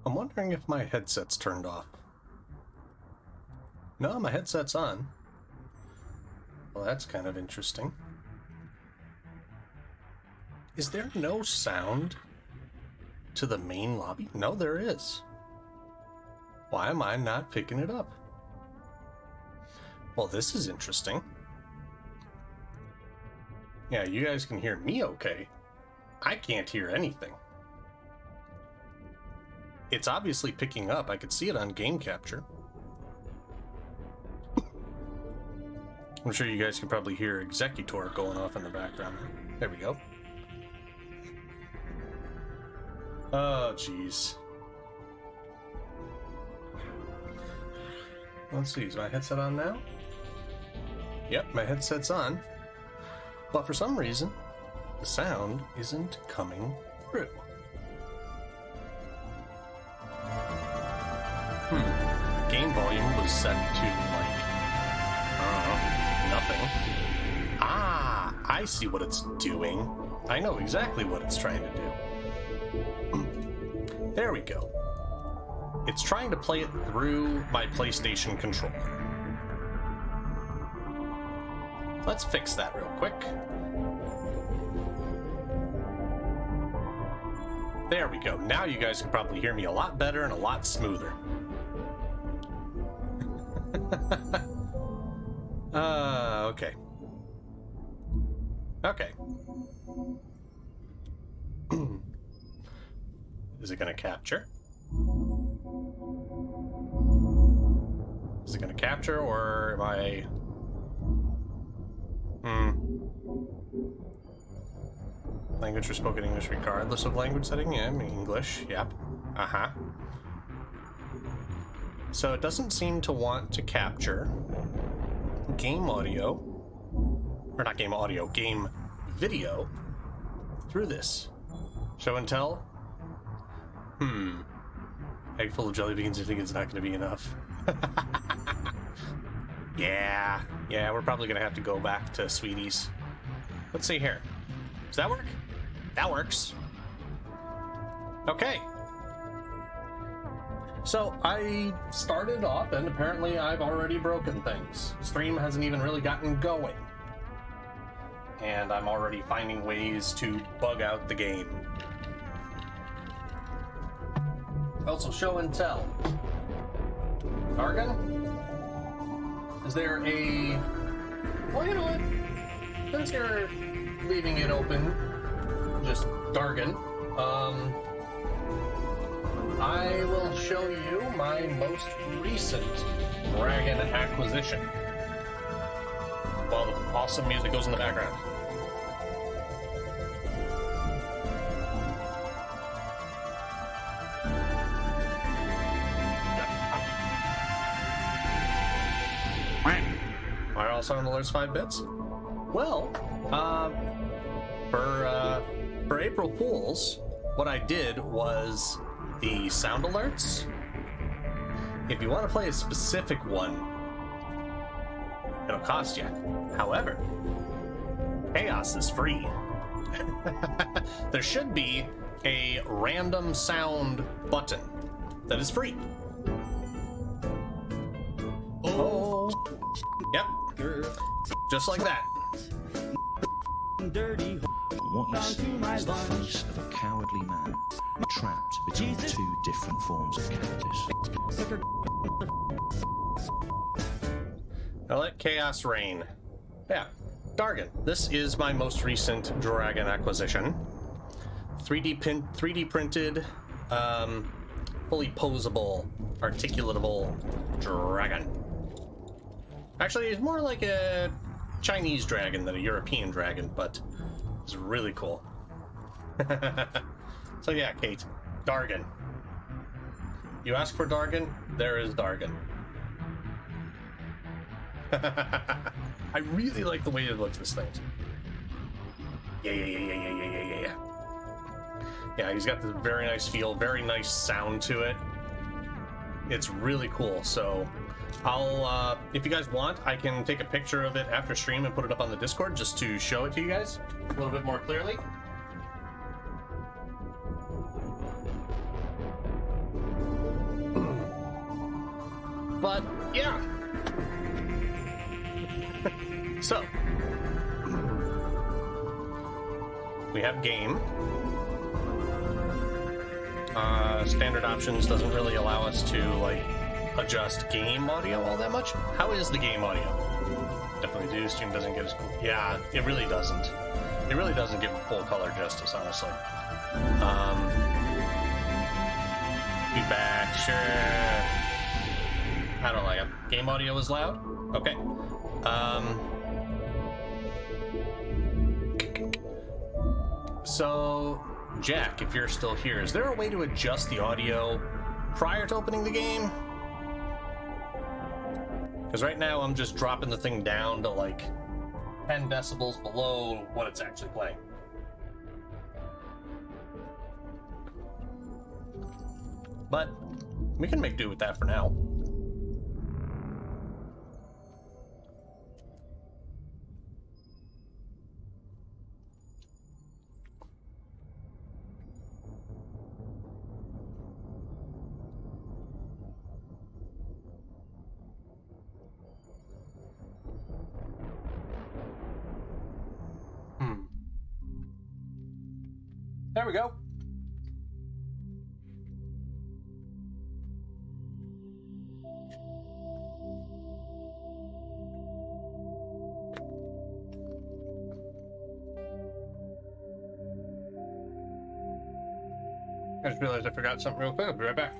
I'm wondering if my headset's turned off. No, my headset's on. Well, that's kind of interesting. Is there no sound to the main lobby? No, there is. Why am I not picking it up? Well, this is interesting. Yeah, you guys can hear me okay. I can't hear anything. It's obviously picking up. I could see it on game capture. I'm sure you guys can probably hear Executor going off in the background. There we go. Oh, jeez. Let's see, is my headset on now? Yep, my headset's on. But for some reason, the sound isn't coming through. Game volume was set to, like, nothing. Ah, I see what it's doing. I know exactly what it's trying to do. There we go. It's trying to play it through my PlayStation controller. Let's fix that real quick. There we go. Now you guys can probably hear me a lot better and a lot smoother. Okay. Okay. Is it gonna capture? Is it gonna capture, or am I... Language for spoken English regardless of language setting? Yeah, I mean English. Yep. Uh-huh. So it doesn't seem to want to capture game audio, or not game audio, game video through this. Show and tell? Egg full of jelly beans, I think it's not going to be enough. Yeah, we're probably going to have to go back to Sweeties. Let's see here. Does that work? That works. Okay. So I started off, and apparently I've already broken things. Stream hasn't even really gotten going. And I'm already finding ways to bug out the game. Also, show and tell. Dargan? Is there a... Well, you know what? Since you're leaving it open, just Dargan, I will show you my most recent dragon acquisition. While the awesome music goes in the background. Are all sound alerts 5 bits? Well, for April Fools, what I did was the sound alerts. If you want to play a specific one, it'll cost you. However, Chaos is free. There should be a random sound button that is free. Oh. Yep. Just like that. Dirty. What you see is the face of a cowardly man trapped between two different forms of cowardice. Now let chaos reign. Yeah, Dargan. This is my most recent dragon acquisition. 3D printed, fully posable, articulatable dragon. Actually, it's more like a Chinese dragon than a European dragon, but it's really cool. So yeah, Kate, Dargan. You ask for Dargan, there is Dargan. I really like the way it looks, this thing. Yeah. Yeah, he's got this very nice feel, very nice sound to it. It's really cool, so I'll, if you guys want, I can take a picture of it after stream and put it up on the Discord just to show it to you guys a little bit more clearly. But yeah. So we have game. Standard options doesn't really allow us to like adjust game audio all that much. How is the game audio? Definitely do. Stream doesn't get as cool. Yeah, it really doesn't. It really doesn't give full color justice, honestly. Feedback, sure. I don't like it. Game audio is loud? Okay. So, Jack, if you're still here, is there a way to adjust the audio prior to opening the game? Because right now I'm just dropping the thing down to like 10 decibels below what it's actually playing. But we can make do with that for now. There we go. I just realized I forgot something real quick. I'll be right back.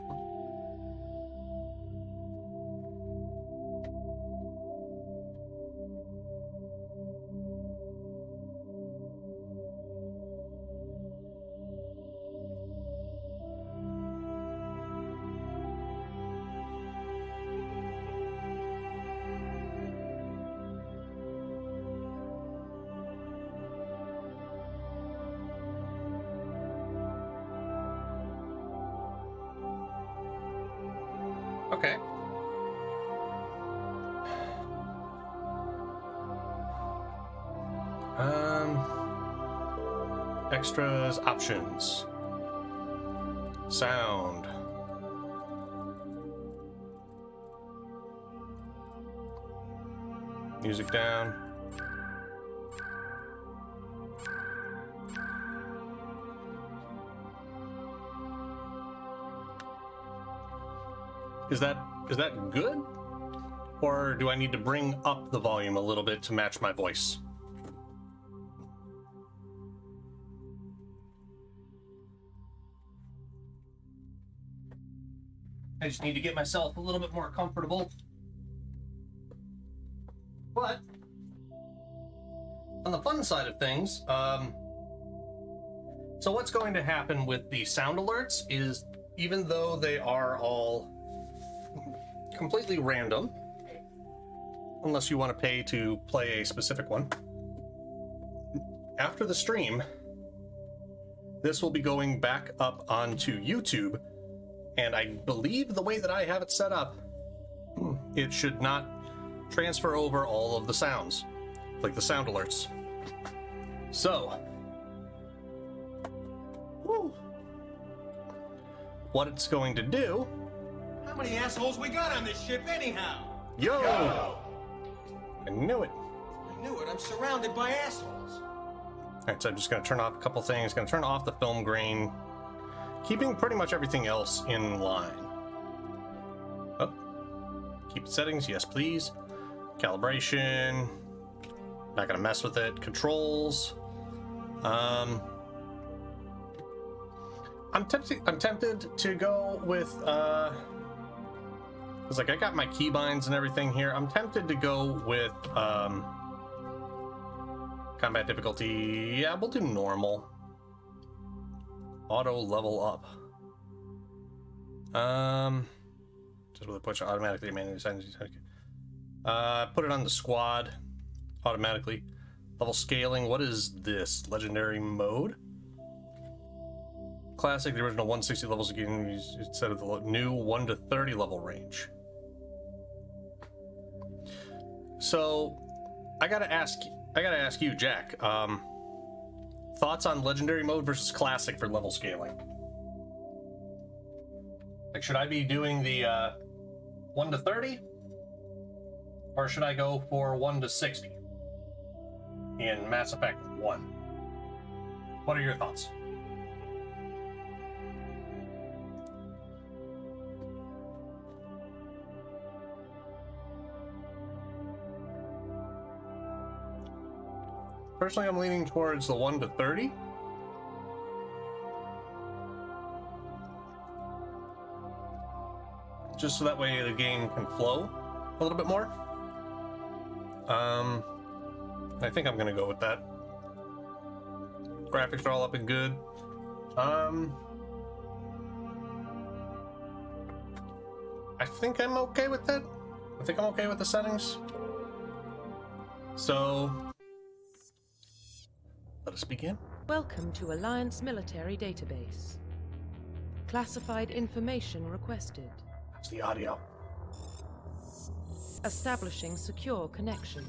Okay. Extras, options, sound, music down. Is that good? Or do I need to bring up the volume a little bit to match my voice? I just need to get myself a little bit more comfortable. But on the fun side of things, so what's going to happen with the sound alerts is, even though they are all completely random, unless you want to pay to play a specific one, after the stream, this will be going back up onto YouTube, and I believe the way that I have it set up, it should not transfer over all of the sounds, like the sound alerts. So, what it's going to do... How many assholes we got on this ship anyhow? Yo! I knew it. I knew it. I'm surrounded by assholes. Alright, so I'm just going to turn off a couple things. Going to turn off the film grain, keeping pretty much everything else in line. Oh. Keep settings, yes please. Calibration. Not going to mess with it. Controls. I'm tempted to go with, it's like I got my keybinds and everything here. I'm tempted to go with, combat difficulty. Yeah, we'll do normal. Auto level up. Just with a push automatically manually settings. Put it on the squad automatically. Level scaling. What is this? Legendary mode? Classic, the original 160 levels again instead of the new 1 to 30 level range. So, I gotta ask you, Jack. Thoughts on legendary mode versus classic for level scaling? Like, should I be doing the 1 to 30? Or should I go for 1 to 60 in Mass Effect 1? What are your thoughts? Personally, I'm leaning towards the 1 to 30. Just so that way the game can flow a little bit more. I think I'm gonna go with that. Graphics are all up and good. I think I'm okay with that. I think I'm okay with the settings. So, let us begin. Welcome to Alliance Military Database. Classified information requested. That's the audio. Establishing secure connection.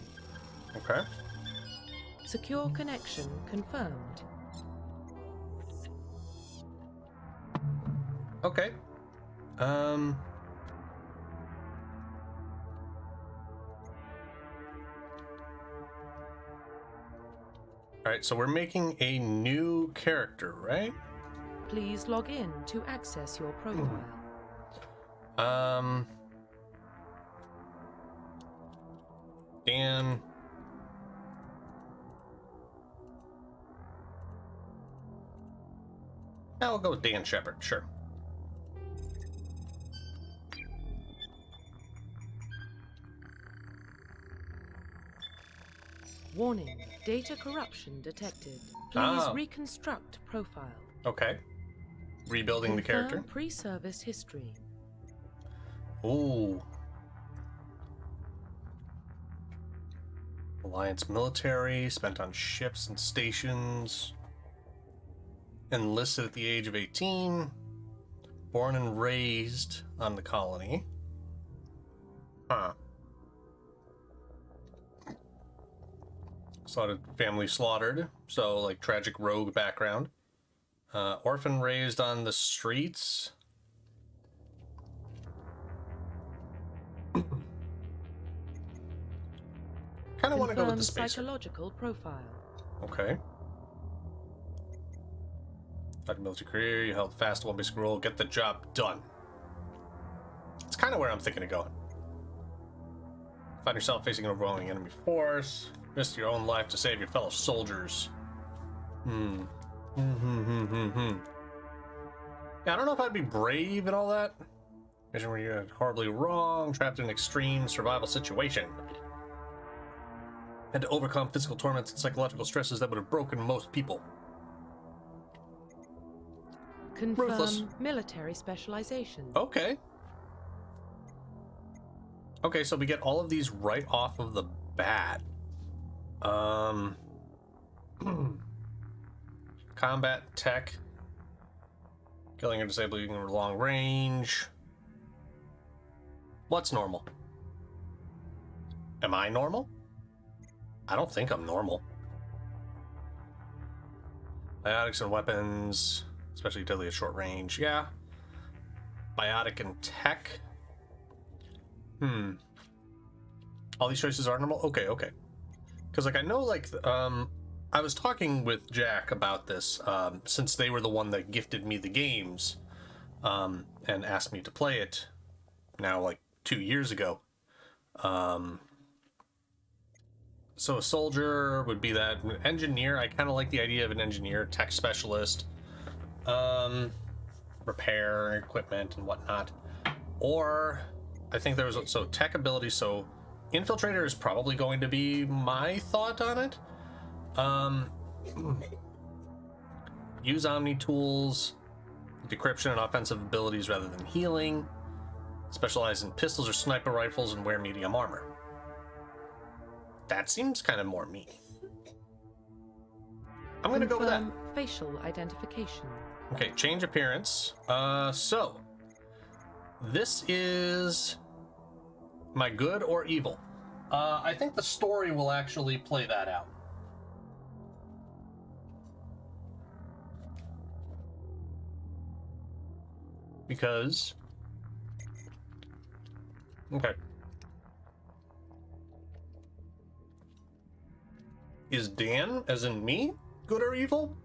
Okay. Secure connection confirmed. Okay. All right, so we're making a new character, right? Please log in to access your profile. Dan. Yeah, we'll go with Dan Shepard, sure. Warning, data corruption detected. Please reconstruct profile. Okay. Rebuilding the character. Confirm pre-service history. Ooh. Alliance military, spent on ships and stations. Enlisted at the age of 18. Born and raised on the colony. Huh. Family slaughtered, so like tragic rogue background. Orphan raised on the streets. Kind of want to go with the spacer. Psychological profile. Okay. Started military career, you held fast one basic role, get the job done. It's kind of where I'm thinking of going. Find yourself facing an overwhelming enemy force. Risk your own life to save your fellow soldiers. Yeah, I don't know if I'd be brave and all that. Mission where you're horribly wrong, trapped in an extreme survival situation. Had to overcome physical torments and psychological stresses that would have broken most people. Confirm Ruthless. military specialization. Okay. Okay, so we get all of these right off of the bat. Combat tech. Killing or disabling in long range. What's normal? Am I normal? I don't think I'm normal. Biotics and weapons, especially deadly at short range. Yeah. Biotic and tech. All these choices are normal? Okay. Because, like, I know, like, I was talking with Jack about this, since they were the one that gifted me the games, and asked me to play it now, like, 2 years ago. So a soldier would be that. Engineer, I kind of like the idea of an engineer, tech specialist, repair equipment and whatnot. Or, I think there was, so tech ability, so infiltrator is probably going to be my thought on it. Use Omni tools, decryption and offensive abilities rather than healing. Specialize in pistols or sniper rifles and wear medium armor. That seems kind of more me. I'm gonna go with that. Facial identification. Okay, change appearance. So this is my good or evil. I think the story will actually play that out. Because Okay. Is Dan, as in me, good or evil?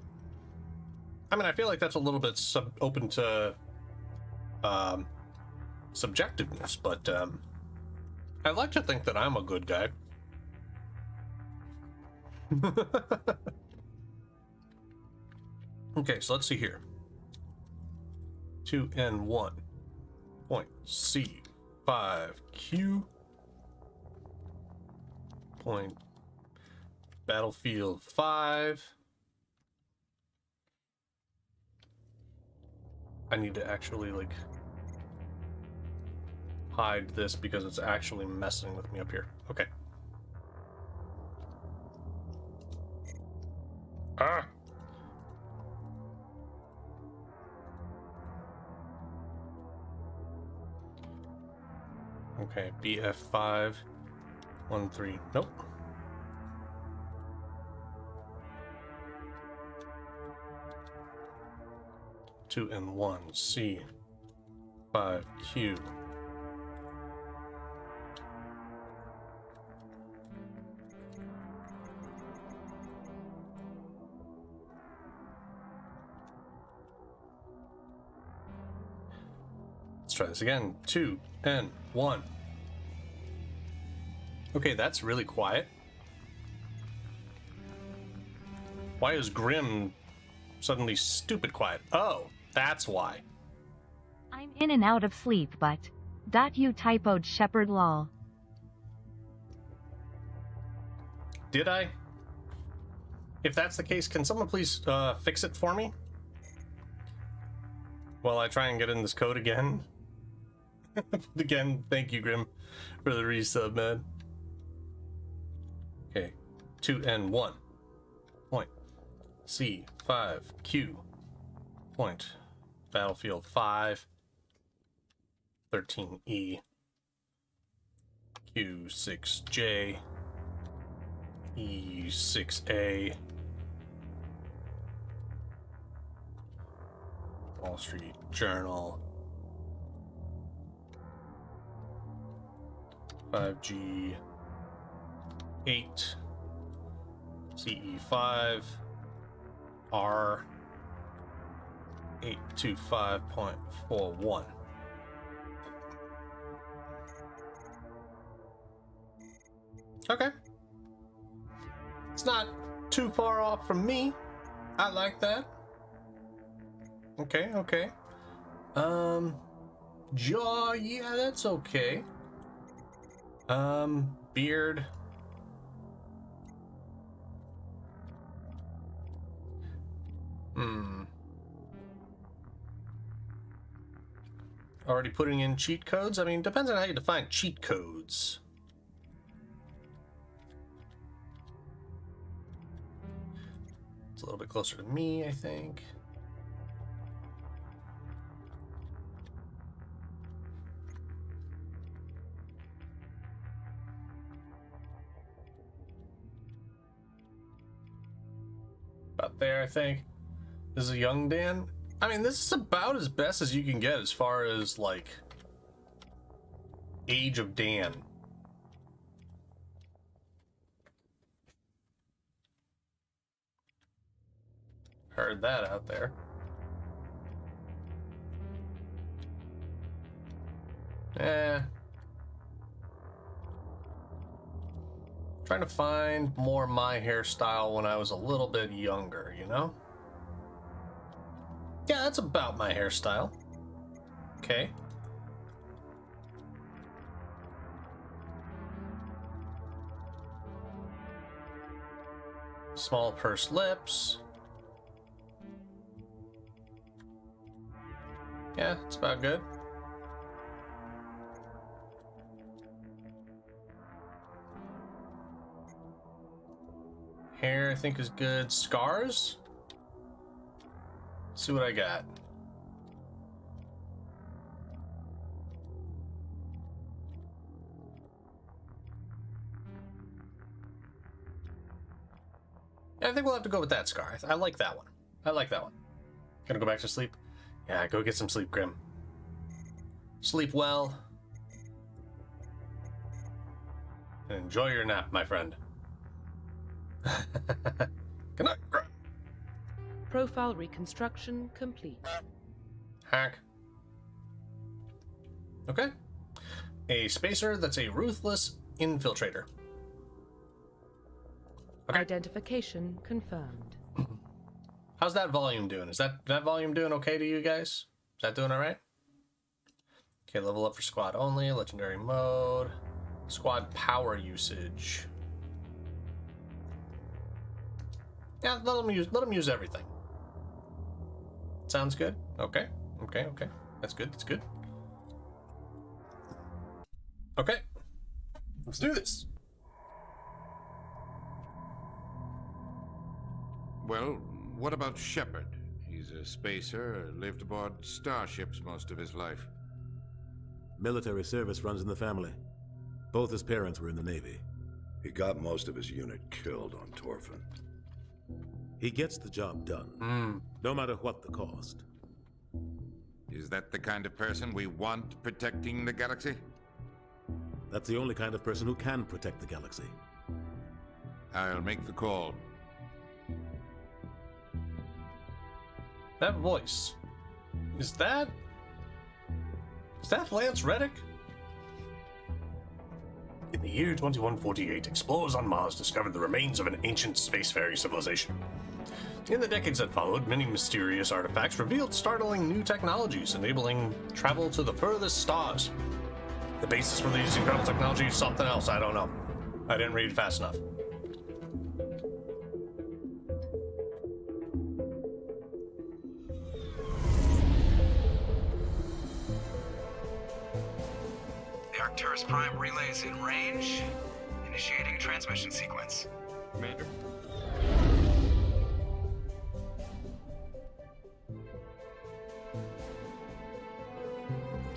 I mean, I feel like that's a little bit open to subjectiveness, but I like to think that I'm a good guy. Okay, so let's see here. 2N1 point C5Q point Battlefield 5. I need to actually like hide this because it's actually messing with me up here. Okay. Ah. Okay, BF5 13. Nope. Two and one C5Q. Let's try this again. 2N1. Okay, that's really quiet. Why is Grim suddenly stupid quiet? Oh, that's why. I'm in and out of sleep, but... You typoed Shepherd lol. Did I? If that's the case, can someone please fix it for me? While I try and get in this code again. Again, thank you, Grim, for the resub, man. Okay, 2N1 point C5Q point Battlefield 5 13E Q6J E6A Wall Street Journal 5G 8 CE5 R 825.41. Okay. It's not too far off from me. I like that. Okay, okay. Jaw, yeah, that's okay. Beard. Already putting in cheat codes? I mean, depends on how you define cheat codes. It's a little bit closer to me, I think. About there, I think. This is a young Dan. I mean, this is about as best as you can get as far as, like, age of Dan. Heard that out there. Trying to find more my hairstyle when I was a little bit younger, you know? Yeah, that's about my hairstyle. Okay. Small pursed lips. Yeah, it's about good. Hair, I think, is good. Scars? Let's see what I got. Yeah, I think we'll have to go with that scar. I like that one. I like that one. Gonna go back to sleep? Yeah, go get some sleep, Grim. Sleep well. and enjoy your nap, my friend. Good night. Profile reconstruction complete. Hack. Okay. A spacer that's a ruthless infiltrator. Okay. Identification confirmed. How's that volume doing? Is that volume doing okay to you guys? Is that doing all right? Okay, level up for squad only, legendary mode, squad power usage. Yeah, let them use everything. Sounds good. Okay. That's good. Okay. Let's do this. Well, what about Shepard? He's a spacer, lived aboard starships most of his life. Military service runs in the family. Both his parents were in the Navy. He got most of his unit killed on Torfin. He gets the job done, no matter what the cost. Is that the kind of person we want protecting the galaxy? That's the only kind of person who can protect the galaxy. I'll make the call. That voice. Is that Lance Reddick? In the year 2148, explorers on Mars discovered the remains of an ancient spacefaring civilization. In the decades that followed, many mysterious artifacts revealed startling new technologies, enabling travel to the furthest stars. The basis for these incredible technologies is something else, I don't know. I didn't read fast enough. The Arcturus Prime relay is in range. Initiating transmission sequence. Commander?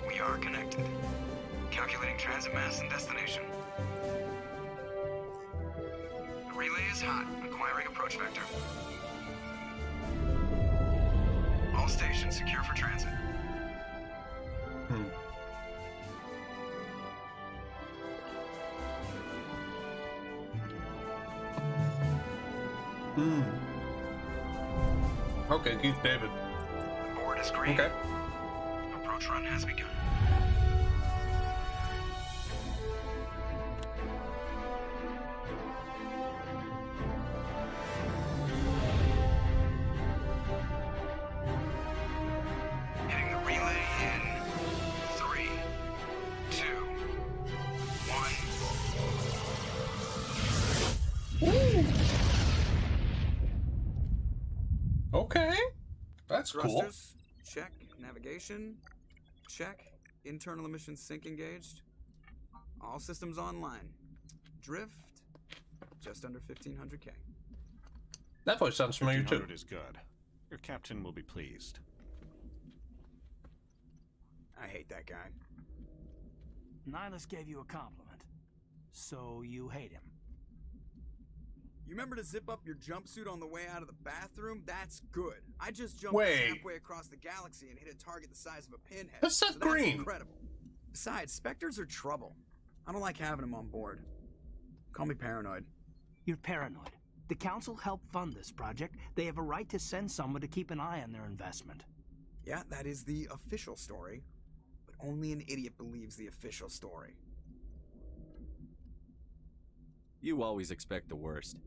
We are connected. Calculating transit mass and destination. The relay is hot. Acquiring approach vector. All stations secure for transit. Okay, Keith David. Board is green. Okay. Approach run has begun. Hitting the relay in 3, 2, 1. Okay. That's cool. Thrusters, check. Navigation, check. Internal emissions sync engaged. All systems online. Drift, just under 1500K. That voice sounds familiar too. 1500 is good. Your captain will be pleased. I hate that guy. Nihilus gave you a compliment, so you hate him. You remember to zip up your jumpsuit on the way out of the bathroom? That's good. I just jumped Wait. halfway across the galaxy and hit a target the size of a pinhead. That's Seth Green. That's incredible. Besides, Spectres are trouble. I don't like having them on board. Call me paranoid. You're paranoid. The Council helped fund this project. They have a right to send someone to keep an eye on their investment. Yeah, that is the official story. But only an idiot believes the official story. You always expect the worst.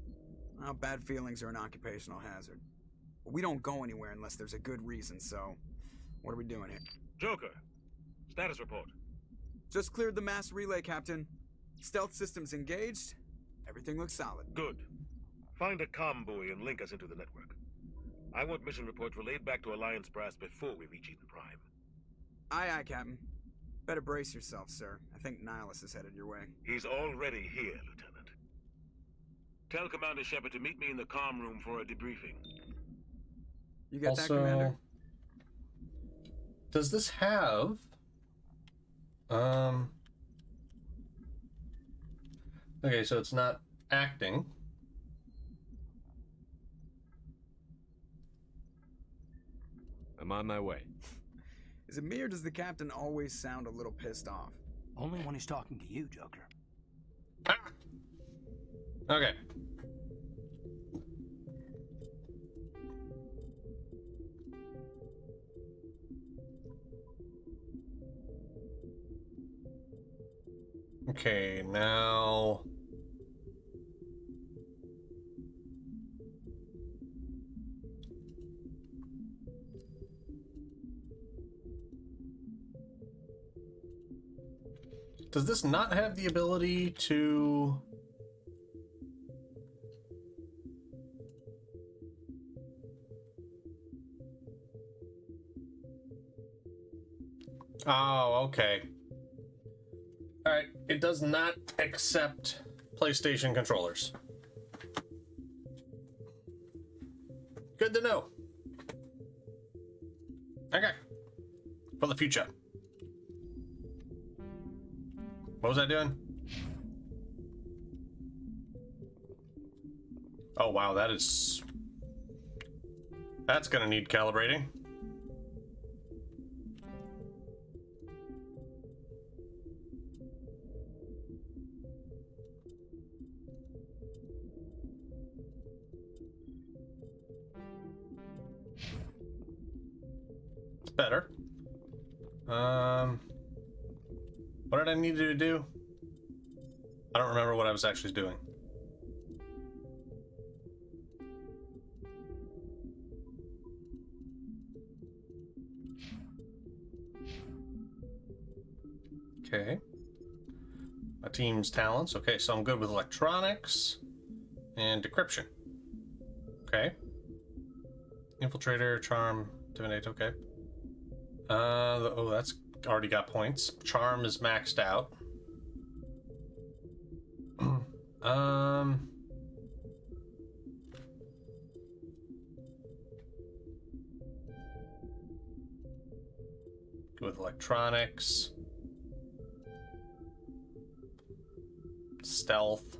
Well, bad feelings are an occupational hazard. But we don't go anywhere unless there's a good reason, so what are we doing here? Joker, status report. Just cleared the mass relay, Captain. Stealth systems engaged. Everything looks solid. Good. Find a comm buoy and link us into the network. I want mission reports relayed back to Alliance Brass before we reach Eden Prime. Aye, aye, Captain. Better brace yourself, sir. I think Nihilus is headed your way. He's already here, Lieutenant. Tell Commander Shepard to meet me in the comm room for a debriefing. You get Also, that, Commander? Does this have... Okay, so it's not acting. I'm on my way. Is it me or does the Captain always sound a little pissed off? Only when he's talking to you, Joker. Ah! Okay. Okay, now... Does this not have the ability to... Oh, okay. Alright, it does not accept PlayStation controllers. Good to know. Okay. For the future. What was I doing? Oh wow, that's gonna need calibrating. It's better. What did I need to do? I don't remember what I was actually doing. Okay. My team's talents. Okay, so I'm good with electronics and decryption. Okay. Infiltrator, charm, divinate. Okay. Oh, that's already got points. Charm is maxed out. Go with electronics. Stealth.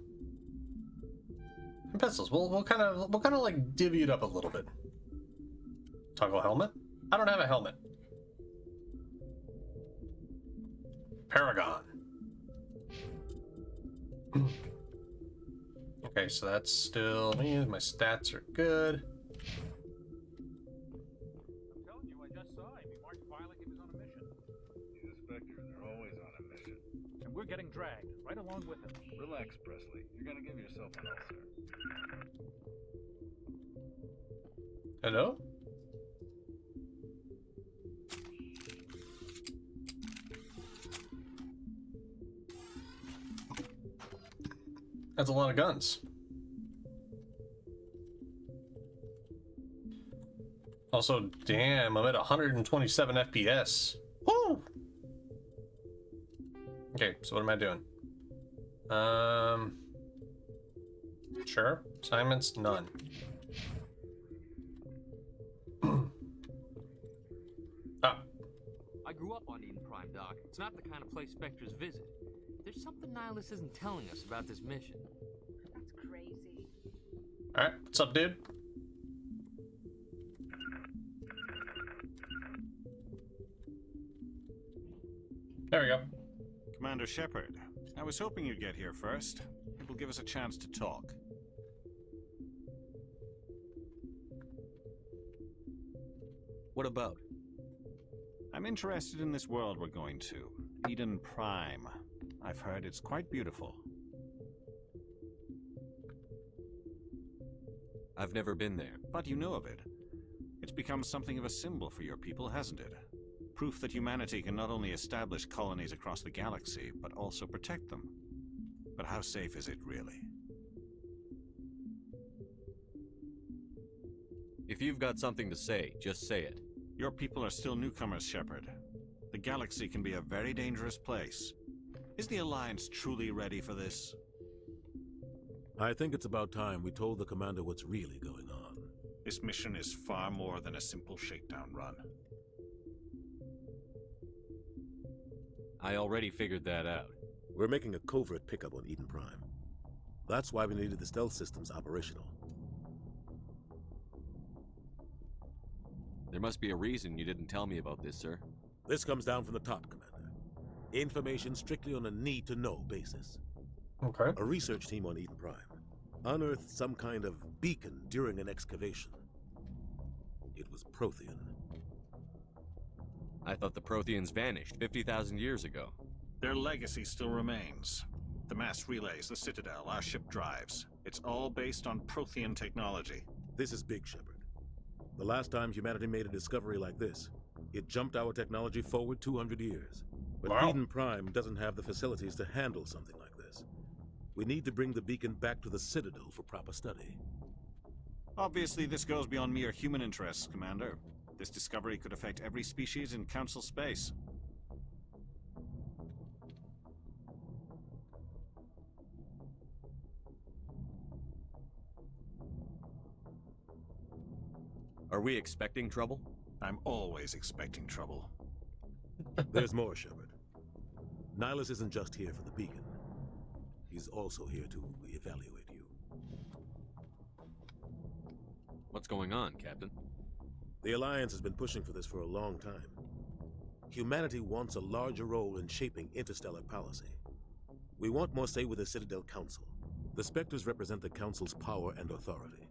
And pistols. We'll kind of like divvy it up a little bit. Toggle helmet. I don't have a helmet. Paragon. Okay, so that's still me. My stats are good. I'm telling you, I just saw him. He marched by like he was on a mission. He's a Spectre. They're always on a mission. And we're getting dragged right along with him. Relax, Presley. You're gonna give yourself an ulcer. Hello? That's a lot of guns. Also, damn, I'm at 127 FPS. Woo! Okay, so what am I doing? Sure. Assignments, none. I grew up on Eden Prime, Doc. It's not the kind of place Spectres visit. There's something Nihilus isn't telling us about this mission. That's crazy. Alright, what's up, dude? There we go. Commander Shepard, I was hoping you'd get here first. It will give us a chance to talk. What about? I'm interested in this world we're going to. Eden Prime. I've heard it's quite beautiful. I've never been there. But you know of it. It's become something of a symbol for your people, hasn't it? Proof that humanity can not only establish colonies across the galaxy, but also protect them. But how safe is it, really? If you've got something to say, just say it. Your people are still newcomers, Shepard. The galaxy can be a very dangerous place. Is the Alliance truly ready for this? I think it's about time we told the commander what's really going on. This mission is far more than a simple shakedown run. I already figured that out. We're making a covert pickup on Eden Prime. That's why we needed the stealth systems operational. There must be a reason you didn't tell me about this, sir. This comes down from the top, Commander. Information strictly on a need-to-know basis. Okay. A research team on Eden Prime unearthed some kind of beacon during an excavation. It was Prothean. I thought the Protheans vanished 50,000 years ago. Their legacy still remains. The mass relays, the Citadel, our ship drives. It's all based on Prothean technology. This is big, Shepard. The last time humanity made a discovery like this, it jumped our technology forward 200 years. But Wow. Eden Prime doesn't have the facilities to handle something like this. We need to bring the beacon back to the Citadel for proper study. Obviously, this goes beyond mere human interests, Commander. This discovery could affect every species in Council space. Are we expecting trouble? I'm always expecting trouble. There's more, Shepard. Nihilus isn't just here for the beacon. He's also here to evaluate you. What's going on, Captain? The Alliance has been pushing for this for a long time. Humanity wants a larger role in shaping interstellar policy. We want more say with the Citadel Council. The Spectres represent the Council's power and authority.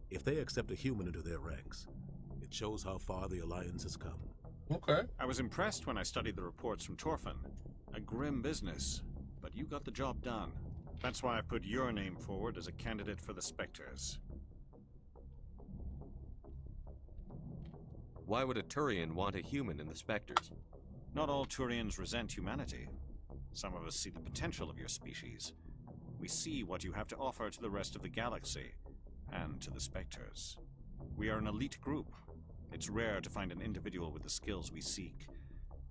If they accept a human into their ranks, it shows how far the Alliance has come. Okay. I was impressed when I studied the reports from Torfin. A grim business, but you got the job done. That's why I put your name forward as a candidate for the Spectres. Why would a Turian want a human in the Spectres? Not all Turians resent humanity. Some of us see the potential of your species. We see what you have to offer to the rest of the galaxy, and to the Spectres. We are an elite group. It's rare to find an individual with the skills we seek.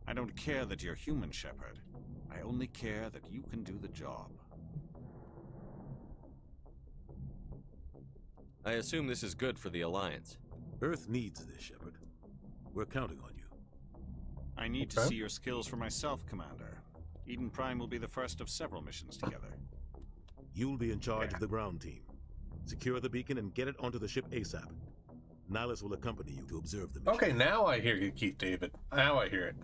I don't care that you're human, Shepard. I only care that you can do the job. I assume this is good for the Alliance. Earth needs this, Shepard. We're counting on you. I need to see your skills for myself, Commander. Eden Prime will be the first of several missions together. You'll be in charge of the ground team. Secure the beacon and get it onto the ship ASAP. Nihilus will accompany you to observe the mission. Okay, now I hear you, Keith David. Now I hear it.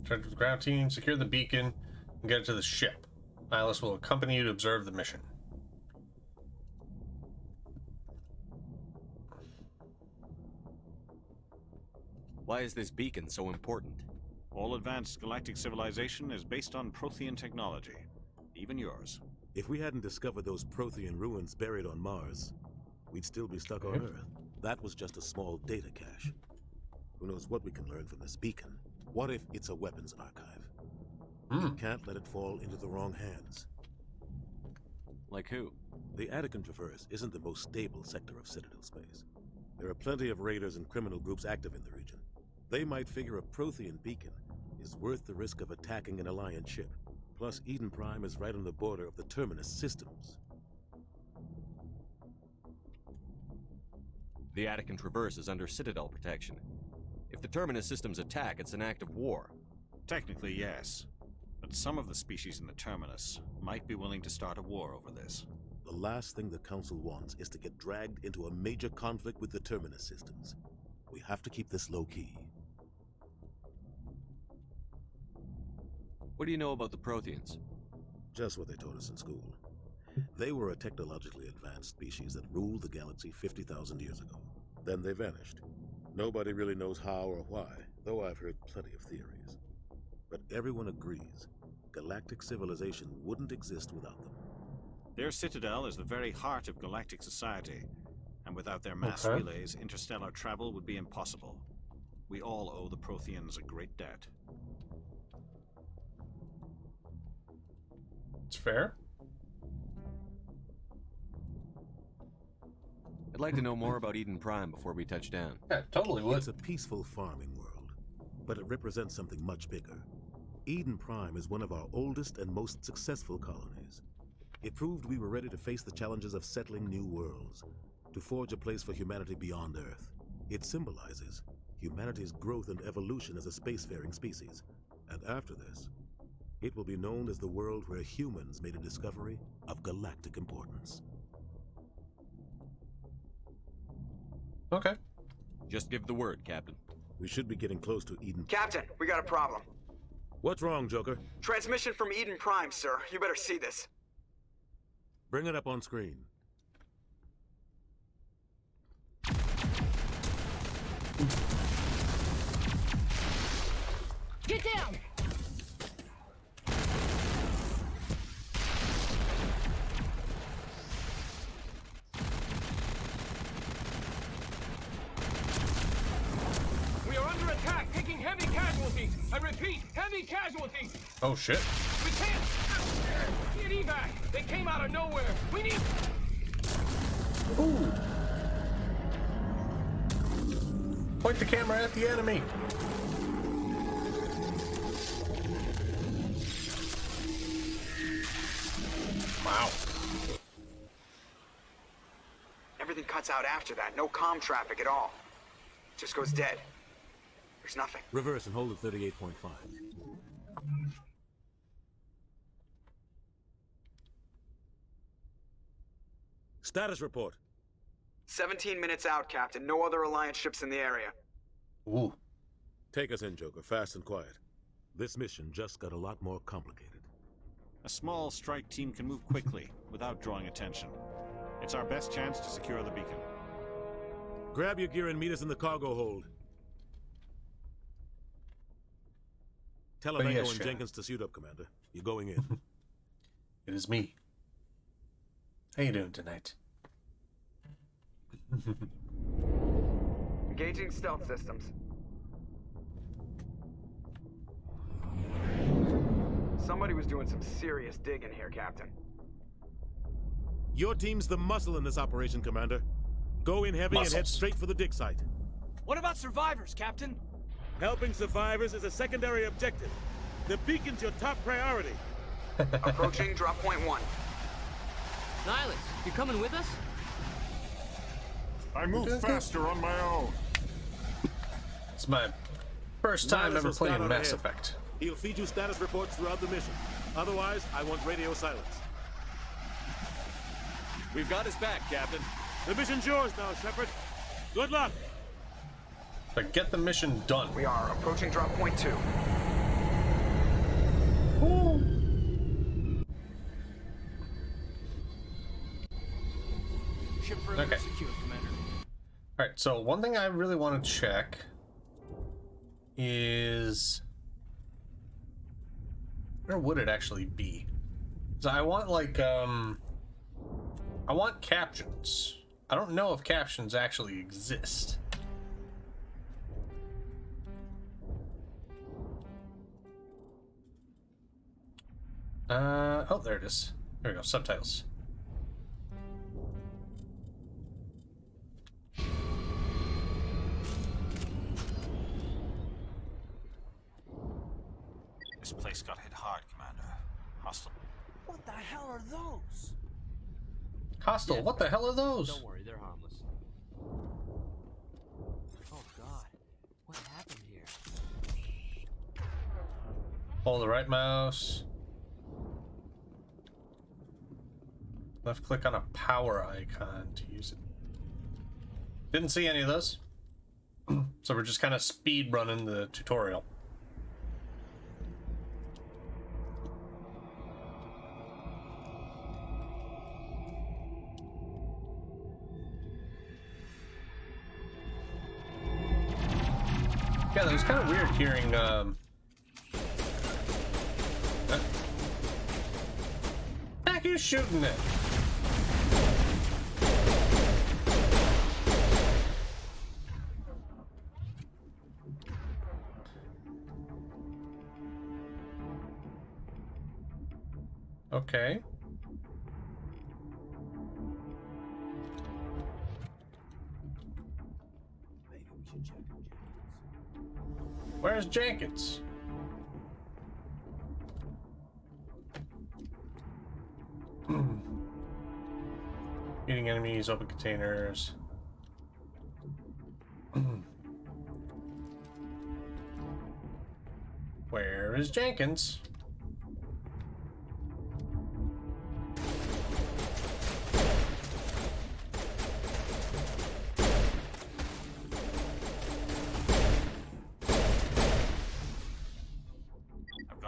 Charge with the ground team, secure the beacon, and get it to the ship. Nihilus will accompany you to observe the mission. Why is this beacon so important? All advanced galactic civilization is based on Prothean technology. Even yours. If we hadn't discovered those Prothean ruins buried on Mars, we'd still be stuck on Earth. That was just a small data cache. Who knows what we can learn from this beacon? What if it's a weapons archive? We can't let it fall into the wrong hands. Like who? The Attican Traverse isn't the most stable sector of Citadel space. There are plenty of raiders and criminal groups active in the region. They might figure a Prothean beacon is worth the risk of attacking an Alliance ship. Plus, Eden Prime is right on the border of the Terminus systems. The Attican Traverse is under Citadel protection. If the Terminus systems attack, it's an act of war. Technically, yes. But some of the species in the Terminus might be willing to start a war over this. The last thing the Council wants is to get dragged into a major conflict with the Terminus systems. We have to keep this low-key. What do you know about the Protheans? Just what they taught us in school. They were a technologically advanced species that ruled the galaxy 50,000 years ago. Then they vanished. Nobody really knows how or why, though I've heard plenty of theories. But everyone agrees, galactic civilization wouldn't exist without them. Their citadel is the very heart of galactic society, and without their mass relays, interstellar travel would be impossible. We all owe the Protheans a great debt. It's fair. I'd like to know more about Eden Prime before we touch down. Yeah, totally would. It's a peaceful farming world, but it represents something much bigger. Eden Prime is one of our oldest and most successful colonies. It proved we were ready to face the challenges of settling new worlds, to forge a place for humanity beyond Earth. It symbolizes humanity's growth and evolution as a spacefaring species. And after this, it will be known as the world where humans made a discovery of galactic importance. Okay. Just give the word, Captain. We should be getting close to Eden. Captain, we got a problem. What's wrong, Joker? Transmission from Eden Prime, sir. You better see this. Bring it up on screen. Get down! We are under attack, taking heavy casualties. I repeat, heavy casualties. Oh shit. We can't get evac. They came out of nowhere. We need. Ooh. Point the camera at the enemy. Wow. Everything cuts out after that. No comm traffic at all. Just goes dead. There's nothing. Reverse and hold at 38.5. Status report. 17 minutes out, Captain. No other Alliance ships in the area. Ooh. Take us in, Joker. Fast and quiet. This mission just got a lot more complicated. A small strike team can move quickly, without drawing attention. It's our best chance to secure the beacon. Grab your gear and meet us in the cargo hold. Tell Evango and Shannon. Jenkins to suit up, Commander. You're going in. It is me. How you doing tonight? Engaging stealth systems. Somebody was doing some serious digging here, Captain. Your team's the muscle in this operation, Commander. Go in heavy and head straight for the dig site. What about survivors, Captain? Helping survivors is a secondary objective. The beacon's your top priority. Approaching drop point 1. Nihilus, you coming with us? I move faster on my own. It's my first time Nihilus ever will scout playing out Mass ahead. Effect. He'll feed you status reports throughout the mission. Otherwise, I want radio silence. We've got his back, Captain. The mission's yours now, Shepard. Good luck. But get the mission done. We are approaching drop point 2. Ship perimeter Okay. secure, Commander. Alright, so one thing I really want to check is... where would it actually be? So I want, like, I want captions. I don't know if captions actually exist. Oh, there it is. There we go, subtitles. This place got hit hard, Commander. Hostile. What the hell are those? Hostile, Yes, what the hell are those? Don't worry, they're harmless. Oh God, what happened here? Hold the right mouse. Left click on a power icon to use it. Didn't see any of those. So we're just kind of speed running the tutorial. Yeah, that was kind of weird hearing heck, who's shooting it? Okay. Maybe we should check on Jenkins. Where's Jenkins? Eating enemies, open containers. Where is Jenkins?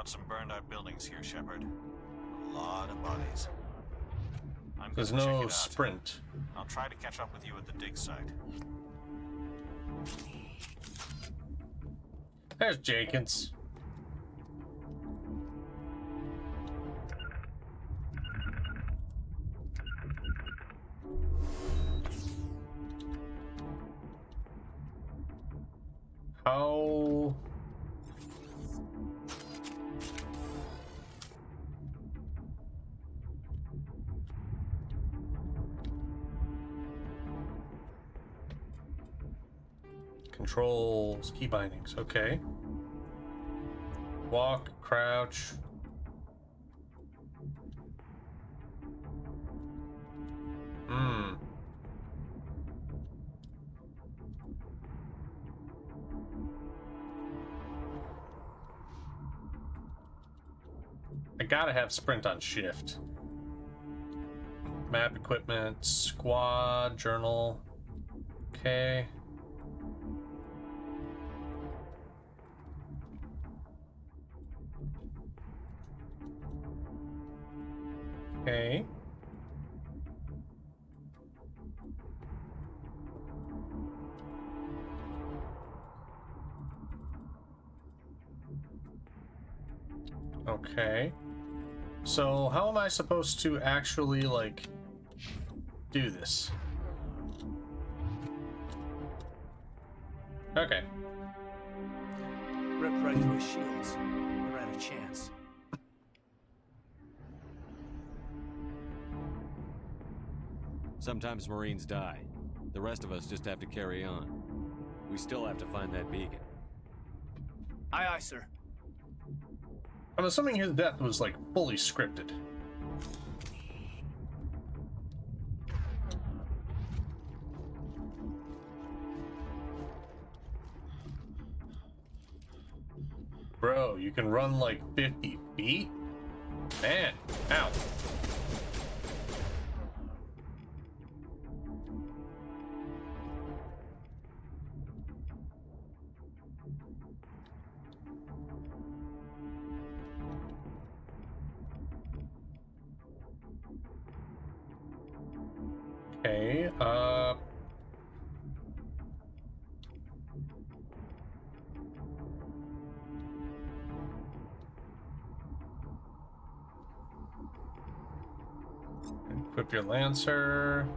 Got some burned out buildings here, Shepard. A lot of bodies. There's gonna check no it out. sprint. I'll try to catch up with you at the dig site. There's Jenkins. How... Controls, key bindings, okay. Walk, crouch. I gotta have sprint on shift. Map equipment, squad, journal. Okay. Okay. Okay. So how am I supposed to actually, like, do this? Okay. Rip right through his shields. We're at a chance. Sometimes Marines die. The rest of us just have to carry on. We still have to find that beacon. Aye, aye, sir. I'm assuming his death was, like, fully scripted. Bro, you can run like 50 feet? Man, ow. Okay, equip your Lancer.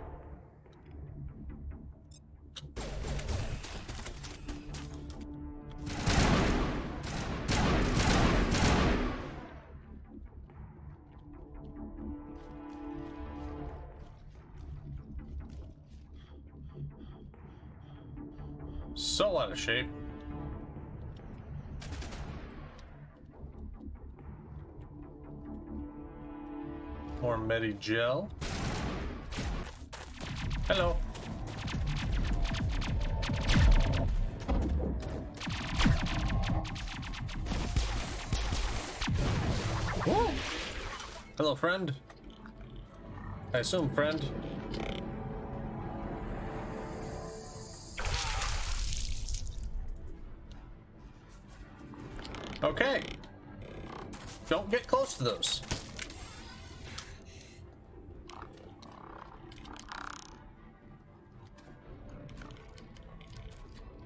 So out of shape. More Medi-gel. Hello. Woo. Hello, friend. I assume friend. Okay. Don't get close to those.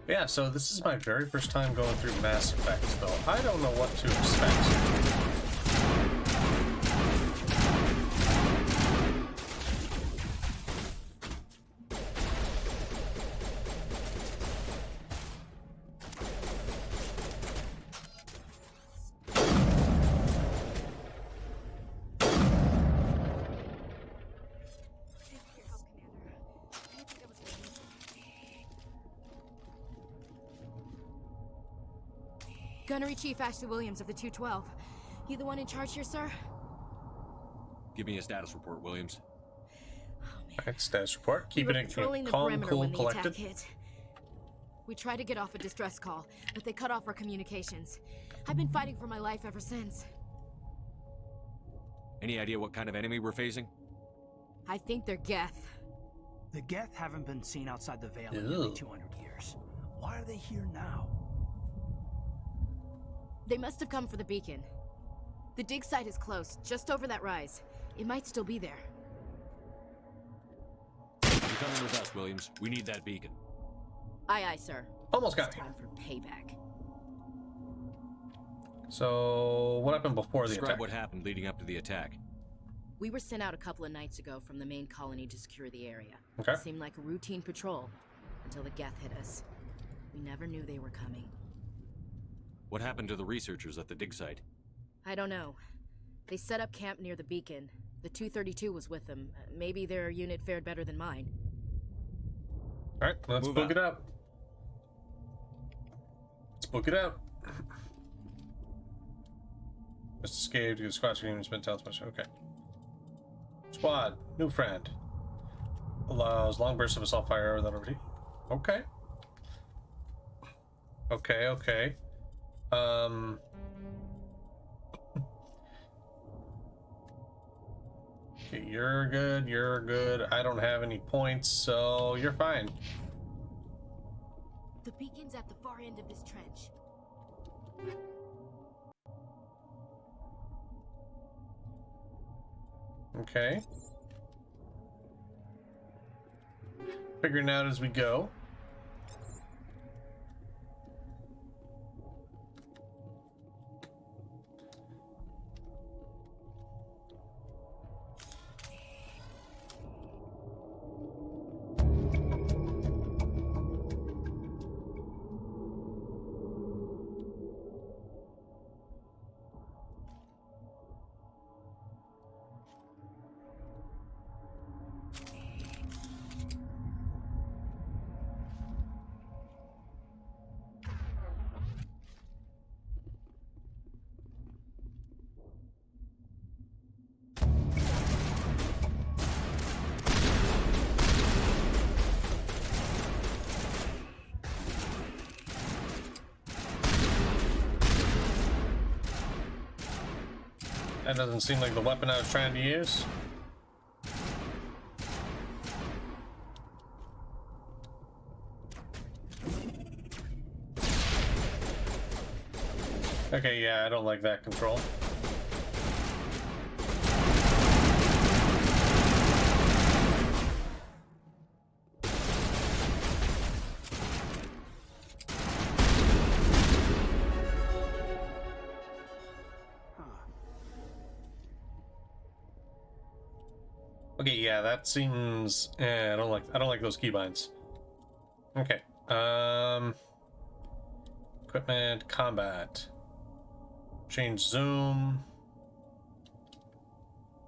Yeah, so this is my very first time going through Mass Effect, though. I don't know what to expect. Gunnery Chief Ashley Williams of the 212. You the one in charge here, sir? Give me a status report, Williams. Alright, status report. Keeping it patrolling the calm, perimeter cool, when the collected. attack hit. We tried to get off a distress call, but they cut off our communications. I've been fighting for my life ever since. Any idea what kind of enemy we're facing? I think they're Geth. The Geth haven't been seen outside the Veil in nearly 200 years. Why are they here now? They must have come for the beacon. The dig site is close, just over that rise. It might still be there. You're coming with us, Williams. We need that beacon. Aye, aye, sir. Almost got It's me. time for payback. So, what happened before the Describe attack? what happened leading up to the attack. We were sent out a couple of nights ago from the main colony to secure the area. Okay. It seemed like a routine patrol until the Geth hit us. We never knew they were coming. What happened to the researchers at the dig site? I don't know. They set up camp near the beacon. The 232 was with them. Maybe their unit fared better than mine. Alright, let's Move book out. it out. Let's book it out. Just escaped to the squad screen, spent talent special. Okay. Squad, new friend. Allows long bursts of assault fire without overheat. Okay. Okay, okay. Okay, you're good, you're good. I don't have any points, so you're fine. The beacon's at the far end of this trench. Okay. Figuring it out as we go. That doesn't seem like the weapon I was trying to use. Okay, yeah, I don't like that control. Okay, yeah, that seems. I don't like those keybinds. Okay. Equipment, combat, change zoom,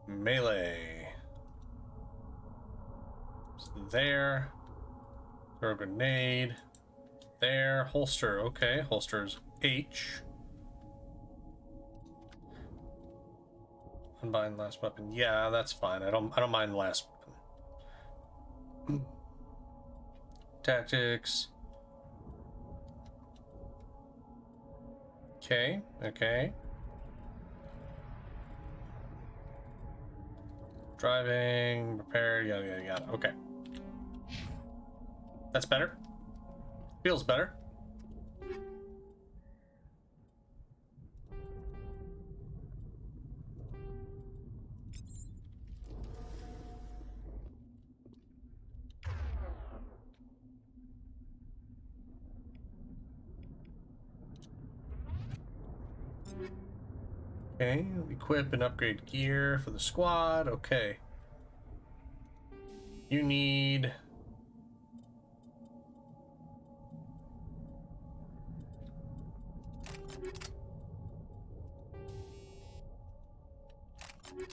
melee. There, throw a grenade. There, holster. Okay, holster's H. Unbind last weapon. Yeah, that's fine. I don't mind last weapon. Tactics. Okay, okay. Driving, repair, yada yada yada. Okay. That's better. Feels better. Okay, equip and upgrade gear for the squad. Okay. You need...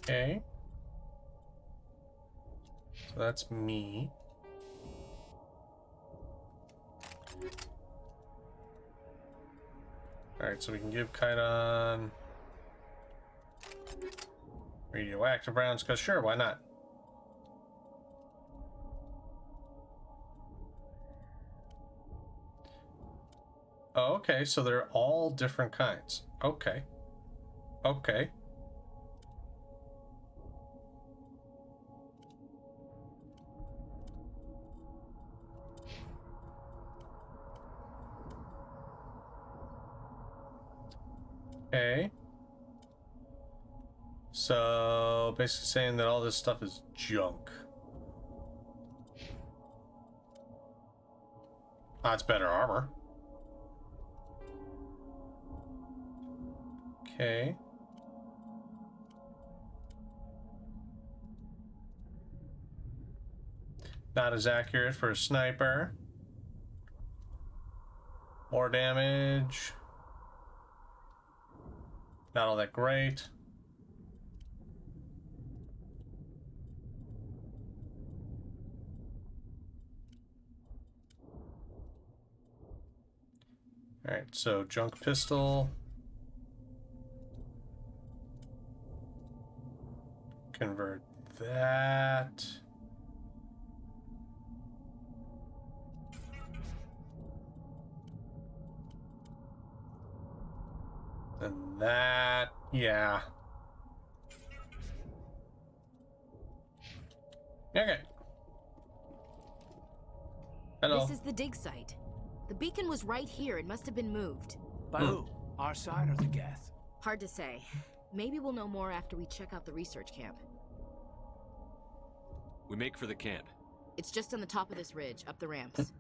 Okay. So that's me. Alright, so we can give Kaidan radioactive rounds, because sure, why not? Oh, okay, so they're all different kinds. Okay. Okay. Okay. So basically saying that all this stuff is junk. That's better armor. Okay. Not as accurate for a sniper. More damage. Not all that great. Alright, so junk pistol. Convert that. And that, yeah. Okay. Hello. This is the dig site. The beacon was right here. It must have been moved. By who? Our side or the Geth? Hard to say. Maybe we'll know more after we check out the research camp. We make for the camp. It's just on the top of this ridge, up the ramps.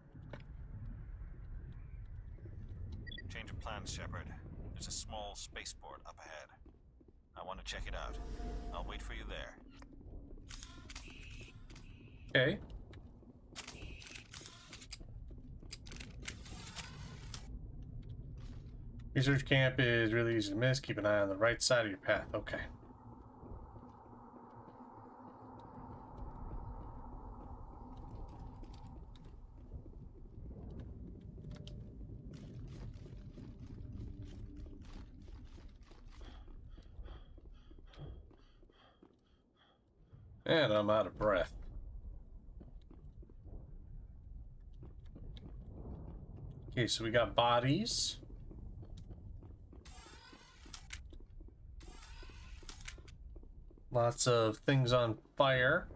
Change of plans, Shepard. There's a small spaceport up ahead. I want to check it out. I'll wait for you there. Okay. Research camp is really easy to miss. Keep an eye on the right side of your path. Okay. And I'm out of breath. Okay, so we got bodies. Lots of things on fire.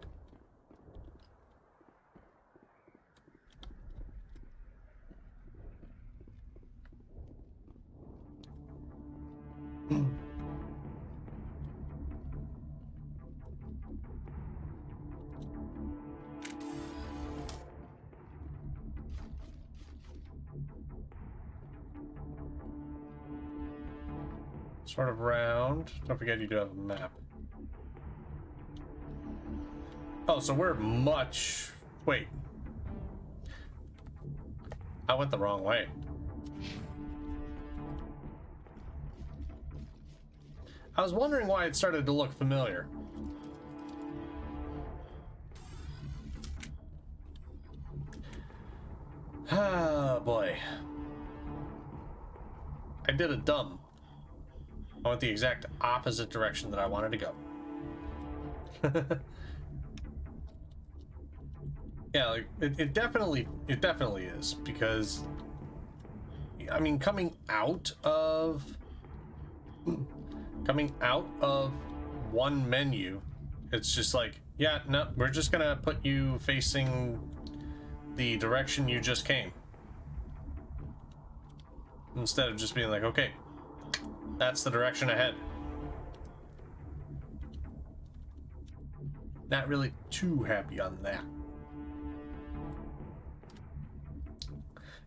Sort of round. Don't forget you do have a map. Oh, so we're much... Wait. I went the wrong way. I was wondering why it started to look familiar. Ah, boy. I did a dumb. I went the exact opposite direction that I wanted to go. Yeah, like it definitely is, because I mean coming out of one menu, it's just like, yeah, no, we're just gonna put you facing the direction you just came, instead of just being like, okay, that's the direction ahead. Not really too happy on that.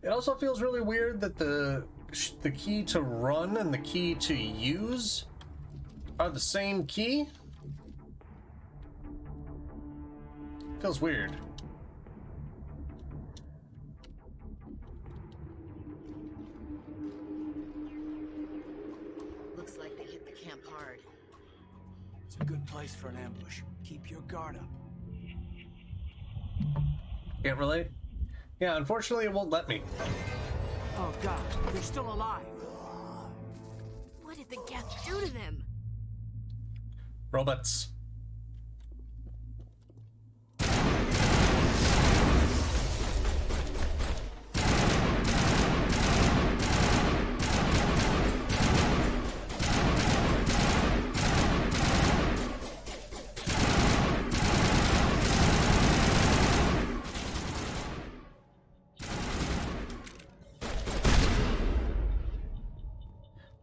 It also feels really weird that the key to run and the key to use are the same key. Feels weird. Looks like they hit the camp hard. It's a good place for an ambush. Keep your guard up. Can't relate? Yeah, unfortunately it won't let me. Oh God, they're still alive. What did the Geth do to them? Robots.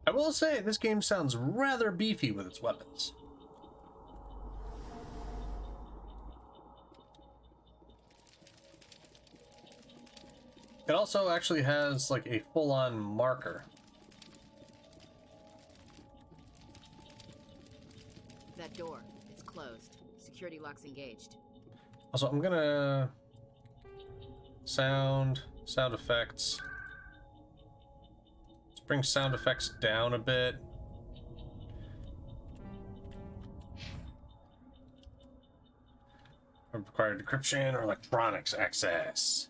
I will say, this game sounds rather beefy with its weapons. It also actually has like a full-on marker. That door, it's closed. Security lock's engaged. Also, I'm gonna sound effects. Let's bring sound effects down a bit. Required decryption or electronics access.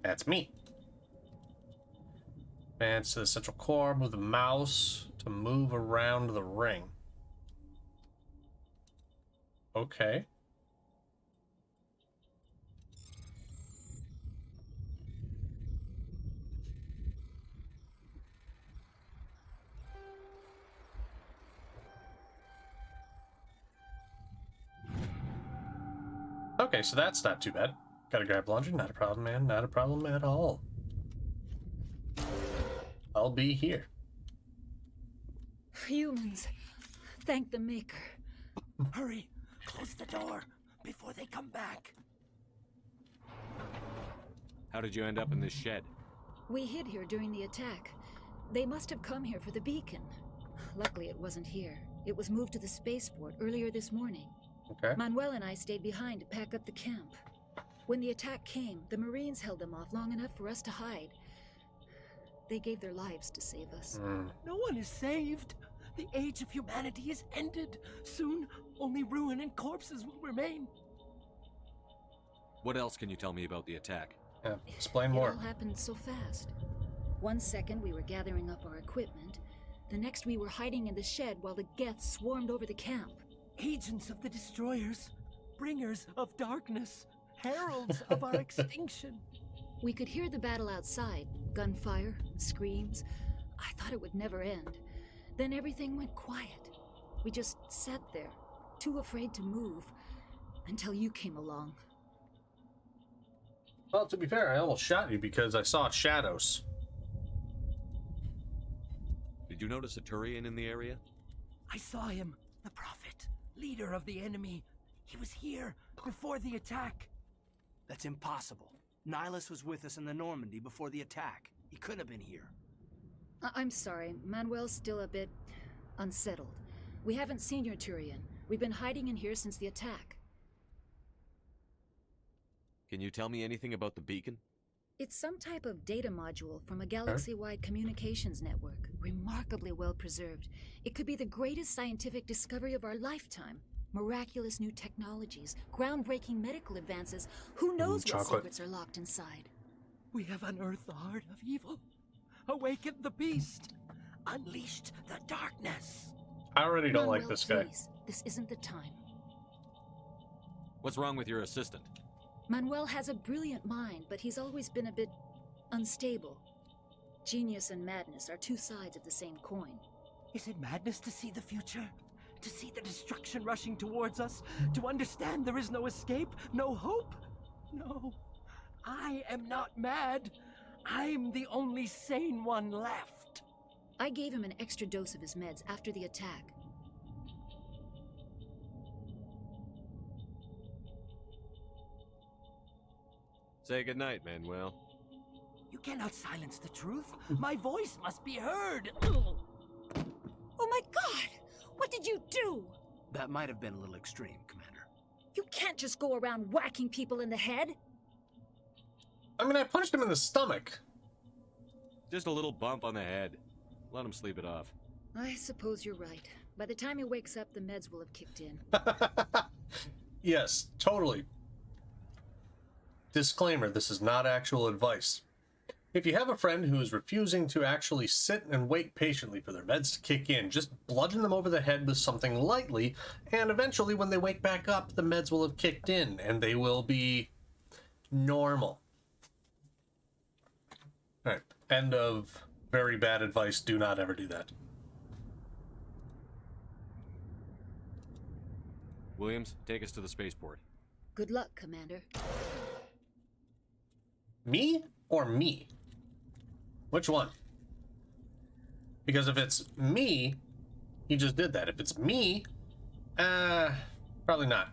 That's me. Advance to the central core, move the mouse to move around the ring. Okay. Okay, so that's not too bad. Gotta grab laundry, not a problem, man. Not a problem at all. I'll be here. Humans, thank the Maker. Hurry! Close the door before they come back. How did you end up in this shed? We hid here during the attack. They must have come here for the beacon. Luckily, it wasn't here. It was moved to the spaceport earlier this morning. Okay. Manuel and I stayed behind to pack up the camp. When the attack came, the Marines held them off long enough for us to hide. They gave their lives to save us. No one is saved. The age of humanity is ended. Soon, only ruin and corpses will remain. What else can you tell me about the attack? Yeah, explain more. It all happened so fast. 1 second we were gathering up our equipment. The next we were hiding in the shed while the Geth swarmed over the camp. Agents of the Destroyers, bringers of darkness, heralds of our extinction. We could hear the battle outside, gunfire, screams. I thought it would never end. Then everything went quiet. We just sat there, too afraid to move, until you came along. Well, to be fair, I almost shot you because I saw shadows. Did you notice a Turian in the area? I saw him, the Prophet, leader of the enemy. He was here before the attack. That's impossible. Nihilus was with us in the Normandy before the attack. He couldn't have been here. I'm sorry, Manuel's still a bit unsettled. We haven't seen your Turian. We've been hiding in here since the attack. Can you tell me anything about the beacon? It's some type of data module from a galaxy-wide communications network, remarkably well preserved. It could be the greatest scientific discovery of our lifetime. Miraculous new technologies, groundbreaking medical advances. Who knows what secrets are locked inside? We have unearthed the heart of evil, awakened the beast, unleashed the darkness. I already don't like this guy. Please, this isn't the time. What's wrong with your assistant? Manuel has a brilliant mind, but he's always been a bit unstable. Genius and madness are two sides of the same coin. Is it madness to see the future? To see the destruction rushing towards us? To understand there is no escape, no hope? No, I am not mad. I'm the only sane one left. I gave him an extra dose of his meds after the attack. Say goodnight, Manuel. You cannot silence the truth. My voice must be heard. Oh my God! What did you do? That might have been a little extreme, Commander. You can't just go around whacking people in the head. I mean, I punched him in the stomach. Just a little bump on the head. Let him sleep it off. I suppose you're right. By the time he wakes up, the meds will have kicked in. Yes, totally. Disclaimer, this is not actual advice. If you have a friend who is refusing to actually sit and wait patiently for their meds to kick in, just bludgeon them over the head with something lightly, and eventually when they wake back up, the meds will have kicked in, and they will be normal. Alright, end of very bad advice. Do not ever do that. Williams, take us to the spaceport. Good luck, Commander. Me or me? Which one? Because if it's me, he just did that. If it's me, probably not.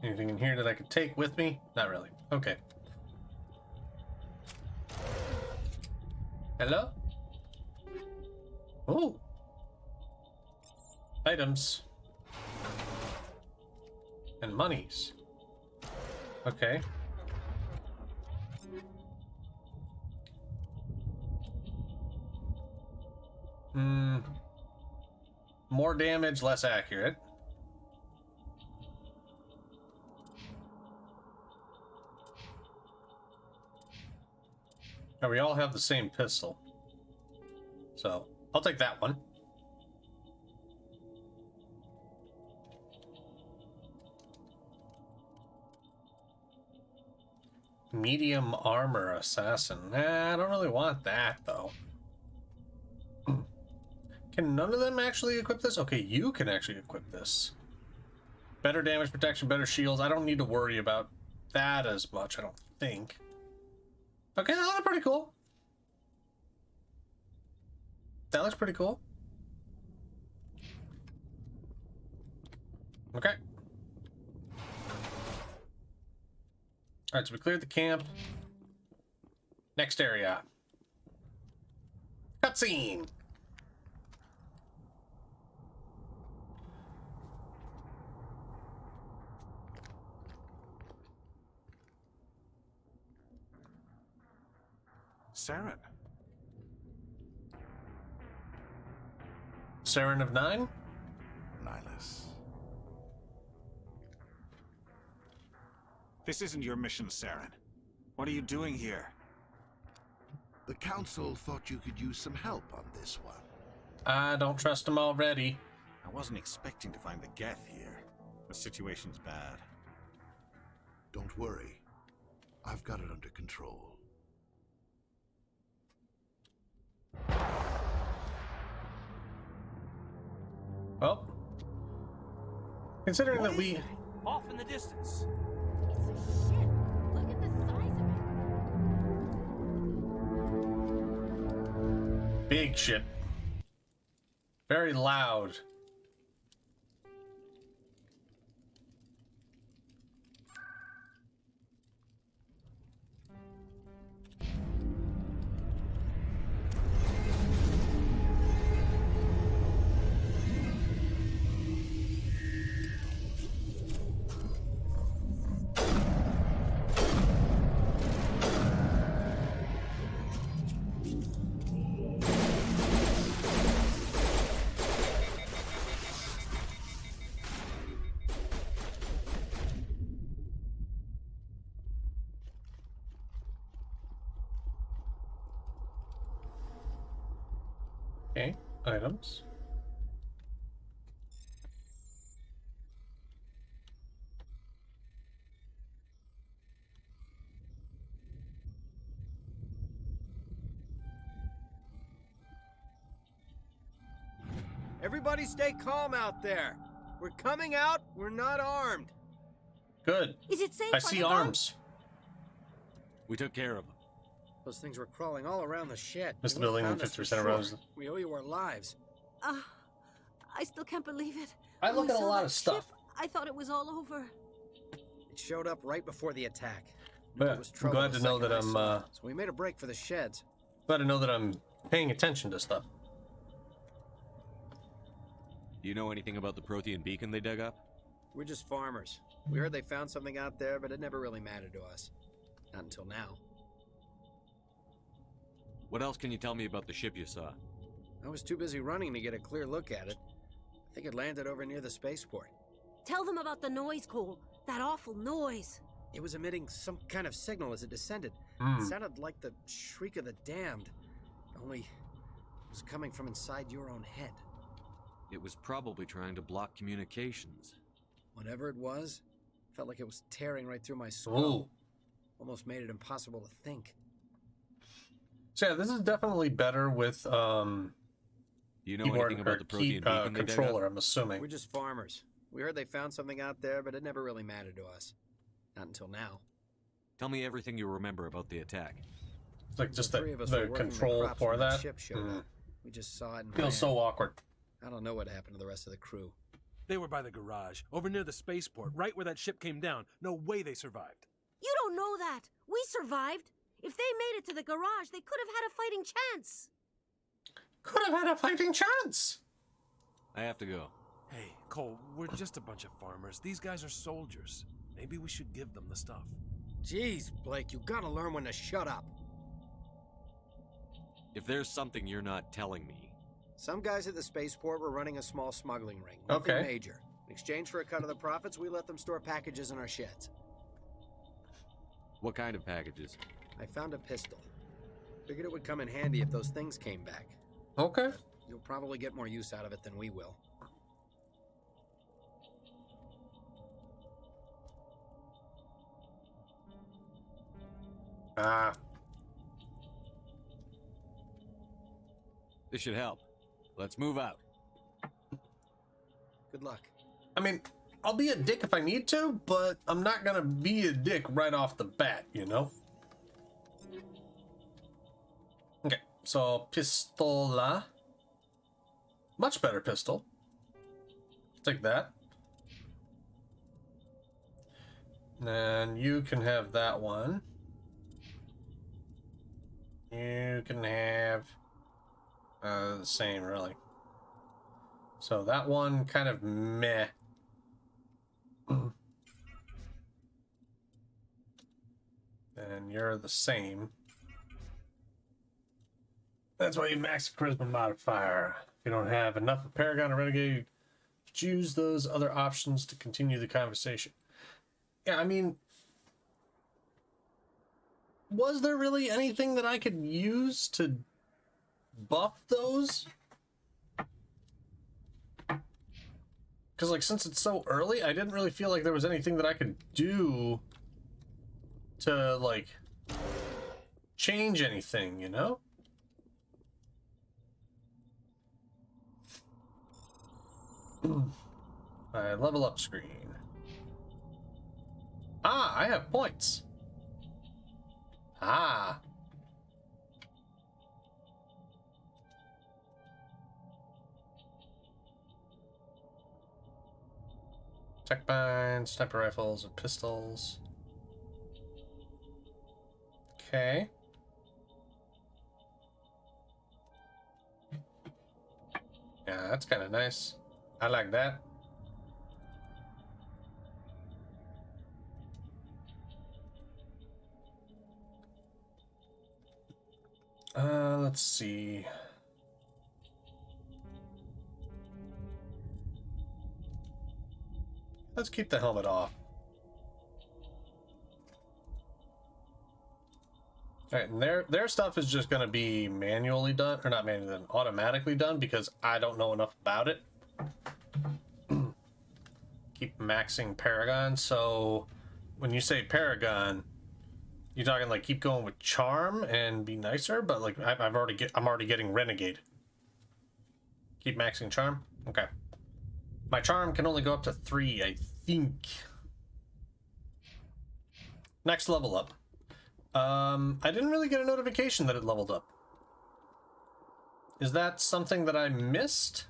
Anything in here that I could take with me? Not really. Okay. Hello? Oh. Items. And monies. Okay. More damage, less accurate. Now we all have the same pistol. So, I'll take that one. Medium armor assassin. Nah, I don't really want that, though. Can none of them actually equip this? Okay, you can actually equip this. Better damage protection, better shields. I don't need to worry about that as much, I don't think. Okay, that looks pretty cool. That looks pretty cool. Okay. Alright, so we cleared the camp. Next area. Cutscene! Saren. Saren of 9? Nihilus. This isn't your mission, Saren. What are you doing here? The Council thought you could use some help on this one. I don't trust him already. I wasn't expecting to find the Geth here. The situation's bad. Don't worry. I've got it under control. Well, considering that we... Off in the distance. Big ship. Very loud. Okay, items. Everybody stay calm out there. We're coming out, we're not armed. Good. Is it safe? I see arms. We took care of them. Those things were crawling all around the shed. Missed the They building, found us for 50% of rows. We owe you our lives. I still can't believe it. I look When we at a saw lot that of stuff. ship, I thought it was all over. It showed up right before the attack. But It was I'm trouble glad the to know second that I I'm saw it. So we made a break for the sheds. glad to know that I'm paying attention to stuff. Do you know anything about the Prothean beacon they dug up? We're just farmers. We heard they found something out there, but it never really mattered to us. Not until now. What else can you tell me about the ship you saw? I was too busy running to get a clear look at it. I think it landed over near the spaceport. Tell them about the noise, Cole. That awful noise. It was emitting some kind of signal as it descended. It sounded like the shriek of the damned. Only it was coming from inside your own head. It was probably trying to block communications. Whatever it was, felt like it was tearing right through my skull. Ooh. Almost made it impossible to think. So yeah, this is definitely better with Do you know keyboard anything about the or key, Prothean beacon they dug controller, up? I'm assuming. We're just farmers. We heard they found something out there, but it never really mattered to us. Not until now. Tell me everything you remember about the attack. It's like just three of us the were working control crops for when that. ship showed up. We just saw it and Feels ran. so awkward. I don't know what happened to the rest of the crew. They were by the garage, over near the spaceport, right where that ship came down. No way they survived. You don't know that. We survived. If they made it to the garage, they could have had a fighting chance. Could have had a fighting chance. I have to go. Hey, Cole, we're just a bunch of farmers. These guys are soldiers. Maybe we should give them the stuff. Jeez, Blake, you gotta learn when to shut up. If there's something you're not telling me... Some guys at the spaceport were running a small smuggling ring. Nothing Okay. major. In exchange for a cut of the profits, we let them store packages in our sheds. What kind of packages? I found a pistol. Figured it would come in handy if those things came back. Okay. You'll probably get more use out of it than we will. Ah. This should help. Let's move out. Good luck. I mean, I'll be a dick if I need to, but I'm not gonna be a dick right off the bat, you know? Okay, so pistola. Much better pistol. Take that. Then you can have that one. You can have the same, really. So that one kind of meh. And you're the same. That's why you max the charisma modifier. If you don't have enough of Paragon or Renegade, choose those other options to continue the conversation. Yeah, I mean, was there really anything that I could use to buff those? Because, like, since it's so early, I didn't really feel like there was anything that I could do to, like, change anything, you know? Alright, level up screen. Ah, I have points. Ah. Checkbinds, sniper rifles, and pistols. Okay. Yeah, that's kind of nice. I like that. Let's see. Let's keep the helmet off. Alright, and their stuff is just going to be manually done, or not manually done, automatically done, because I don't know enough about it. Keep maxing Paragon, so when you say Paragon, you're talking like keep going with Charm and be nicer, but like I'm already getting Renegade. Keep maxing Charm? Okay. My Charm can only go up to 3, I think. Next level up. I didn't really get a notification that it leveled up. Is that something that I missed?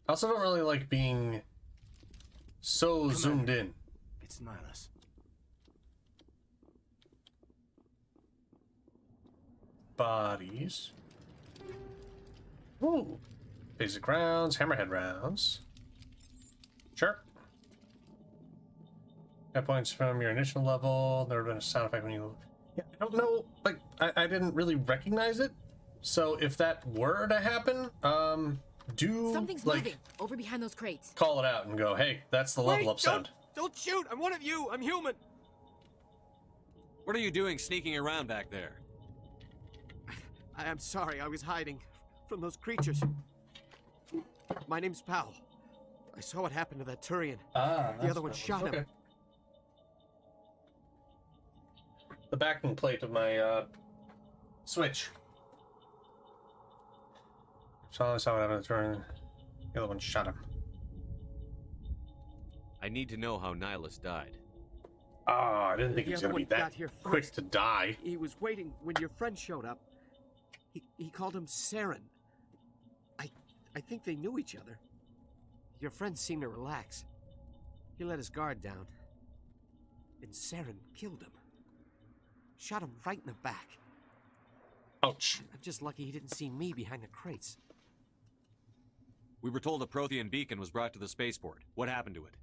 I also don't really like being so zoomed in. It's Nihilus. Bodies. Ooh. Basic rounds, hammerhead rounds. Sure. Got points from your initial level. There would have been a sound effect when you... Yeah, I don't know. Like, I didn't really recognize it. So if that were to happen, Something's like, moving over behind those crates. call it out and go, hey, that's the level up sound. Don't shoot! I'm one of you! I'm human! What are you doing sneaking around back there? I'm sorry, I was hiding from those creatures. My name's Powell. I saw what happened to that Turian. The other one shot him. The backing plate of my Switch. So I saw what happened to Turian. The other one shot him. I need to know how Nihilus died. Ah, I didn't think he was The other going to be one that got here quick first. to die. He was waiting when your friend showed up. He called him Saren. I think they knew each other. Your friend seemed to relax. He let his guard down. And Saren killed him. Shot him right in the back. Ouch. I'm just lucky he didn't see me behind the crates. We were told a Prothean beacon was brought to the spaceport. What happened to it?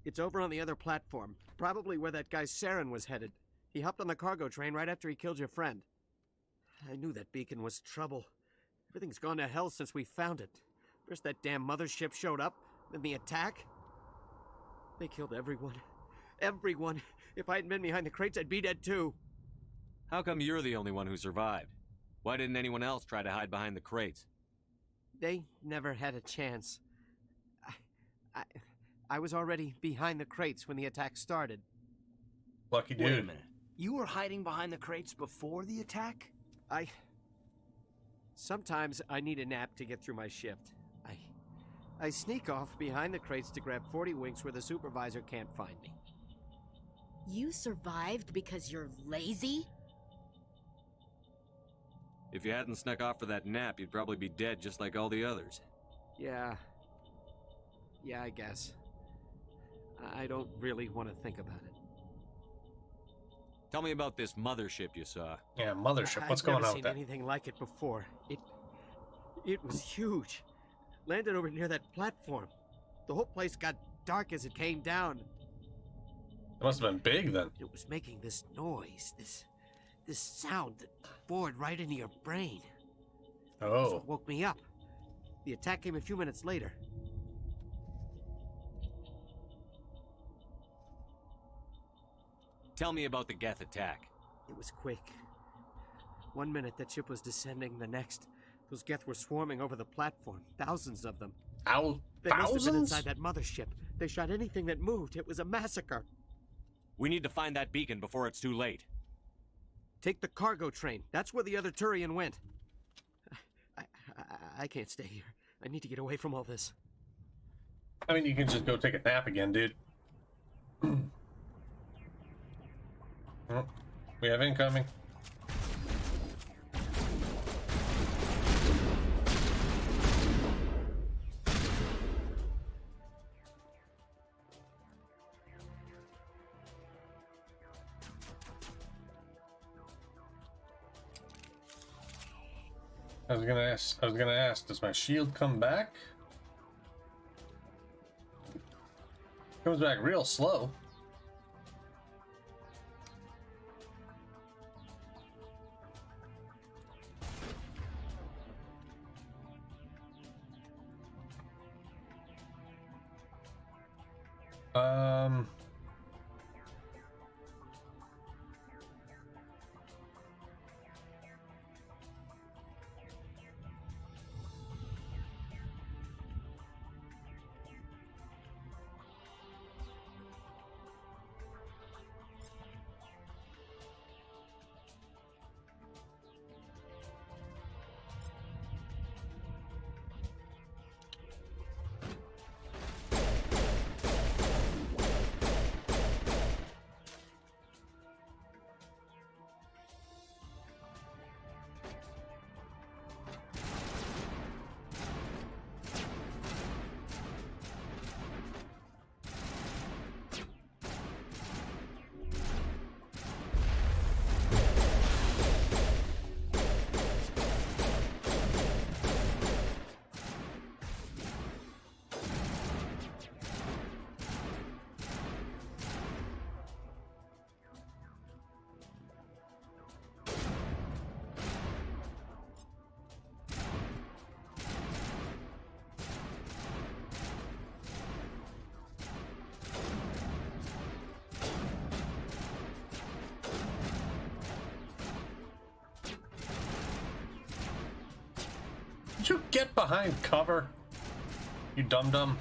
It's over on the other platform. Probably where that guy Saren was headed. He hopped on the cargo train right after he killed your friend. I knew that beacon was trouble. Everything's gone to hell since we found it. First that damn mothership showed up, then the attack. They killed everyone. Everyone. If I hadn't been behind the crates, I'd be dead too. How come you're the only one who survived? Why didn't anyone else try to hide behind the crates? They never had a chance. I was already behind the crates when the attack started. Lucky dude. Wait a minute. You were hiding behind the crates before the attack? Sometimes I need a nap to get through my shift. I sneak off behind the crates to grab 40 winks where the supervisor can't find me. You survived because you're lazy? If you hadn't snuck off for that nap, you'd probably be dead just like all the others. Yeah, I guess. I don't really want to think about it. Tell me about this mothership you saw. Yeah, mothership. What's going on with that? I've never seen anything like it before. It was huge. Landed over near that platform. The whole place got dark as it came down. It must have been big then. It was making this noise, this sound that bored right into your brain. Oh. So it woke me up. The attack came a few minutes later. Tell me about the Geth attack. It was quick. 1 minute that ship was descending, the next, those Geth were swarming over the platform. Thousands of them. They must have been inside that mothership. They shot anything that moved. It was a massacre. We need to find that beacon before it's too late. Take the cargo train. That's where the other Turian went. I can't stay here. I need to get away from all this. I mean, you can just go take a nap again, dude. Oh, we have incoming. I was gonna ask, does my shield come back? Comes back real slow. Did you get behind cover? You dum-dum.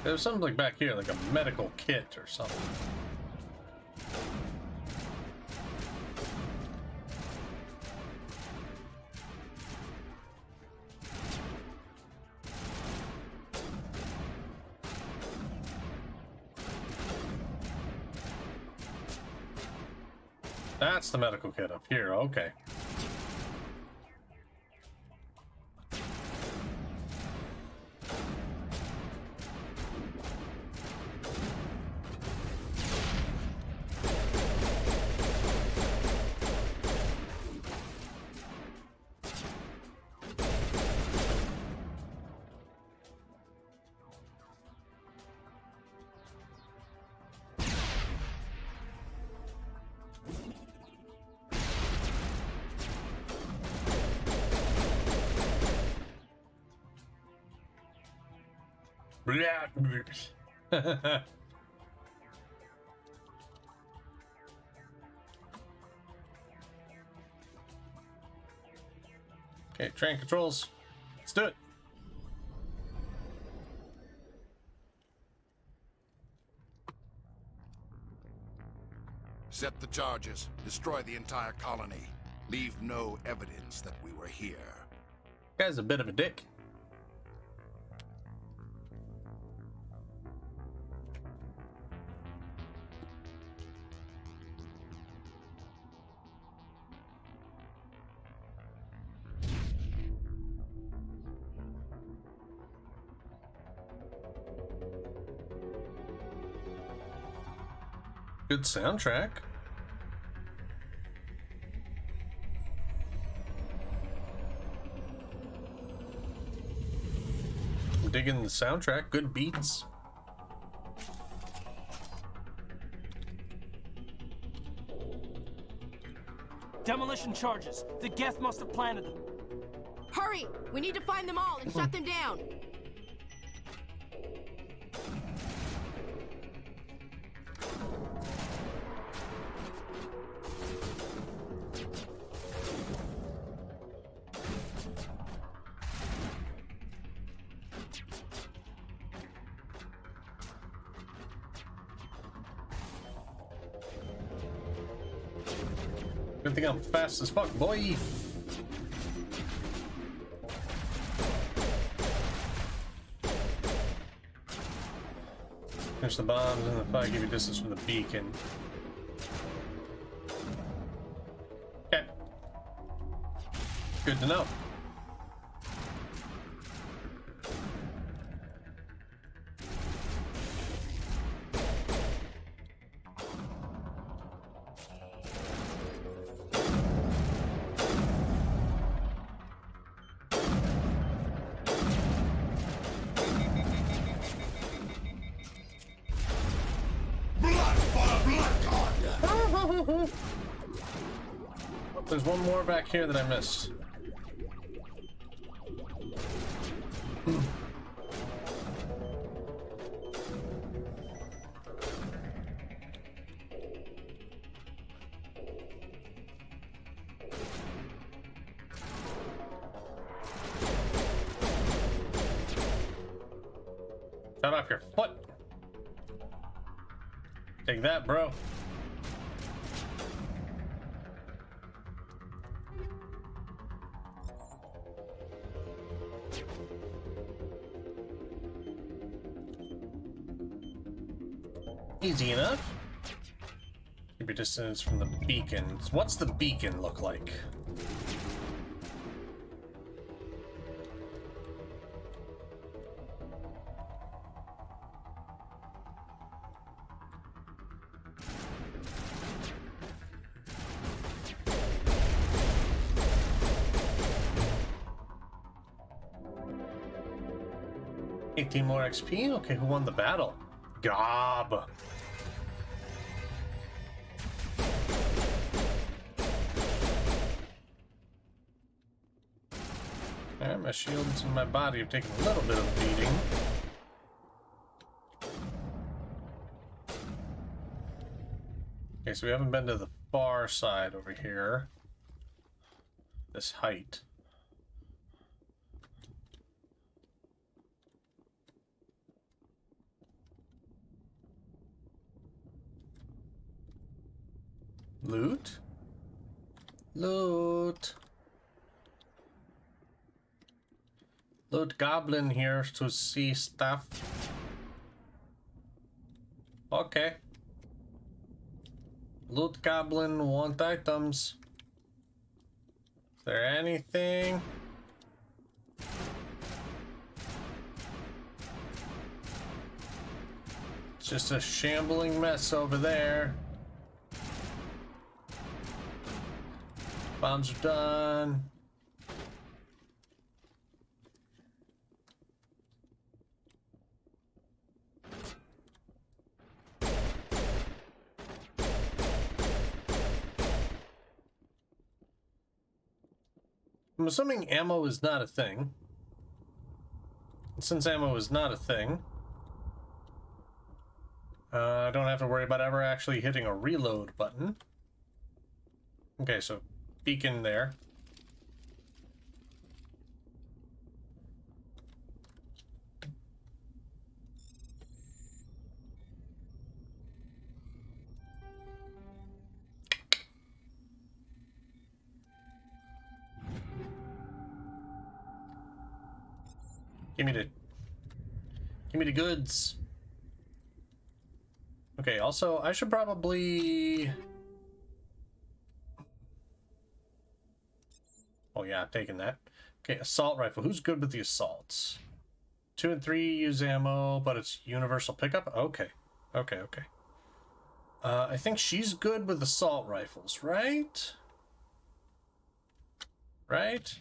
There's something like back here, like a medical kit or something. That's the medical kit up here, okay. Okay, train controls. Let's do it. Set the charges. Destroy the entire colony. Leave no evidence that we were here. Guy's a bit of a dick. Good soundtrack. I'm digging the soundtrack. Good beats. Demolition charges. The Geth must have planted them. Hurry! We need to find them all and shut them down. Good thing I'm fast as fuck, boy. Finish the bombs and the 5 give you distance from the beacon. Okay. Good to know. There's one more back here that I missed. Shut off your foot. Take that, bro. Easy enough. Keep your distance from the beacons. What's the beacon look like? $18 more XP? Okay, who won the battle? Gob. Alright, my shields and my body have taken a little bit of a beating. Okay, so we haven't been to the far side over here. This height. Loot? Loot. Loot Goblin here to see stuff. Okay. Loot Goblin want items. Is there anything? It's just a shambling mess over there. Bombs are done. I'm assuming ammo is not a thing. And since ammo is not a thing, I don't have to worry about ever actually hitting a reload button. Okay, so beacon there. Give me the goods. Okay, also, I should probably... Oh yeah, I'm taking that. Okay, assault rifle. Who's good with the assaults? 2 and 3 use ammo, but it's universal pickup? Okay. Okay. I think she's good with assault rifles, right? Right?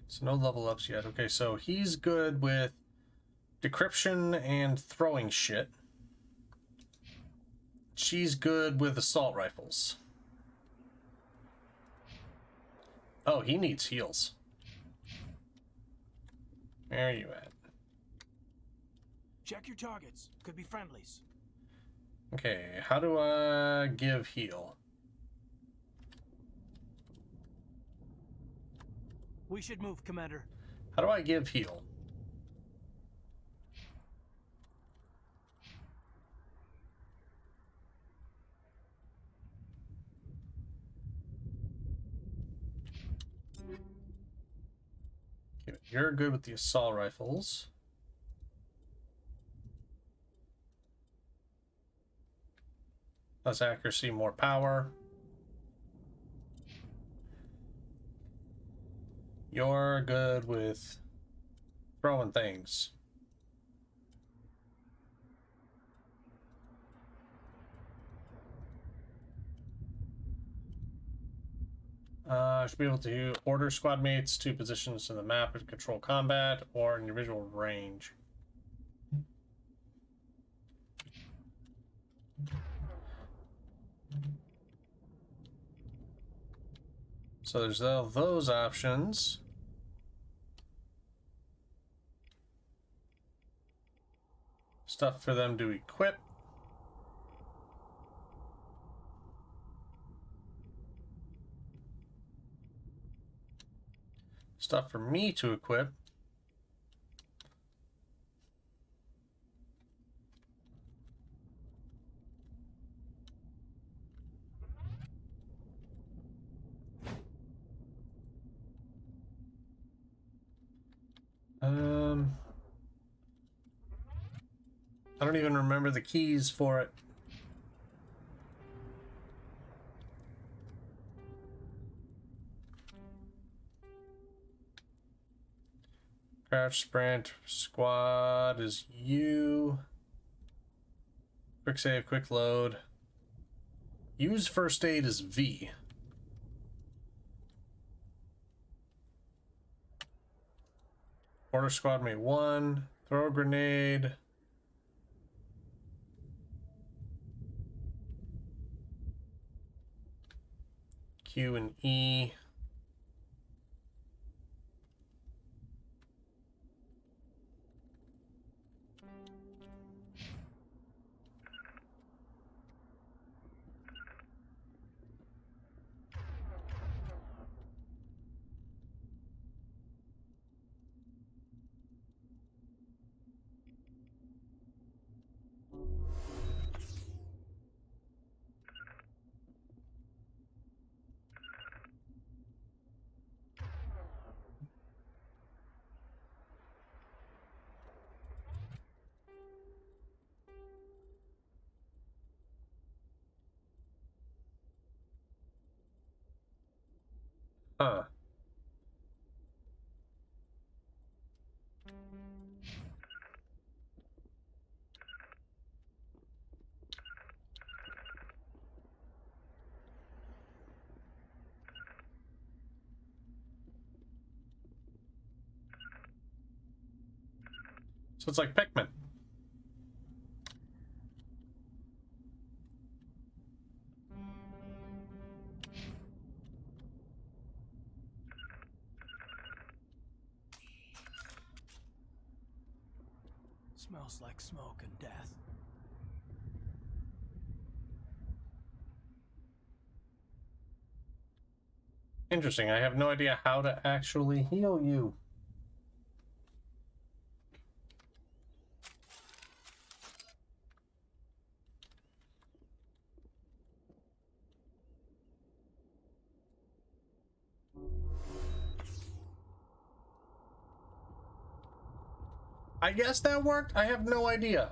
So no level ups yet. Okay, so he's good with decryption and throwing shit. She's good with assault rifles. Oh, he needs heals. Where are you at? Check your targets. Could be friendlies. Okay, how do I give heal? We should move, Commander. How do I give heal? Okay, you're good with the assault rifles. Less accuracy, more power. You're good with throwing things. Should be able to order squad mates to positions in the map and control combat or in your visual range. So there's all those options. Stuff for them to equip. Stuff for me to equip. I don't even remember the keys for it. Crouch, sprint, squad is U. Quick save, quick load. Use first aid is V. Order squad mate 1. Throw a grenade. Q and E. Huh. So it's like Pikmin. Smells like smoke and death. Interesting. I have no idea how to actually heal you. I guess that worked. I have no idea.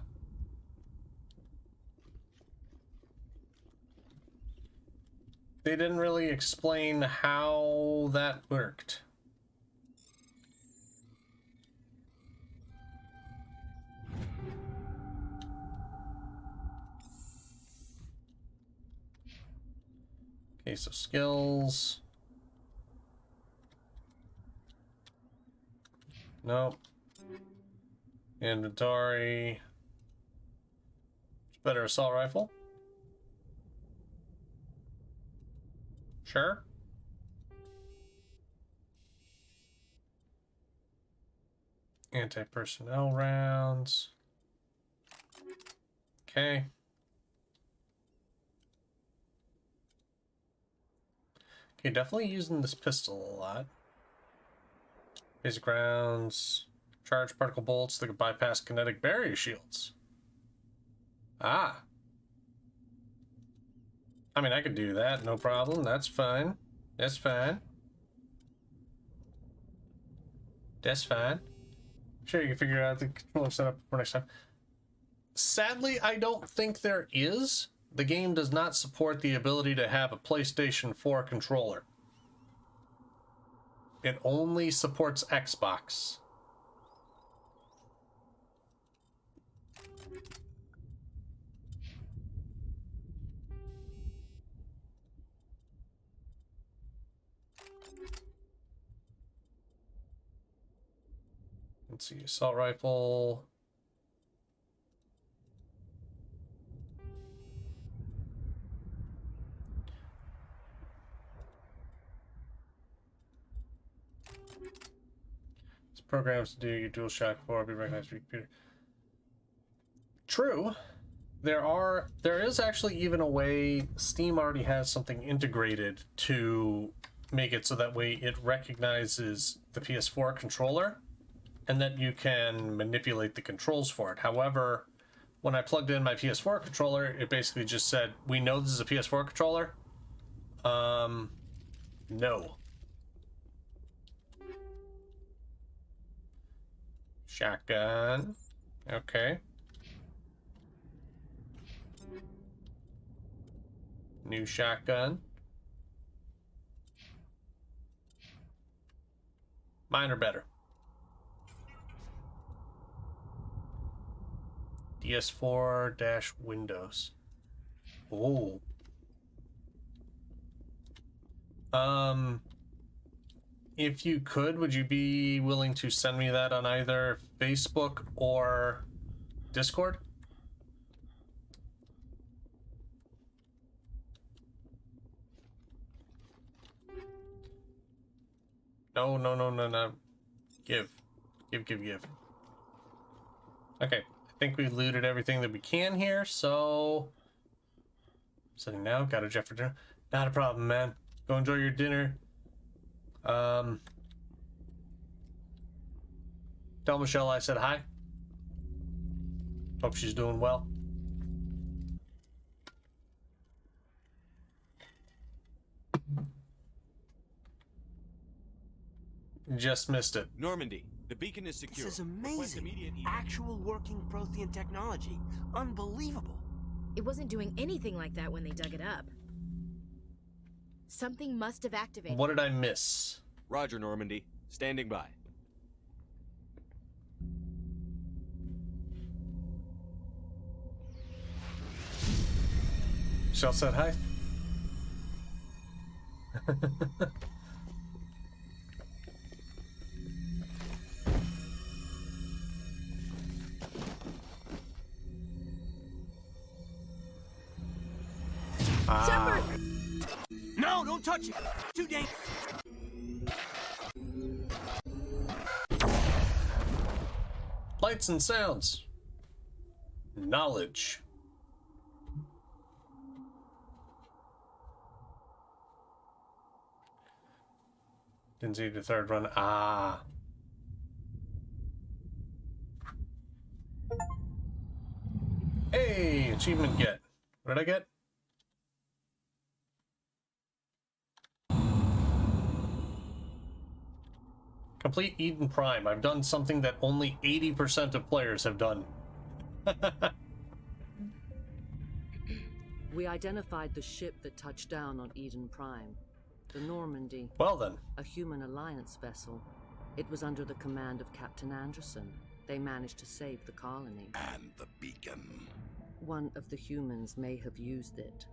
They didn't really explain how that worked. Okay, so skills. Nope. Inventory. Better assault rifle. Sure. Anti-personnel rounds. Okay. Okay, definitely using this pistol a lot. Basic rounds. Charge particle bolts that can bypass kinetic barrier shields. Ah. I mean, I could do that, no problem. That's fine. That's fine. That's fine. Sure, you can figure out the controller setup for next time. Sadly, I don't think there is. The game does not support the ability to have a PlayStation 4 controller. It only supports Xbox. Let's see, assault rifle. It's programs to do your DualShock 4 be recognized by your computer. True. There is actually even a way. Steam already has something integrated to make it so that way it recognizes the PS4 controller and that you can manipulate the controls for it. However, when I plugged in my PS4 controller, it basically just said, we know this is a PS4 controller. No. Shotgun. Okay. New shotgun. Mine are better. DS4-Windows. Oh. If you could, would you be willing to send me that on either Facebook or Discord? No. Give. Okay, I think we looted everything that we can here, so... Sitting now, got a jet for dinner. Not a problem, man. Go enjoy your dinner. Tell Michelle I said hi. Hope she's doing well. Just missed it. Normandy, the beacon is secure. This is amazing. Actual working Prothean technology. Unbelievable. It wasn't doing anything like that when they dug it up. Something must have activated. What did I miss? Roger, Normandy. Standing by. Shell said hi. Shepard! No, don't touch it! Too dangerous! Lights and sounds. Knowledge. Didn't see the third run. Ah. Hey, achievement get. What did I get? Complete Eden Prime. I've done something that only 80% of players have done. We identified the ship that touched down on Eden Prime. The Normandy. Well then. A human alliance vessel. It was under the command of Captain Anderson. They managed to save the colony. And the beacon. One of the humans may have used it.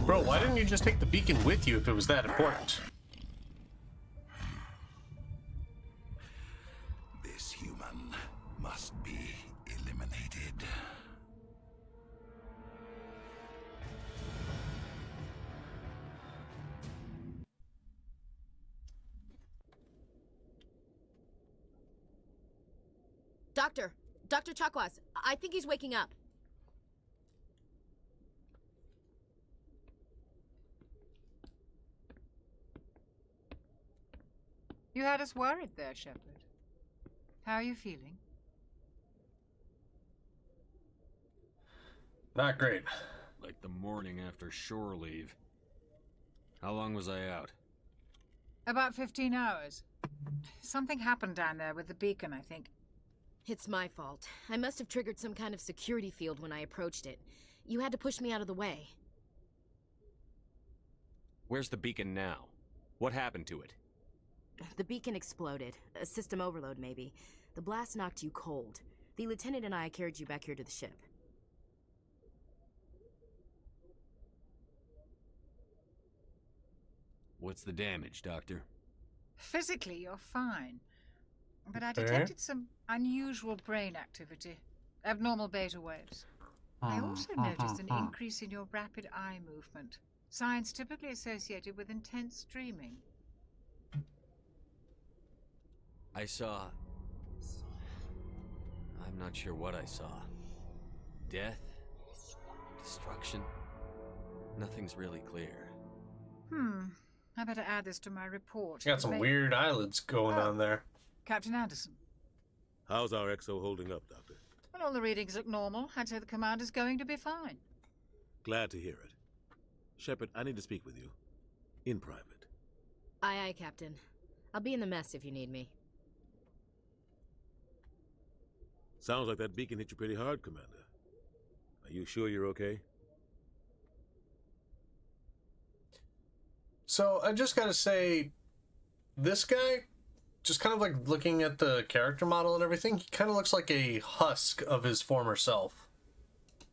Bro, why didn't you just take the beacon with you if it was that important? This human must be eliminated. Dr. Chakwas, I think he's waking up. You had us worried there, Shepard. How are you feeling? Not great. Like the morning after shore leave. How long was I out? About 15 hours. Something happened down there with the beacon, I think. It's my fault. I must have triggered some kind of security field when I approached it. You had to push me out of the way. Where's the beacon now? What happened to it? The beacon exploded. A system overload, maybe. The blast knocked you cold. The lieutenant and I carried you back here to the ship. What's the damage, Doctor? Physically, you're fine. But I detected some unusual brain activity. Abnormal beta waves. I also noticed an increase in your rapid eye movement. Signs typically associated with intense dreaming. I saw... I'm not sure what I saw. Death? Destruction? Nothing's really clear. I better add this to my report. You got some weird eyelids going on there. Captain Anderson. How's our XO holding up, Doctor? Well, all the readings look normal. I'd say the commander's going to be fine. Glad to hear it. Shepard, I need to speak with you. In private. Aye, aye, Captain. I'll be in the mess if you need me. Sounds like that beacon hit you pretty hard, Commander. Are you sure you're okay? So, I just gotta say, this guy, just kind of like looking at the character model and everything, he kind of looks like a husk of his former self.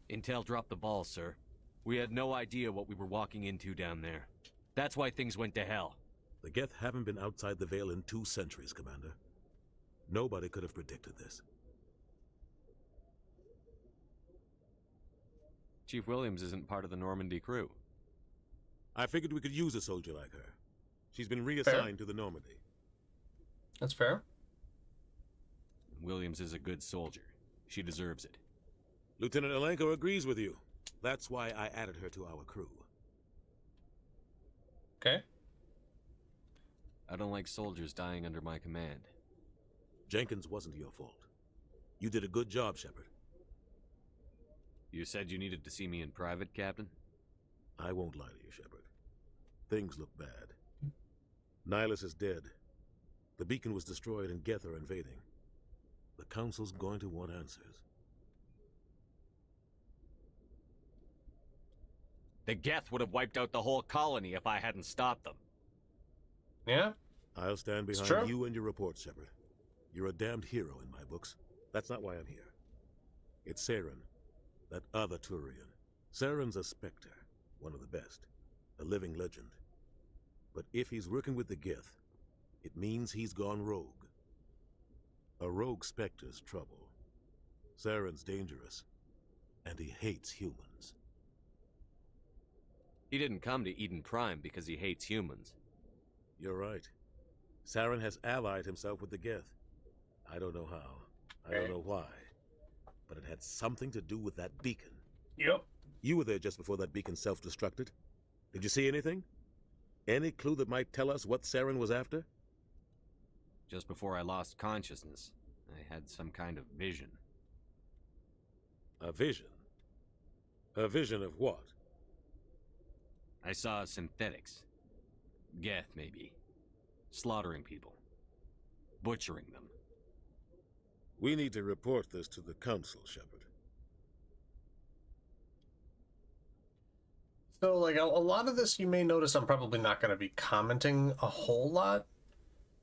Intel dropped the ball, sir. We had no idea what we were walking into down there. That's why things went to hell. The Geth haven't been outside the Veil in 2 centuries, Commander. Nobody could have predicted this. Chief Williams isn't part of the Normandy crew. I figured we could use a soldier like her. She's been reassigned to the Normandy. That's fair. Williams is a good soldier. She deserves it. Lieutenant Alenko agrees with you. That's why I added her to our crew. Okay. I don't like soldiers dying under my command. Jenkins wasn't your fault. You did a good job, Shepard. You said you needed to see me in private, Captain? I won't lie to you, Shepard. Things look bad. Nihilus is dead. The beacon was destroyed and Geth are invading. The Council's going to want answers. The Geth would have wiped out the whole colony if I hadn't stopped them. Yeah? I'll stand It's behind true. you and your report, Shepard. You're a damned hero in my books. That's not why I'm here. It's Saren, that other Turian. Saren's a Spectre, one of the best, a living legend. But if he's working with the Geth, it means he's gone rogue. A rogue Spectre's trouble. Saren's dangerous, and he hates humans. He didn't come to Eden Prime because he hates humans. You're right. Saren has allied himself with the Geth. I don't know how. I don't know why. But it had something to do with that beacon. Yep. You were there just before that beacon self-destructed. Did you see anything? Any clue that might tell us what Saren was after? Just before I lost consciousness, I had some kind of vision. A vision? A vision of what? I saw synthetics. Geth, maybe. Slaughtering people. Butchering them. We need to report this to the Council, Shepard. So, like, a lot of this you may notice I'm probably not going to be commenting a whole lot.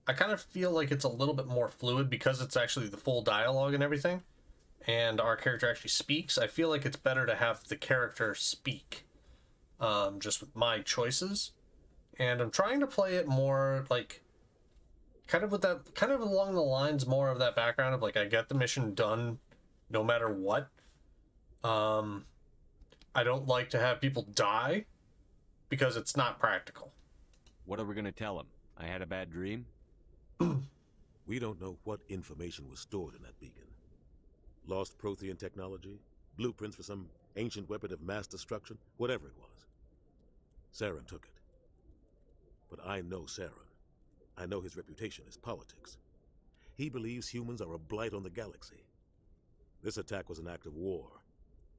I kind of feel like it's a little bit more fluid because it's actually the full dialogue and everything, and our character actually speaks. I feel like it's better to have the character speak, just with my choices. And I'm trying to play it more, like, kind of with that, kind of along the lines more of that background of, like, I get the mission done no matter what. I don't like to have people die because it's not practical. What are we gonna tell him? I had a bad dream? We don't know what information was stored in that beacon. Lost Prothean technology, blueprints for some ancient weapon of mass destruction, whatever it was. Saren took it. But I know Saren. I know his reputation is politics. He believes humans are a blight on the galaxy. This attack was an act of war.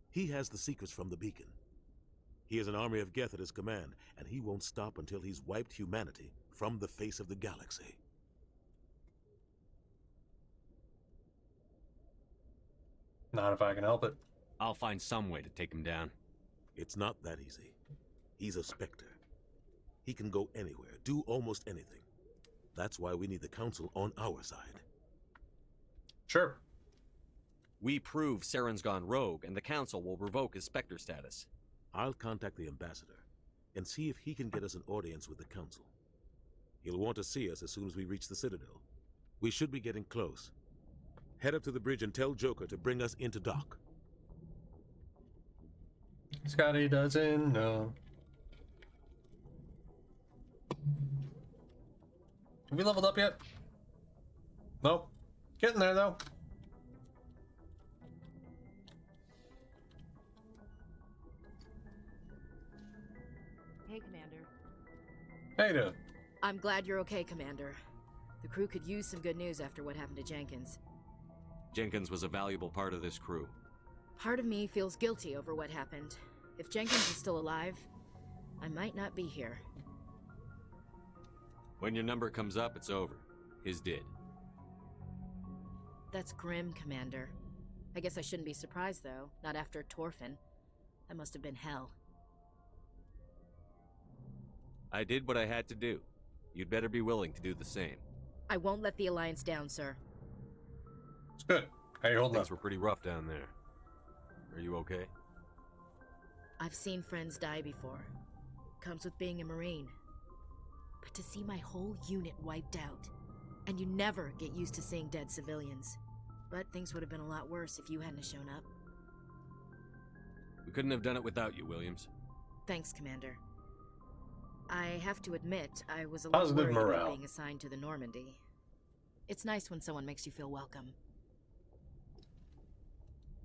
He has the secrets from the beacon. He has an army of Geth at his command, and he won't stop until he's wiped humanity from the face of the galaxy. Not if I can help it. I'll find some way to take him down. It's not that easy. He's a Spectre. He can go anywhere, do almost anything. That's why we need the Council on our side. Sure. We prove Saren's gone rogue, and the Council will revoke his Spectre status. I'll contact the Ambassador and see if he can get us an audience with the Council. He'll want to see us as soon as we reach the Citadel. We should be getting close. Head up to the bridge and tell Joker to bring us into dock. Scotty doesn't know. Have we leveled up yet? Nope. Getting there, though. Hey, Commander. How you doing? I'm glad you're okay, Commander. The crew could use some good news after what happened to Jenkins. Jenkins was a valuable part of this crew. Part of me feels guilty over what happened. If Jenkins is still alive, I might not be here. When your number comes up, it's over. His did. That's grim, Commander. I guess I shouldn't be surprised, though. Not after Torfin. That must have been hell. I did what I had to do. You'd better be willing to do the same. I won't let the Alliance down, sir. It's good. How you holding Things up? were pretty rough down there. Are you okay? I've seen friends die before. Comes with being a Marine. But to see my whole unit wiped out, and you never get used to seeing dead civilians. But things would have been a lot worse if you hadn't shown up. We couldn't have done it without you, Williams. Thanks, Commander. I have to admit, I was a little Positive worried morale. about being assigned to the Normandy. It's nice when someone makes you feel welcome.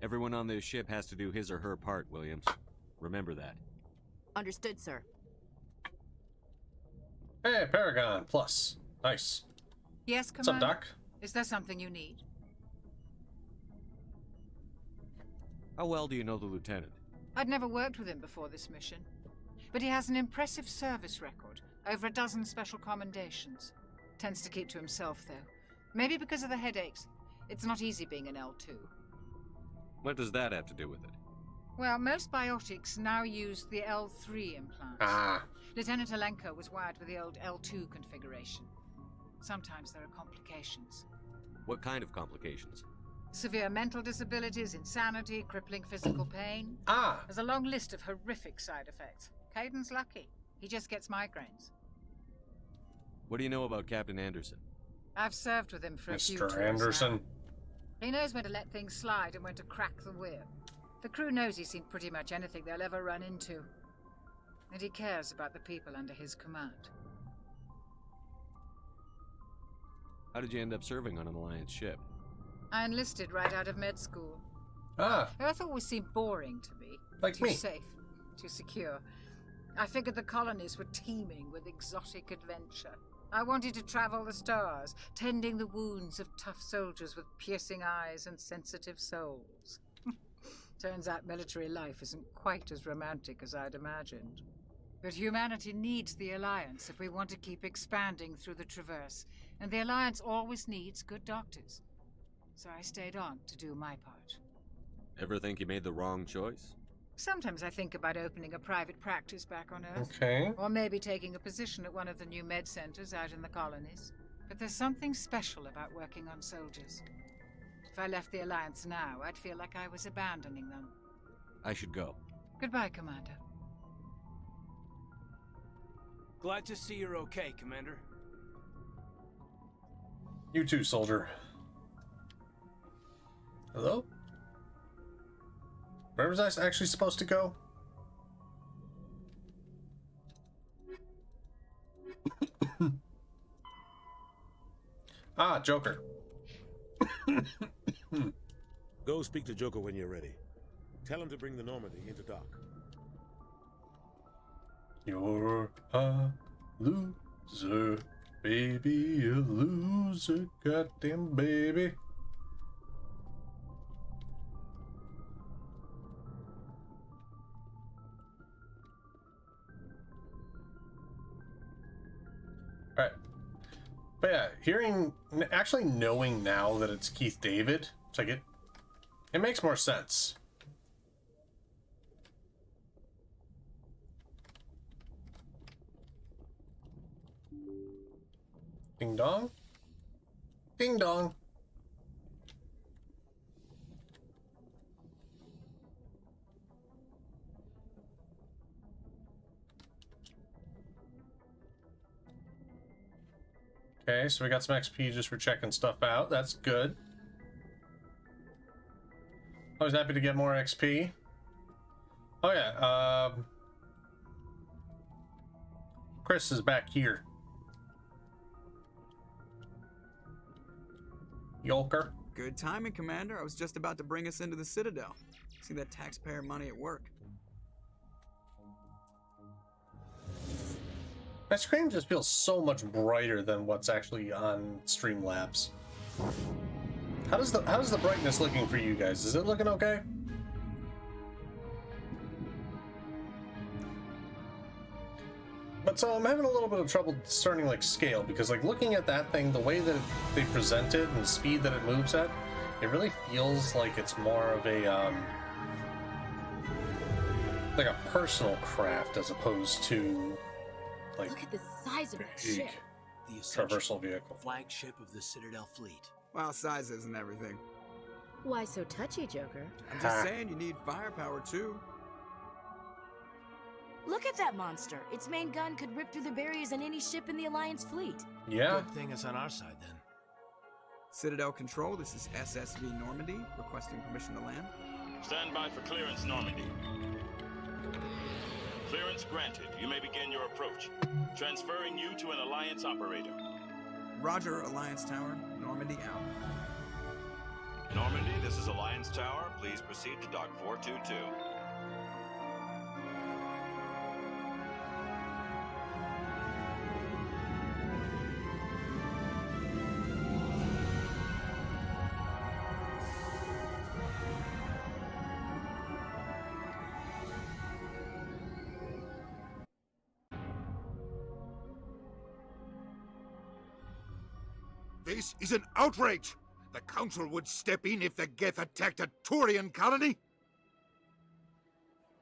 Everyone on this ship has to do his or her part, Williams. Remember that. Understood, sir. Hey, Paragon Plus. Nice. Yes, What's up, Commander? Doc? Is there something you need? How well do you know the Lieutenant? I'd never worked with him before this mission. But he has an impressive service record. Over a dozen special commendations. Tends to keep to himself, though. Maybe because of the headaches. It's not easy being an L2. What does that have to do with it? Well, most biotics now use the L3 implants. Ah. Lieutenant Alenko was wired with the old L2 configuration. Sometimes there are complications. What kind of complications? Severe mental disabilities, insanity, crippling physical pain. Ah. There's a long list of horrific side effects. Caden's lucky. He just gets migraines. What do you know about Captain Anderson? I've served with him for a few tours Mr. Anderson. now. He knows when to let things slide and when to crack the whip. The crew knows he's seen pretty much anything they'll ever run into. And he cares about the people under his command. How did you end up serving on an Alliance ship? I enlisted right out of med school. Ah. Earth always seemed boring to me. Like too me. Safe, too secure. I figured the colonies were teeming with exotic adventure. I wanted to travel the stars, tending the wounds of tough soldiers with piercing eyes and sensitive souls. Turns out military life isn't quite as romantic as I'd imagined. But humanity needs the Alliance if we want to keep expanding through the Traverse, and the Alliance always needs good doctors. So I stayed on to do my part. Ever think you made the wrong choice? Sometimes I think about opening a private practice back on Earth. Okay. Or maybe taking a position at one of the new med centers out in the colonies. But there's something special about working on soldiers. If I left the Alliance now, I'd feel like I was abandoning them. I should go. Goodbye, Commander. Glad to see you're okay, Commander. You too, soldier. Hello? Where was I actually supposed to go? Ah, Joker. Go speak to Joker when you're ready. Tell him to bring the Normandy into dock. You're a loser, baby, a loser, goddamn baby. Alright. But yeah, actually knowing now that it's Keith David, it's like it makes more sense. Ding dong. Ding dong. Okay, so we got some XP just for checking stuff out. That's good. Always happy to get more XP. Oh yeah, Chris is back here. Yolker. Good timing, Commander. I was just about to bring us into the Citadel. See that taxpayer money at work. My screen just feels so much brighter than what's actually on Streamlabs. How's the brightness looking for you guys? Is it looking okay? But so I'm having a little bit of trouble discerning like scale, because like looking at that thing, the way that they present it and the speed that it moves at, it really feels like it's more of a like a personal craft as opposed to like Look at the size of that big ship. The essential traversal vehicle. flagship of the Citadel fleet. Well, size isn't everything. Why so touchy, Joker? I'm just saying you need firepower too. Look at that monster. Its main gun could rip through the barriers in any ship in the Alliance fleet. Yeah. Good thing it's on our side then. Citadel Control, this is SSV Normandy, requesting permission to land. Stand by for clearance, Normandy. Clearance granted. You may begin your approach. Transferring you to an Alliance operator. Roger, Alliance Tower. Normandy out. Normandy, this is Alliance Tower. Please proceed to Dock 422. This is an outrage! The Council would step in if the Geth attacked a Turian colony?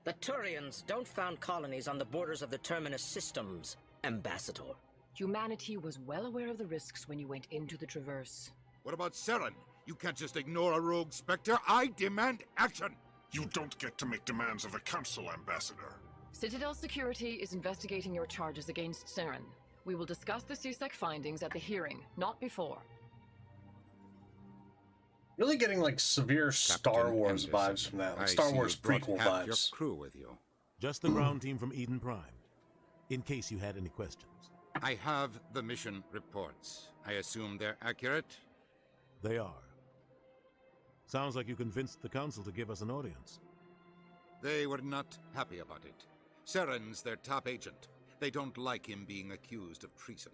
The Turians don't found colonies on the borders of the Terminus systems, Ambassador. Humanity was well aware of the risks when you went into the Traverse. What about Saren? You can't just ignore a rogue Spectre. I demand action! You don't get to make demands of the Council, Ambassador. Citadel Security is investigating your charges against Saren. We will discuss the CSEC findings at the hearing, not before. Really getting like severe Star Wars vibes from that, like Star Wars prequel half vibes. Your crew with you. Just the ground team from Eden Prime, in case you had any questions. I have the mission reports. I assume they're accurate? They are. Sounds like you convinced the Council to give us an audience. They were not happy about it. Saren's their top agent. They don't like him being accused of treason.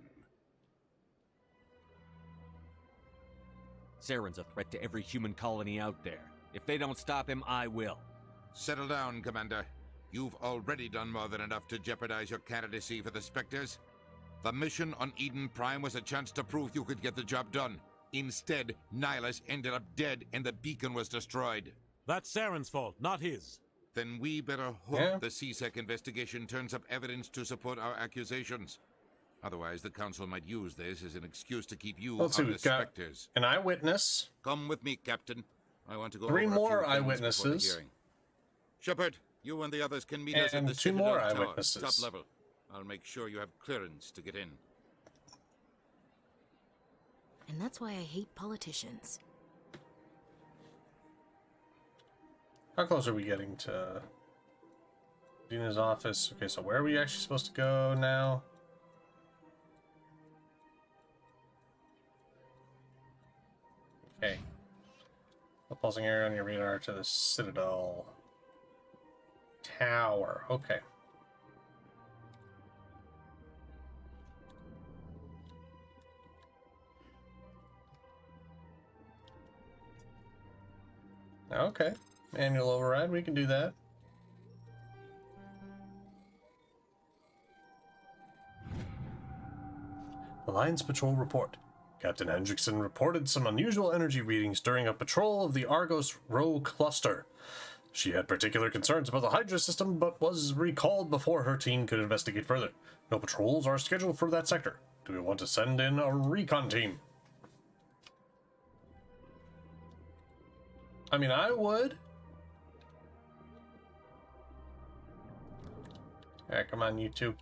Saren's a threat to every human colony out there. If they don't stop him, I will. Settle down, Commander. You've already done more than enough to jeopardize your candidacy for the Spectres. The mission on Eden Prime was a chance to prove you could get the job done. Instead, Nihilus ended up dead and the beacon was destroyed. That's Saren's fault, not his. Then we better hope the CSEC investigation turns up evidence to support our accusations. Otherwise, the Council might use this as an excuse to keep you Let's see, on the we've got Spectres. an eyewitness. Come with me, Captain. I want to go 3 over more a few things before the eyewitnesses. hearing. Shepard, you and the others can meet us at And the 2 Citadel more Tower, eyewitnesses. top level. I'll make sure you have clearance to get in. And that's why I hate politicians. How close are we getting to Dina's office? Okay, so where are we actually supposed to go now? Okay. The pulsing area on your radar to the Citadel Tower. Okay. Okay. Manual override, we can do that. Alliance Patrol report. Captain Hendrickson reported some unusual energy readings during a patrol of the Argos Rho cluster. She had particular concerns about the Hydra system, but was recalled before her team could investigate further. No patrols are scheduled for that sector. Do we want to send in a recon team? I mean, I would. Alright, come on, you two.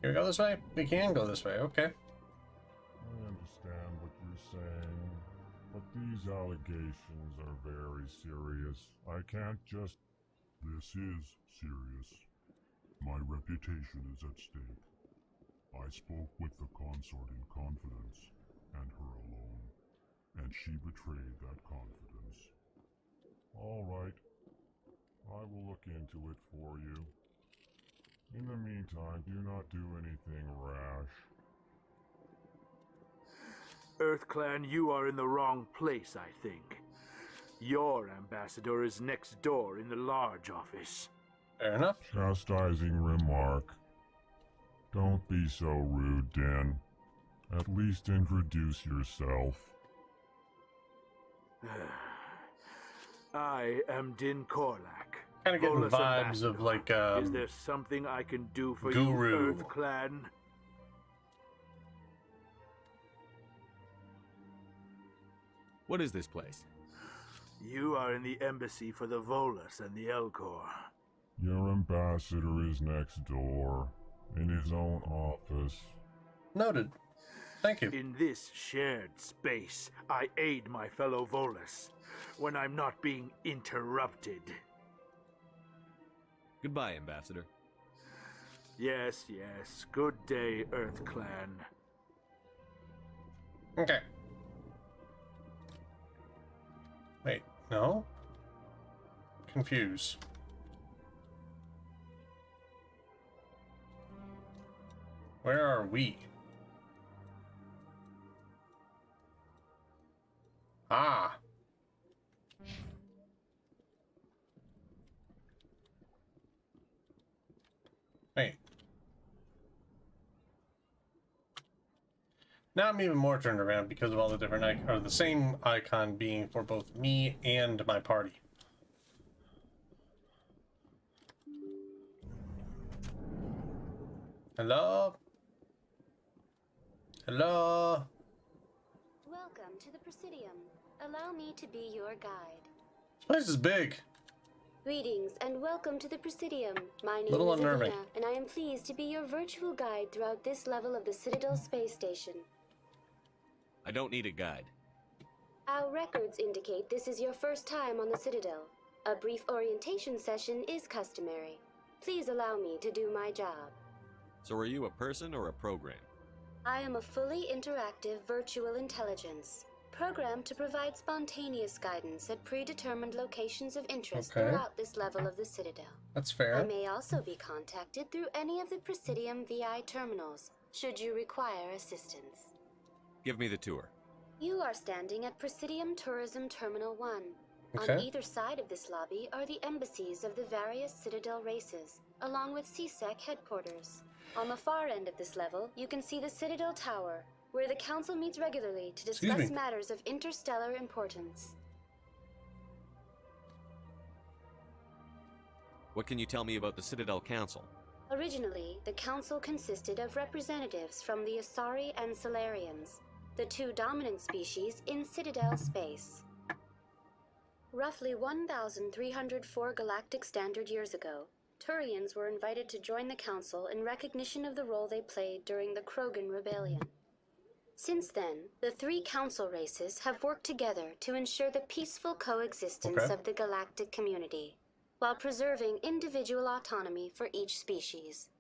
Can we go this way? We can go this way, okay. I understand what you're saying, but these allegations are very serious. I can't just... This is serious. My reputation is at stake. I spoke with the consort in confidence, and her alone, and she betrayed that confidence. All right. I will look into it for you. In the meantime, do not do anything rash. EarthClan, you are in the wrong place, I think. Your ambassador is next door in the large office. Fair enough. Chastising remark. Don't be so rude, Dan. At least introduce yourself. I am Din Korlak. Kind of getting Volus vibes ambassador. of like Is there something I can do for Guru. you, EarthClan? What is this place? You are in the embassy for the Volus and the Elcor. Your ambassador is next door, in his own office. Noted. Thank you. In this shared space, I aid my fellow Volus when I'm not being interrupted. Goodbye, Ambassador. Yes, yes. Good day, EarthClan. Okay. Wait, no? Confused. Where are we? Ah. Wait. Now I'm even more turned around because of all the different or the same icon being for both me and my party. Hello? Hello? Welcome to the Presidium. Allow me to be your guide. This place is big. Greetings and welcome to the Presidium. My name Little is unnerving. Avina, and I am pleased to be your virtual guide throughout this level of the Citadel space station. I don't need a guide. Our records indicate this is your first time on the Citadel. A brief orientation session is customary. Please allow me to do my job. So are you a person or a program? I am a fully interactive virtual intelligence, programmed to provide spontaneous guidance at predetermined locations of interest throughout this level of the Citadel. That's fair. I may also be contacted through any of the Presidium VI terminals, should you require assistance. Give me the tour. You are standing at Presidium Tourism Terminal 1. Okay. On either side of this lobby are the embassies of the various Citadel races, along with CSEC headquarters. On the far end of this level, you can see the Citadel Tower, where the Council meets regularly to discuss matters of interstellar importance. What can you tell me about the Citadel Council? Originally, the Council consisted of representatives from the Asari and Solarians, the two dominant species in Citadel space. Roughly 1,304 galactic standard years ago, Turians were invited to join the Council in recognition of the role they played during the Krogan Rebellion. Since then, the three Council races have worked together to ensure the peaceful coexistence of the galactic community, while preserving individual autonomy for each species.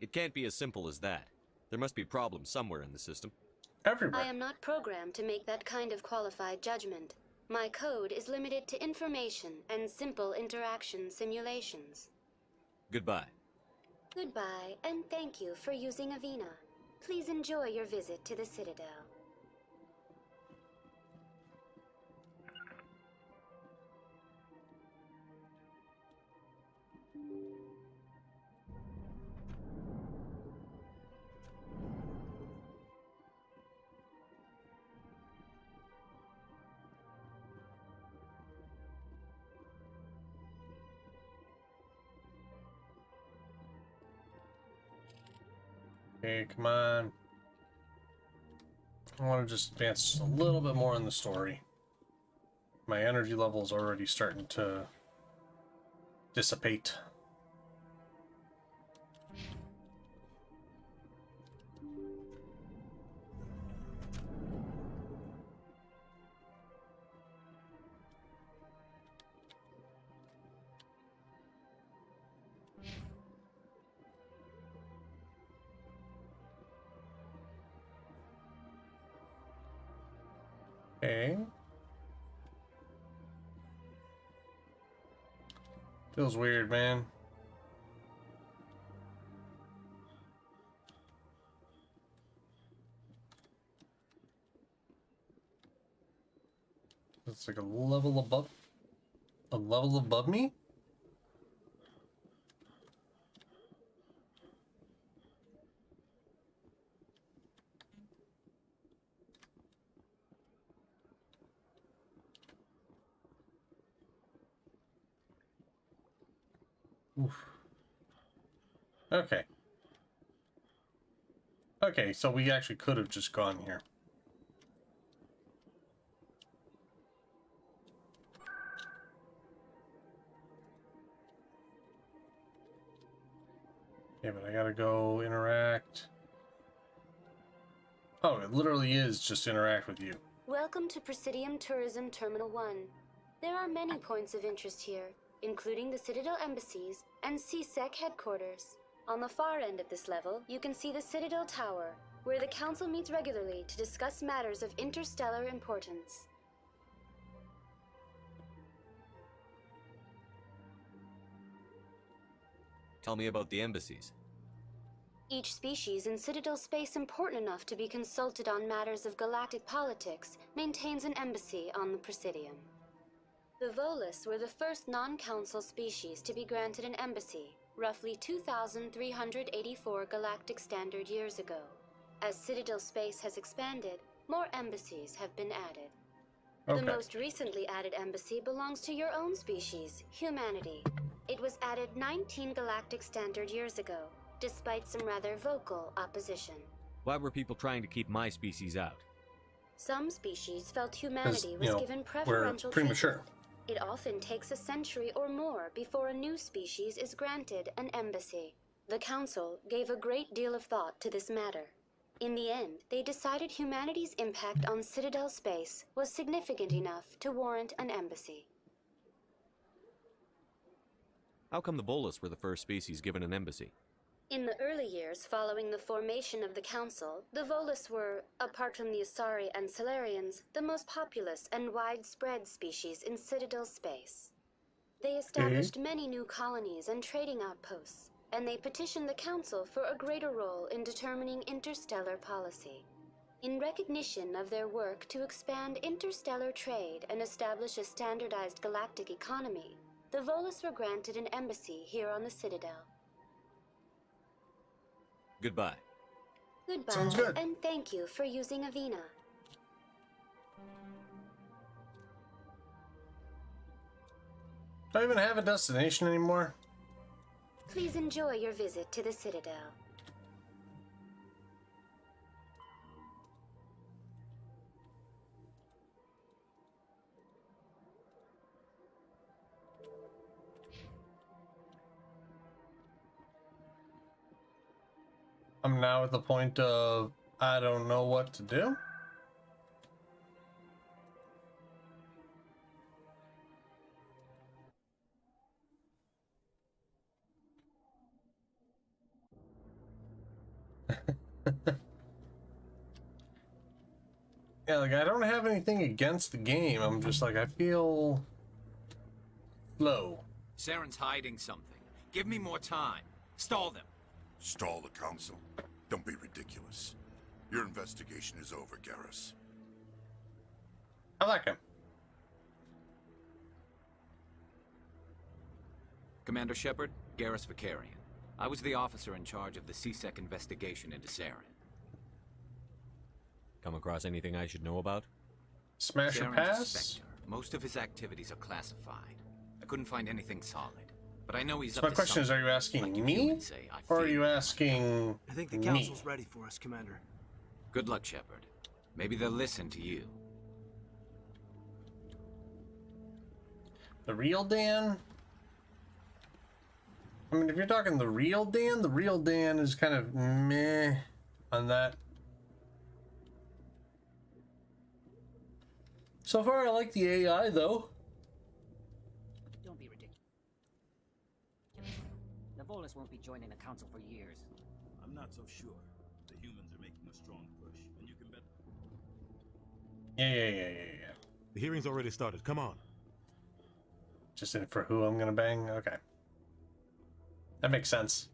It can't be as simple as that. There must be problems somewhere in the system. I am not programmed to make that kind of qualified judgment. My code is limited to information and simple interaction simulations. Goodbye. Goodbye, and thank you for using Avina. Please enjoy your visit to the Citadel. Okay, come on. I want to just advance a little bit more in the story. My energy level is already starting to dissipate. Okay. Feels weird, man. It's like a level above me? Oof. Okay. Okay, so we actually could have just gone here. Yeah, but I gotta go interact. Oh, it literally is just interact with you. Welcome to Presidium Tourism Terminal 1. There are many points of interest here, including the Citadel embassies and CSEC headquarters. On the far end of this level, you can see the Citadel Tower, where the Council meets regularly to discuss matters of interstellar importance. Tell me about the embassies. Each species in Citadel space important enough to be consulted on matters of galactic politics maintains an embassy on the Presidium. The Volus were the first non-council species to be granted an embassy, roughly 2,384 galactic standard years ago. As Citadel space has expanded, more embassies have been added. Okay. The most recently added embassy belongs to your own species, humanity. It was added 19 galactic standard years ago, despite some rather vocal opposition. Why were people trying to keep my species out? Some species felt humanity you was know, given we're preferential premature. treatment. It often takes a century or more before a new species is granted an embassy. The Council gave a great deal of thought to this matter. In the end, they decided humanity's impact on Citadel space was significant enough to warrant an embassy. How come the Volus were the first species given an embassy? In the early years following the formation of the Council, the Volus were, apart from the Asari and Salarians, the most populous and widespread species in Citadel space. They established many new colonies and trading outposts, and they petitioned the Council for a greater role in determining interstellar policy. In recognition of their work to expand interstellar trade and establish a standardized galactic economy, the Volus were granted an embassy here on the Citadel. Goodbye. Goodbye, Sounds good. and thank you for using Avina. Do I even have a destination anymore? Please enjoy your visit to the Citadel. I'm now at the point of I don't know what to do. Yeah, like I don't have anything against the game. I'm just like I feel low. Saren's hiding something. Give me more time. Stall them. Stall the council? Don't be ridiculous. Your investigation is over, Garrus. I like him. Commander Shepard, Garrus Vakarian. I was the officer in charge of the CSEC investigation into Saren. Come across anything I should know about? Smash or Saren's a pass? Spectre. Most of his activities are classified. I couldn't find anything solid. But I know he's So up my to question is, are something. you asking Like you me? humans say, I Or are fear you nothing. asking I think the me? council's ready for us, Commander. Good luck, Shepard. Maybe they'll listen to you. The real Dan? I mean, if you're talking the real Dan is kind of meh on that. So far, I like the AI, though. Don't be ridiculous. The Volus won't be joining the council for years. I'm not so sure. The humans are making a strong push, and you can bet. Yeah. The hearing's already started. Come on. Just in it for who I'm gonna bang? Okay. That makes sense.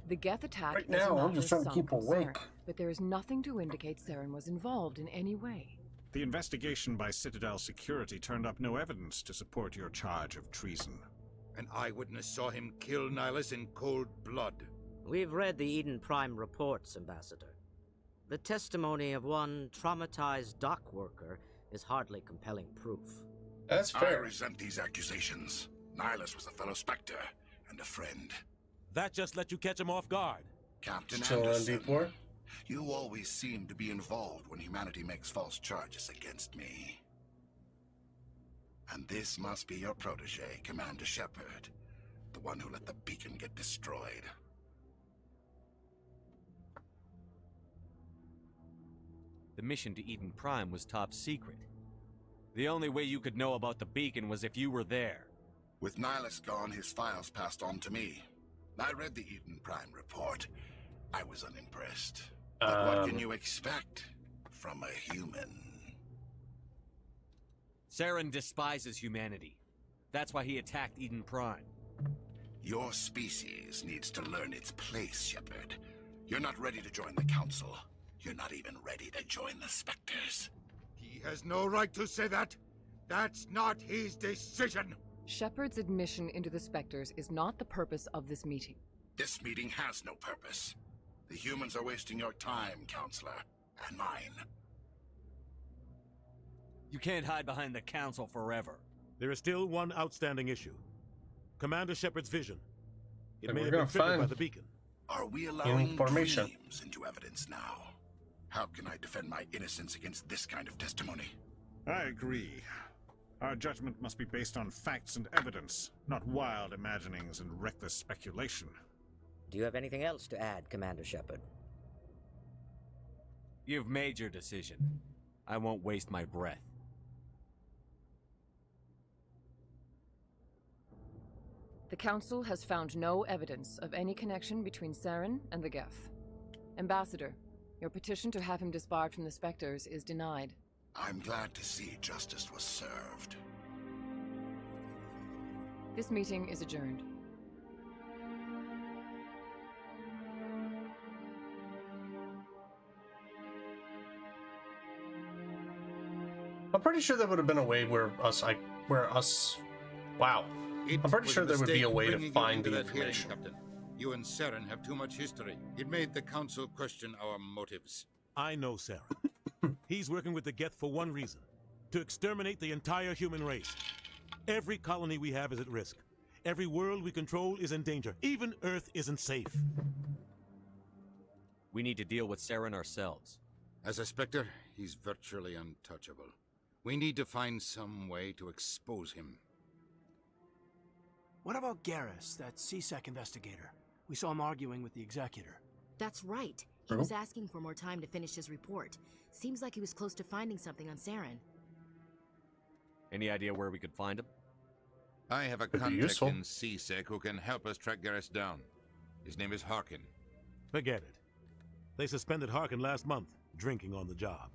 The Geth attack Right is now, not I'm just a trying to sunk keep concern, awake. but there is nothing to indicate Saren was involved in any way. The investigation by Citadel Security turned up no evidence to support your charge of treason. An eyewitness saw him kill Nihilus in cold blood. We've read the Eden Prime reports, Ambassador. The testimony of one traumatized dock worker is hardly compelling proof. That's I fair. resent these accusations. Nihilus was a fellow Spectre and a friend. That just let you catch him off guard. Captain Still on Anderson, D4? you always seem to be involved when humanity makes false charges against me. And this must be your protege, Commander Shepard, the one who let the beacon get destroyed. The mission to Eden Prime was top secret. The only way you could know about the beacon was if you were there. With Nihilus gone, his files passed on to me. I read the Eden Prime report. I was unimpressed. But what can you expect from a human? Saren despises humanity. That's why he attacked Eden Prime. Your species needs to learn its place, Shepard. You're not ready to join the Council. You're not even ready to join the Spectres. He has no right to say that. That's not his decision. Shepard's admission into the Spectres is not the purpose of this meeting. This meeting has no purpose. The humans are wasting your time, Counselor, and mine. You can't hide behind the Council forever. There is still one outstanding issue. Commander Shepard's vision. It And may we're have been gonna triggered by find the beacon. Are we allowing information. dreams into evidence now? How can I defend my innocence against this kind of testimony? I agree. Our judgment must be based on facts and evidence, not wild imaginings and reckless speculation. Do you have anything else to add, Commander Shepard? You've made your decision. I won't waste my breath. The Council has found no evidence of any connection between Saren and the Geth. Ambassador, your petition to have him disbarred from the Spectres is denied. I'm glad to see justice was served. This meeting is adjourned. I'm pretty sure there would have been a way where wow. I'm pretty sure there would be a way to find the information. Captain. You and Saren have too much history. It made the Council question our motives. I know Saren. He's working with the Geth for one reason. To exterminate the entire human race. Every colony we have is at risk. Every world we control is in danger. Even Earth isn't safe. We need to deal with Saren ourselves. As a Spectre, he's virtually untouchable. We need to find some way to expose him. What about Garrus, that C-Sec investigator? We saw him arguing with the Executor. That's right. He was asking for more time to finish his report. Seems like he was close to finding something on Saren. Any idea where we could find him? I have a contact in C-Sec who can help us track Garrus down. His name is Harkin. Forget it. They suspended Harkin last month, drinking on the job.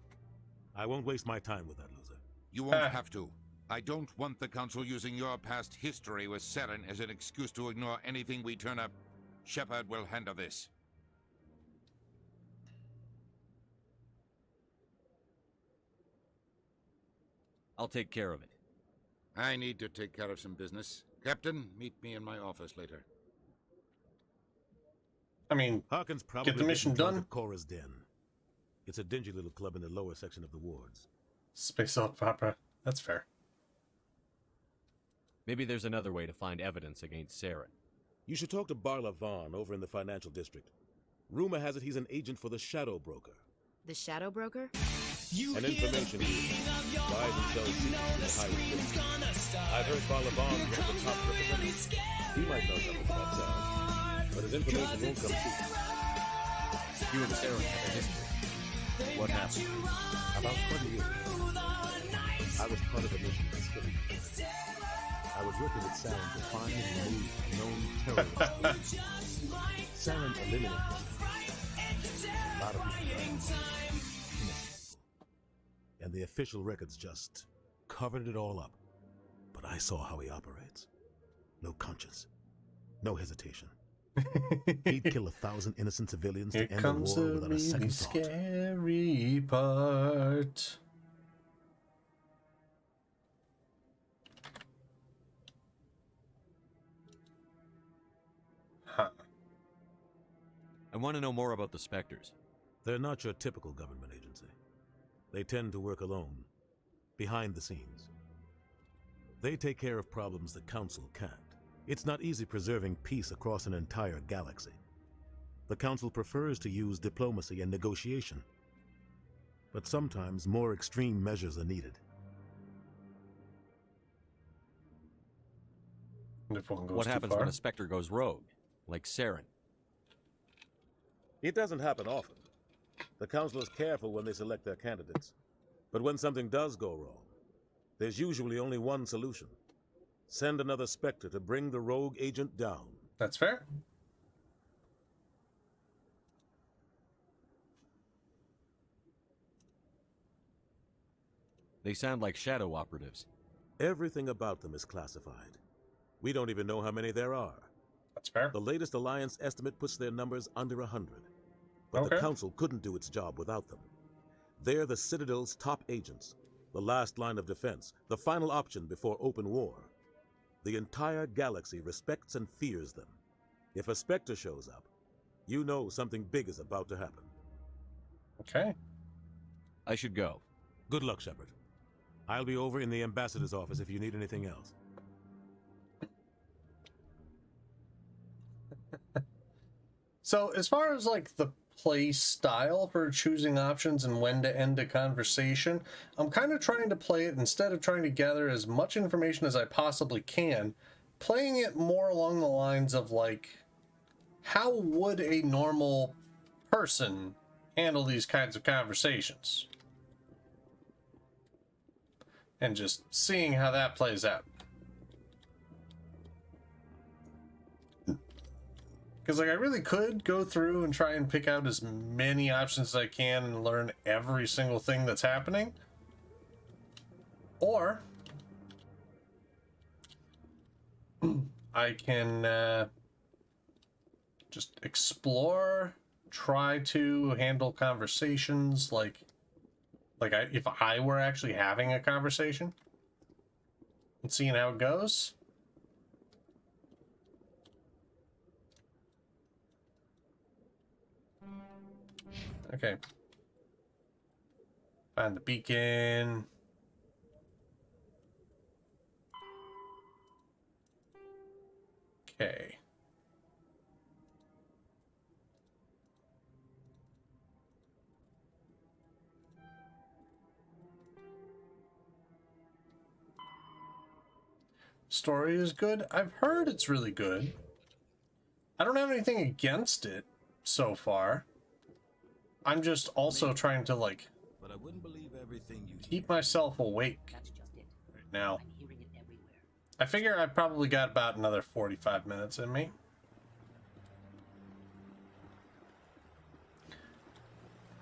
I won't waste my time with that loser. You won't have to. I don't want the Council using your past history with Saren as an excuse to ignore anything we turn up. Shepard will handle this. I'll take care of it. I need to take care of some business. Captain, meet me in my office later. I mean, Harkin's probably get the mission done. Cora's Den. It's a dingy little club in the lower section of the wards. Space opera. That's fair. Maybe there's another way to find evidence against Saren. You should talk to Barla Vaughn over in the financial district. Rumor has it he's an agent for the Shadow Broker. The Shadow Broker? An information dealer. Buys and sells secrets to the highest bidder. I've heard Barla Vaughn is one of the top representatives. He might know something about Saren, but his information won't come cheap. You and Saren have a history. What happened? About 20 years ago, I was part of a mission in Philly. I was working with Saren to find and remove known terrorists. Saren eliminated a lot of people. And the official records just covered it all up. But I saw how he operates. No conscience. No hesitation. He'd kill 1,000 innocent civilians to end a war without a second thought. Scary part. I want to know more about the Spectres. They're not your typical government agency. They tend to work alone, behind the scenes. They take care of problems the Council can't. It's not easy preserving peace across an entire galaxy. The Council prefers to use diplomacy and negotiation. But sometimes more extreme measures are needed. What happens when a Spectre goes rogue, like Saren? It doesn't happen often. The Council is careful when they select their candidates. But when something does go wrong, there's usually only one solution. Send another Spectre to bring the rogue agent down. That's fair. They sound like shadow operatives. Everything about them is classified. We don't even know how many there are. That's fair. The latest Alliance estimate puts their numbers under 100. But the Council couldn't do its job without them. They're the Citadel's top agents, the last line of defense, the final option before open war. The entire galaxy respects and fears them. If a Spectre shows up, You know something big is about to happen. Okay. I should go. Good luck, Shepard. I'll be over in the ambassador's office if you need anything else. So, as far as like the play style for choosing options and when to end a conversation, I'm kind of trying to play it, instead of trying to gather as much information as I possibly can, playing it more along the lines of like, how would a normal person handle these kinds of conversations? And just seeing how that plays out. Because like I really could go through and try and pick out as many options as I can and learn every single thing that's happening. Or I can just explore, try to handle conversations like if I were actually having a conversation and seeing how it goes. Okay. Find the beacon. Okay. Story is good. I've heard it's really good. I don't have anything against it so far. I'm just also trying to like But I wouldn't believe everything you keep myself awake right now. I figure I've probably got about another 45 minutes in me.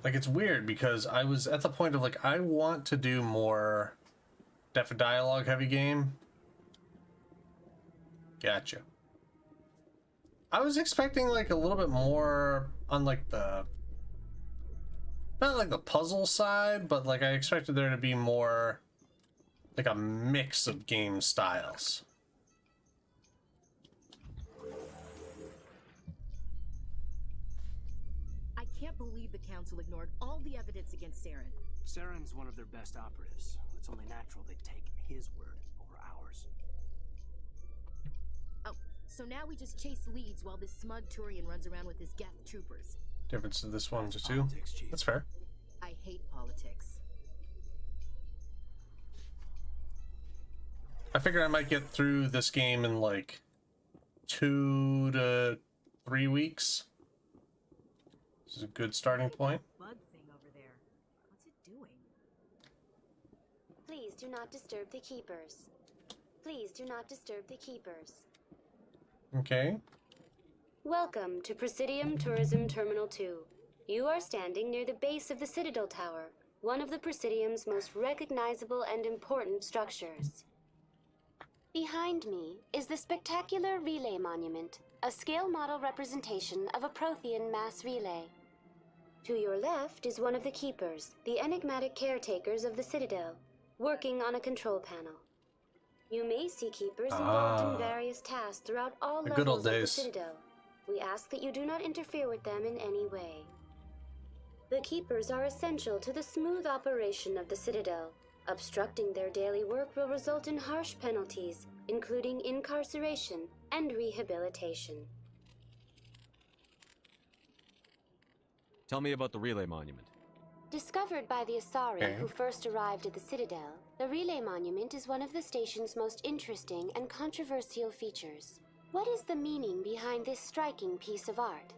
Like, it's weird because I was at the point of like, I want to do more Deaf Dialogue heavy game. Gotcha. I was expecting like a little bit more on like the, not like the puzzle side, but like I expected there to be more like a mix of game styles. I can't believe the Council ignored all the evidence against Saren. Saren's one of their best operatives. It's only natural they'd take his word over ours. Oh, so now we just chase leads while this smug Turian runs around with his Geth troopers. Difference in this one to two. That's fair. I hate politics. I figured I might get through this game in like 2 to 3 weeks. This is a good starting point. Bug thing over there. What's it doing? Please do not disturb the keepers. Please do not disturb the keepers. Okay. Welcome to Presidium Tourism Terminal 2. You are standing near the base of the Citadel Tower, one of the Presidium's most recognizable and important structures. Behind me is the spectacular Relay Monument, a scale model representation of a Prothean mass relay. To your left is one of the Keepers, the enigmatic caretakers of the Citadel, working on a control panel. You may see Keepers involved in various tasks throughout all The levels good old of the days. Citadel. We ask that you do not interfere with them in any way. The Keepers are essential to the smooth operation of the Citadel. Obstructing their daily work will result in harsh penalties, including incarceration and rehabilitation. Tell me about the Relay Monument. Discovered by the Asari Okay. who first arrived at the Citadel, the Relay Monument is one of the station's most interesting and controversial features. What is the meaning behind this striking piece of art?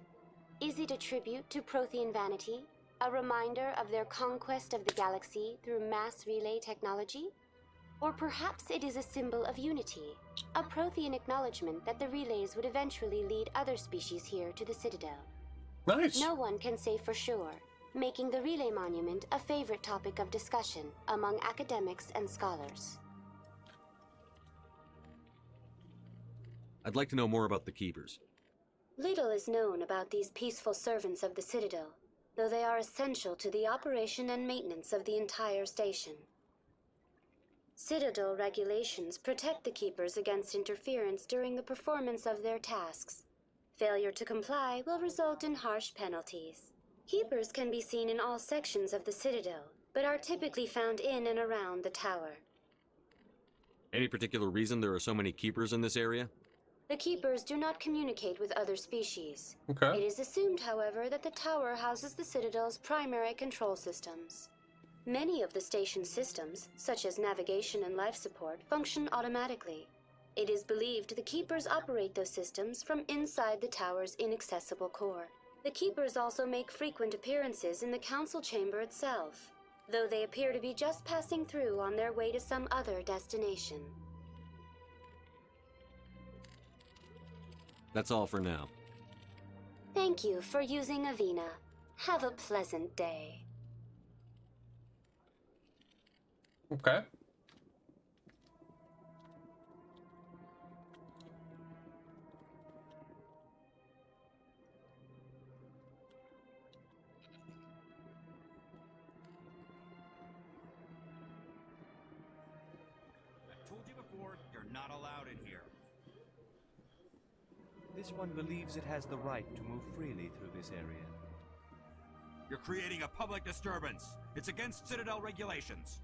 Is it a tribute to Prothean vanity? A reminder of their conquest of the galaxy through mass relay technology? Or perhaps it is a symbol of unity, a Prothean acknowledgement that the relays would eventually lead other species here to the Citadel. Nice. No one can say for sure, making the Relay Monument a favorite topic of discussion among academics and scholars. I'd like to know more about the Keepers. Little is known about these peaceful servants of the Citadel, though they are essential to the operation and maintenance of the entire station. Citadel regulations protect the Keepers against interference during the performance of their tasks. Failure to comply will result in harsh penalties. Keepers can be seen in all sections of the Citadel, but are typically found in and around the tower. Any particular reason there are so many keepers in this area? The Keepers do not communicate with other species. Okay. It is assumed, however, that the tower houses the Citadel's primary control systems. Many of the station's systems, such as navigation and life support, function automatically. It is believed the Keepers operate those systems from inside the tower's inaccessible core. The Keepers also make frequent appearances in the Council chamber itself, though they appear to be just passing through on their way to some other destination. That's all for now. Thank you for using Avina. Have a pleasant day. Okay. I've told you before, you're not allowed in here. This one believes it has the right to move freely through this area. You're creating a public disturbance. It's against Citadel regulations.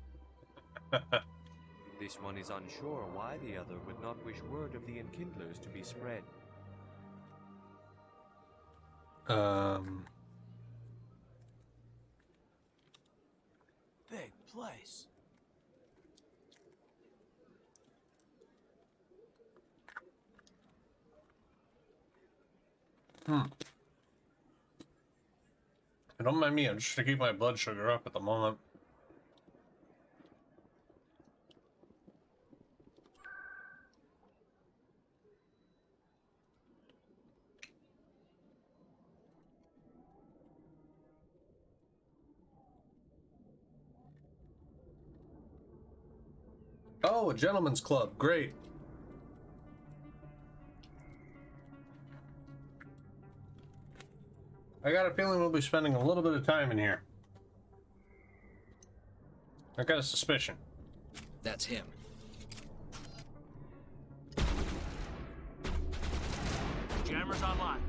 This one is unsure why the other would not wish word of the Enkindlers to be spread. Big place. Don't mind me, I'm just to keep my blood sugar up at the moment. Oh, a gentleman's club. Great. I got a feeling we'll be spending a little bit of time in here. I got a suspicion. That's him. Jammer's online.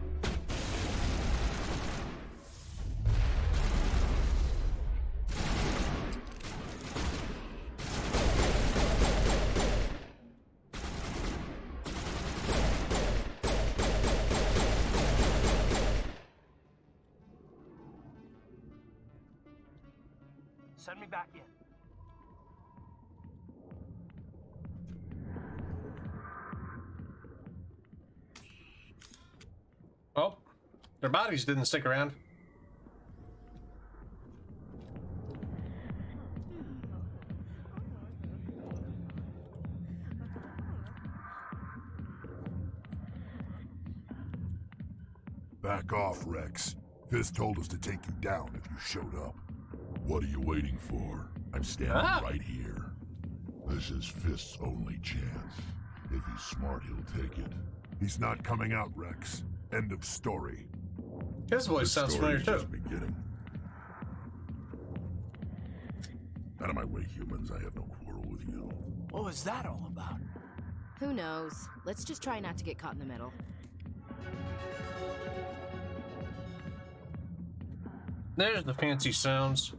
Send me back in. Oh, their bodies didn't stick around. Back off, Rex. Fist told us to take you down if you showed up. What are you waiting for? I'm standing right here. This is Fist's only chance. If he's smart, he'll take it. He's not coming out, Rex. End of story. His voice sounds familiar too. Just beginning. Out of my way, humans. I have no quarrel with you. What was that all about? Who knows? Let's just try not to get caught in the middle. There's the fancy sounds.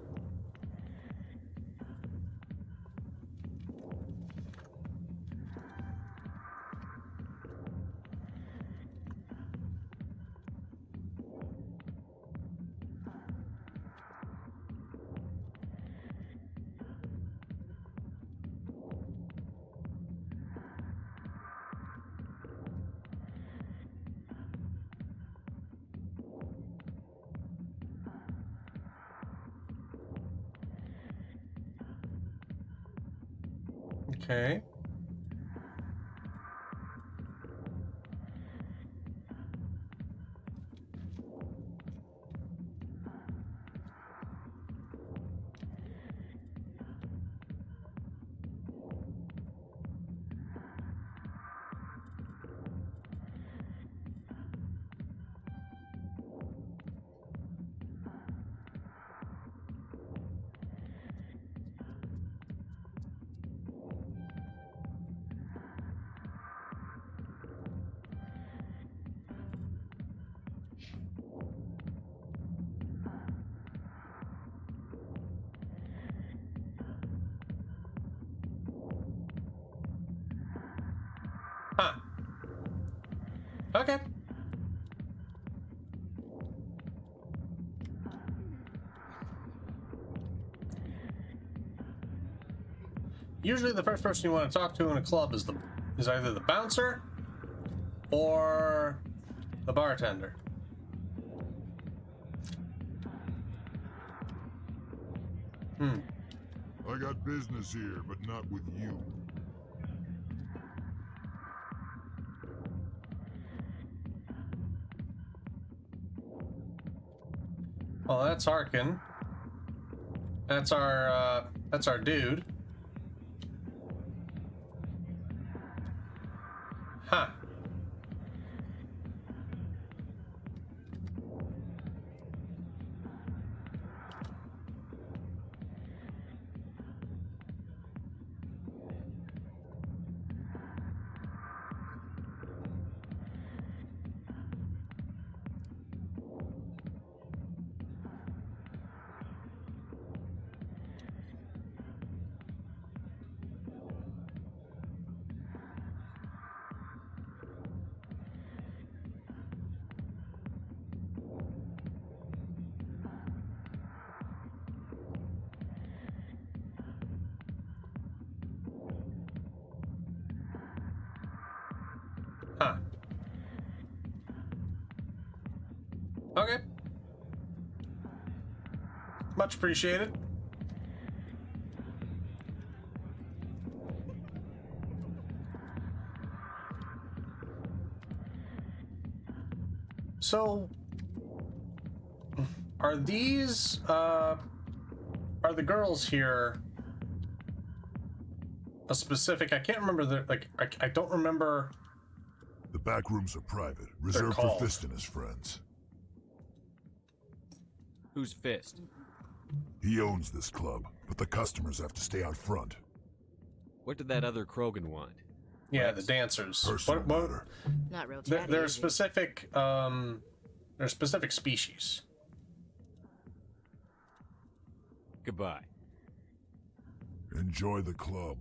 Okay. Okay. Usually the first person you want to talk to in a club is either the bouncer or the bartender. I got business here, but not with you. Well, that's Harkin. That's our dude. Huh. Huh. Okay. Much appreciated. So, are these, are the girls here a specific, I can't remember the, like, I don't remember. The back rooms are private, reserved for Fist and his friends. Who's Fist? He owns this club, but the customers have to stay out front. What did that other Krogan want? Yeah, the dancers. Personal matter. Not real chatty. They're is he? specific, they're specific species. Goodbye. Enjoy the club.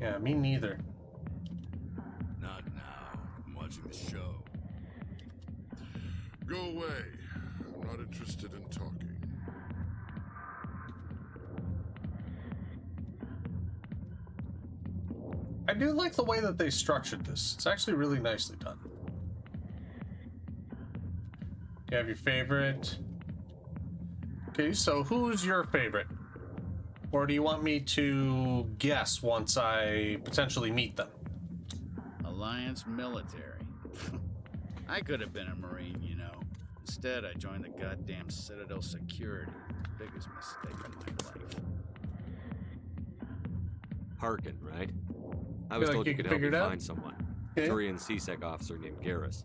Yeah, me neither. Not now. I'm watching the show. Go away. I'm not interested in talking. I do like the way that they structured this. It's actually really nicely done. You have your favorite. Okay, so who's your favorite? Or do you want me to guess once I potentially meet them? Alliance military. I could have been a Marine, you know. Instead, I joined the goddamn Citadel security. Biggest mistake of my life. Harkin, right? I was Feel like told you you could can help me figure it out? find someone. Okay. Turian CSEC officer named Garrus.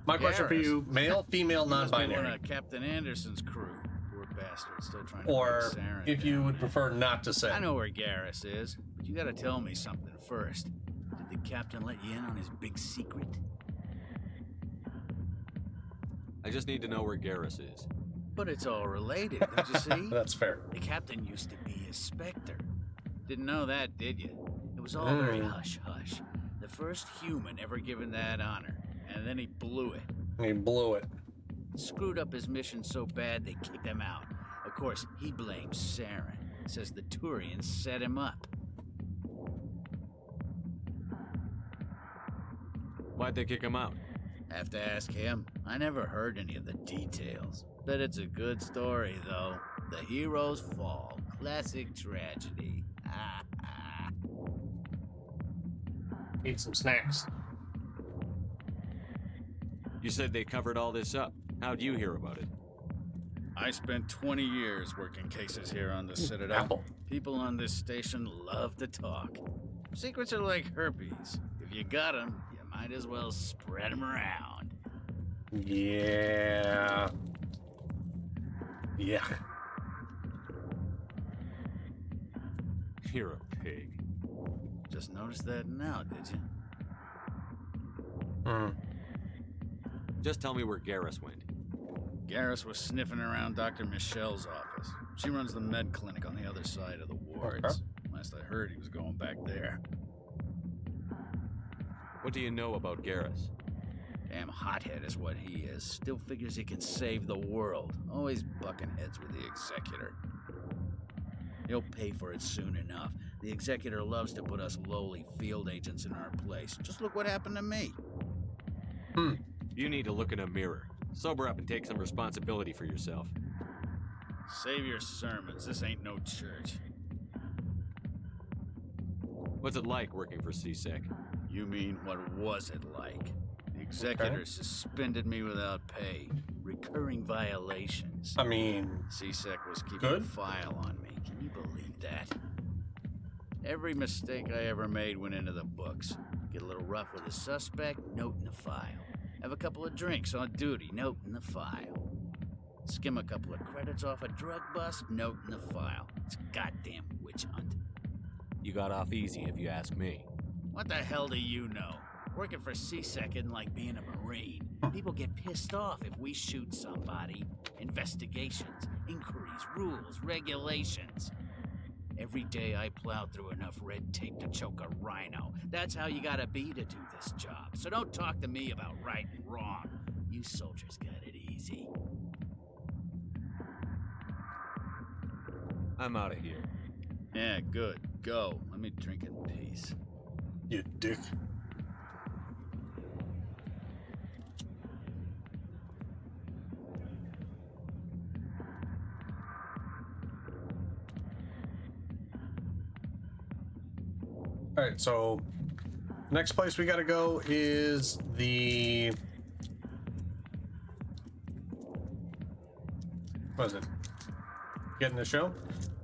My question for Garrus? you, male, female, He must be one non-binary. of Captain Anderson's crew. Poor bastard, still trying to Or break Saren if you down. would prefer not to say. I know where Garrus is, but you gotta tell me something first. Did the captain let you in on his big secret? I just need to know where Garrus is. But it's all related, don't you see? That's fair. The captain used to be a Spectre. Didn't know that, did you? It was all very hush-hush. The first human ever given that honor, and then he blew it. He blew it. Screwed up his mission so bad they kicked him out. Of course, he blames Saren. Says the Turians set him up. Why'd they kick him out? Have to ask him. I never heard any of the details. Bet it's a good story, though. The heroes fall. Classic tragedy. Eat some snacks. You said they covered all this up. How'd you hear about it? I spent 20 years working cases here on the Citadel. Apple. People on this station love to talk. Secrets are like herpes. If you got them, you might as well spread them around. Yeah. Yeah. You're a pig. Just noticed that now, did you? Just tell me where Garrus went. Garrus was sniffing around Dr. Michelle's office. She runs the med clinic on the other side of the wards. Okay. Last I heard, he was going back there. What do you know about Garrus? Damn hothead is what he is. Still figures he can save the world. Always bucking heads with the Executor. He'll pay for it soon enough. The Executor loves to put us lowly field agents in our place. Just look what happened to me. You need to look in a mirror. Sober up and take some responsibility for yourself. Save your sermons. This ain't no church. What's it like working for CSEC? You mean, what was it like? The Executor suspended me without pay. Recurring violations. I mean... CSEC was keeping a file on me. Can you believe that? Every mistake I ever made went into the books. Get a little rough with a suspect, note in the file. Have a couple of drinks on duty, note in the file. Skim a couple of credits off a drug bust, note in the file. It's a goddamn witch hunt. You got off easy, if you ask me. What the hell do you know? Working for CSEC isn't like being a Marine. People get pissed off if we shoot somebody. Investigations, inquiries, rules, regulations. Every day I plow through enough red tape to choke a rhino. That's how you gotta be to do this job. So don't talk to me about right and wrong. You soldiers got it easy. I'm out of here. Yeah, good. Go. Let me drink in peace. You dick. Alright, so next place we gotta go is the... What is it? Getting the show?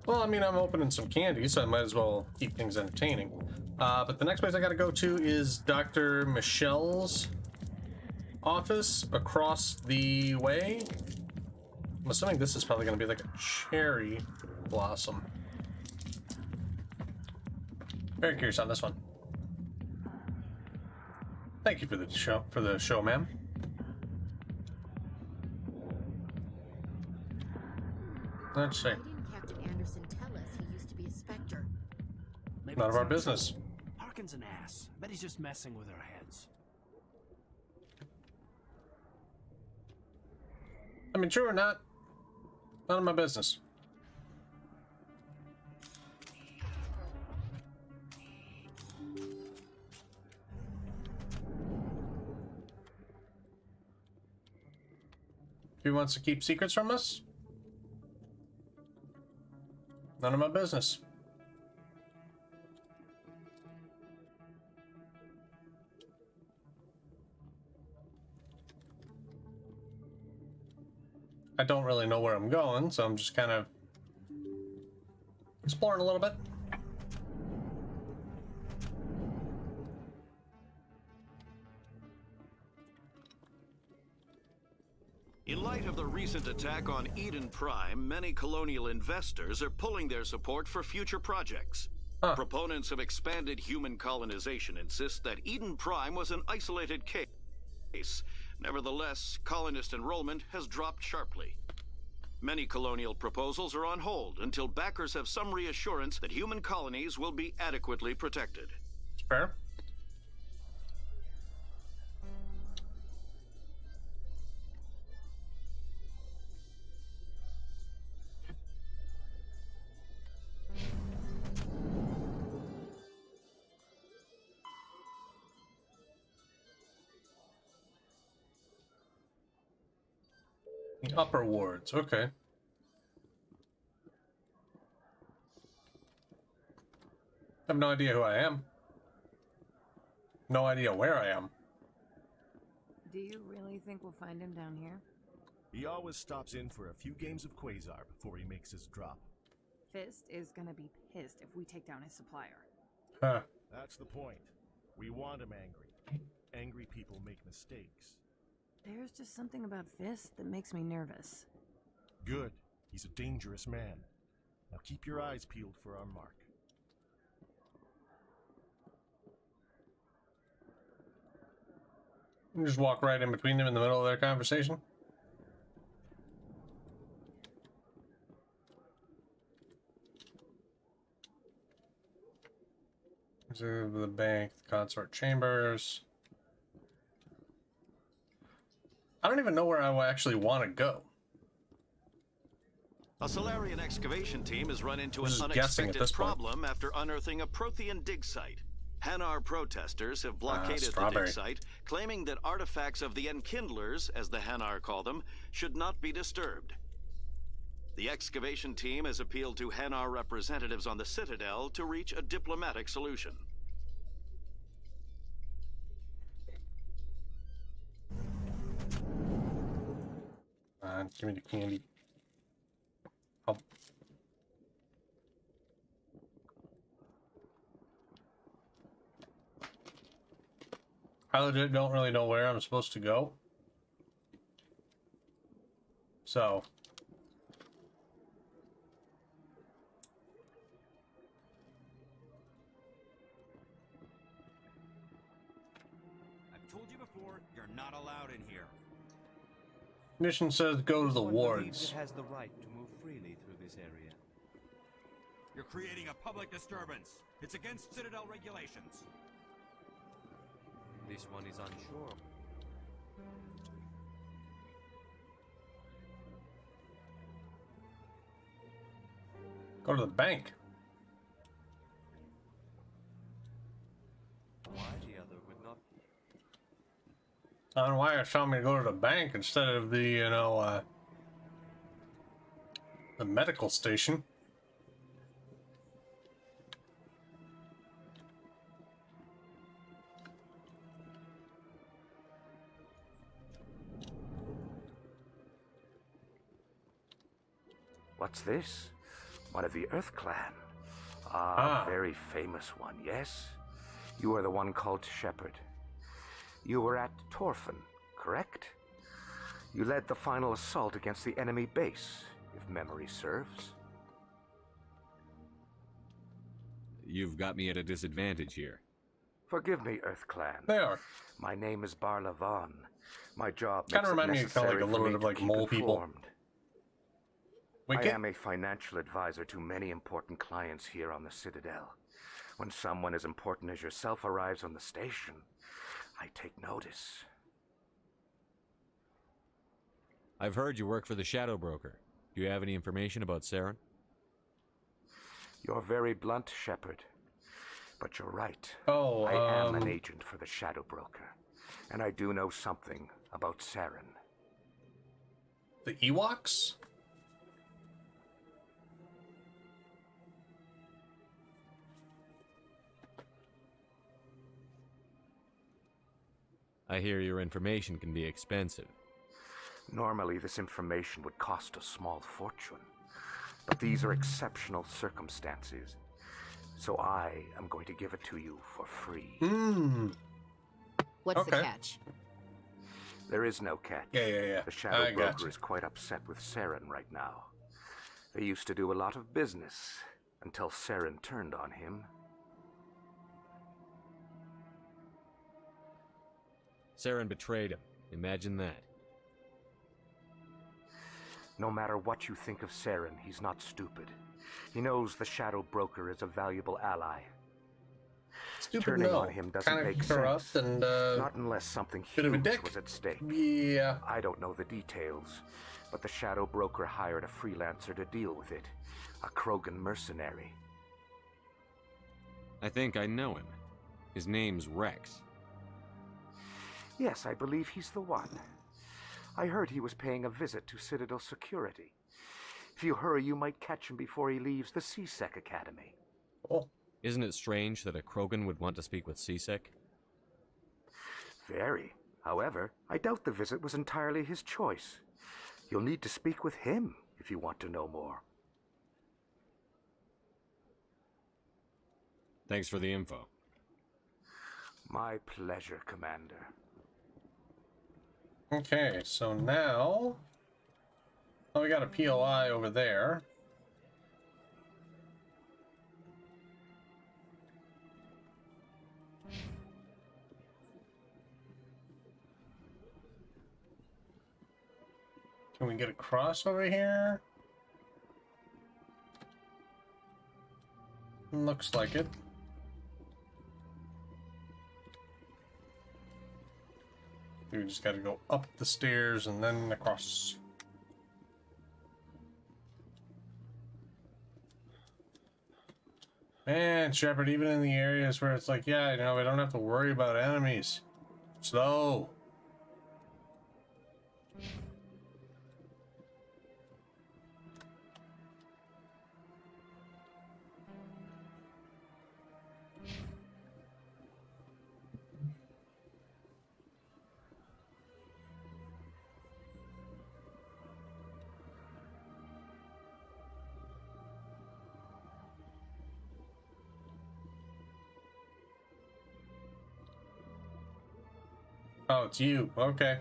Well, I mean, I'm opening some candy, so I might as well keep things entertaining. But the next place I gotta go to is Dr. Michelle's office across the way. I'm assuming this is probably gonna be like a cherry blossom. Very curious on this one. Thank you for the show, ma'am. Let's see. Why didn't Captain Anderson tell us he used to be a Spectre? Maybe None of it's our not business. true. Harkin's an ass. Bet he's just messing with our heads. I mean, true or not, none of my business. If he wants to keep secrets from us, none of my business. I don't really know where I'm going, so I'm just kind of exploring a little bit. In light of the recent attack on Eden Prime, many colonial investors are pulling their support for future projects. Proponents of expanded human colonization insist that Eden Prime was an isolated case. Nevertheless, colonist enrollment has dropped sharply. Many colonial proposals are on hold until backers have some reassurance that human colonies will be adequately protected. Fair. The upper wards, okay. I have no idea who I am. No idea where I am. Do you really think we'll find him down here? He always stops in for a few games of Quasar before he makes his drop. Fist is gonna be pissed if we take down his supplier. Huh. That's the point. We want him angry. Angry people make mistakes. There's just something about Fist that makes me nervous. Good. He's a dangerous man. Now keep your eyes peeled for our mark. You just walk right in between them in the middle of their conversation. The bank, the consort chambers. I don't even know where I actually want to go. A Solarian excavation team has run into an Just guessing at unexpected this point. problem after unearthing a Prothean dig site. Hanar protesters have blockaded the dig site, claiming that artifacts of the Enkindlers, as the Hanar call them, should not be disturbed. The excavation team has appealed to Hanar representatives on the Citadel to reach a diplomatic solution. Give me the candy. Oh. I legit don't really know where I'm supposed to go. So. I've told you before, you're not allowed in here. Mission says go to the One wards. believes it has the right to move freely through this area. You're creating a public disturbance. It's against Citadel regulations. This one is unsure. Go to the bank. Why the other would not? I don't know why you're telling me to go to the bank instead of the, you know, the medical station. What's this? One of the Earth Clan. Very famous one, yes? You are the one called Shepard. You were at Torfan, correct? You led the final assault against the enemy base, if memory serves. You've got me at a disadvantage here. Forgive me, Earth Clan. They are. My name is Barla Vaughn. My job Kind makes of it remind me of kind of like necessary a little for bit me of to like keep mole people. informed. Wait, I am a financial advisor to many important clients here on the Citadel. When someone as important as yourself arrives on the station, I take notice. I've heard you work for the Shadow Broker. Do you have any information about Saren? You're very blunt, Shepard. But you're right. Oh, I am an agent for the Shadow Broker. And I do know something about Saren. The Ewoks? I hear your information can be expensive. Normally, this information would cost a small fortune. But these are exceptional circumstances. So I am going to give it to you for free. What's the catch? There is no catch. Yeah. The Shadow Broker is quite upset with Saren right now. They used to do a lot of business until Saren turned on him. Saren betrayed him. Imagine that. No matter what you think of Saren, he's not stupid. He knows the Shadow Broker is a valuable ally. Stupid, Turning no. on him doesn't Kinda make corrupt sense. and, not unless something bit of a huge dick. was at stake. Yeah. I don't know the details, but the Shadow Broker hired a freelancer to deal with it. A Krogan mercenary. I think I know him. His name's Rex. Yes, I believe he's the one. I heard he was paying a visit to Citadel Security. If you hurry, you might catch him before he leaves the C-Sec Academy. Oh. Isn't it strange that a Krogan would want to speak with C-Sec? Very. However, I doubt the visit was entirely his choice. You'll need to speak with him if you want to know more. Thanks for the info. My pleasure, Commander. Okay, so now... Oh, we got a POI over there. Can we get across over here? Looks like it. We just gotta go up the stairs and then across. Man, Shepard, even in the areas where it's like, yeah, you know, we don't have to worry about enemies. Slow. Oh, it's you. Okay.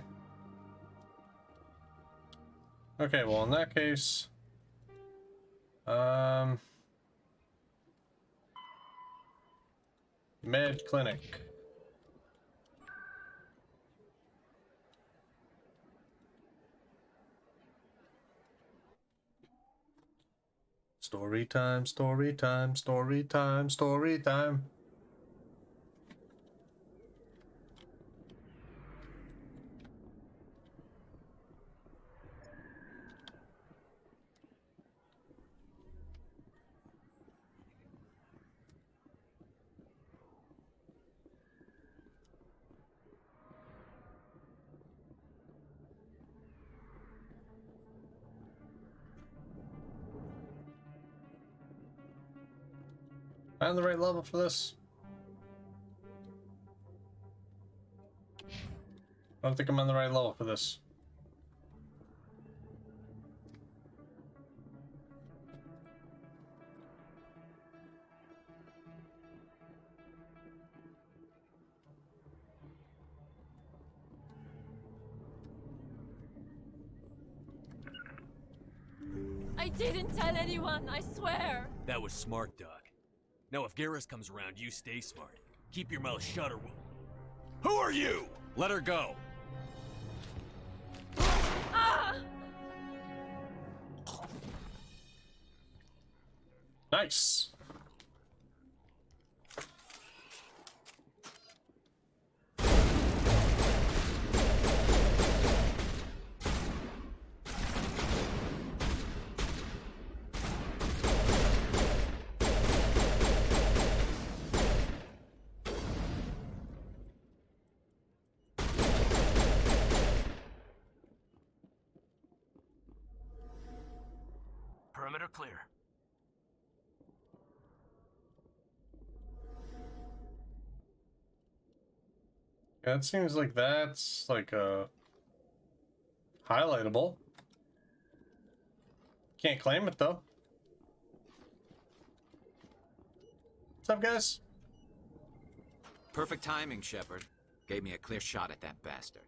Okay, well, in that case... Med Clinic. Story time, story time, story time, story time. Am I on the right level for this? I don't think I'm on the right level for this. I didn't tell anyone, I swear! That was smart, Doc. Now if Garrus comes around, you stay smart. Keep your mouth shut or we'll... Who are you? Let her go. Ah! Nice. Perimeter clear. Yeah, it seems like that's like highlightable. Can't claim it though. What's up, guys? Perfect timing, Shepard. Gave me a clear shot at that bastard.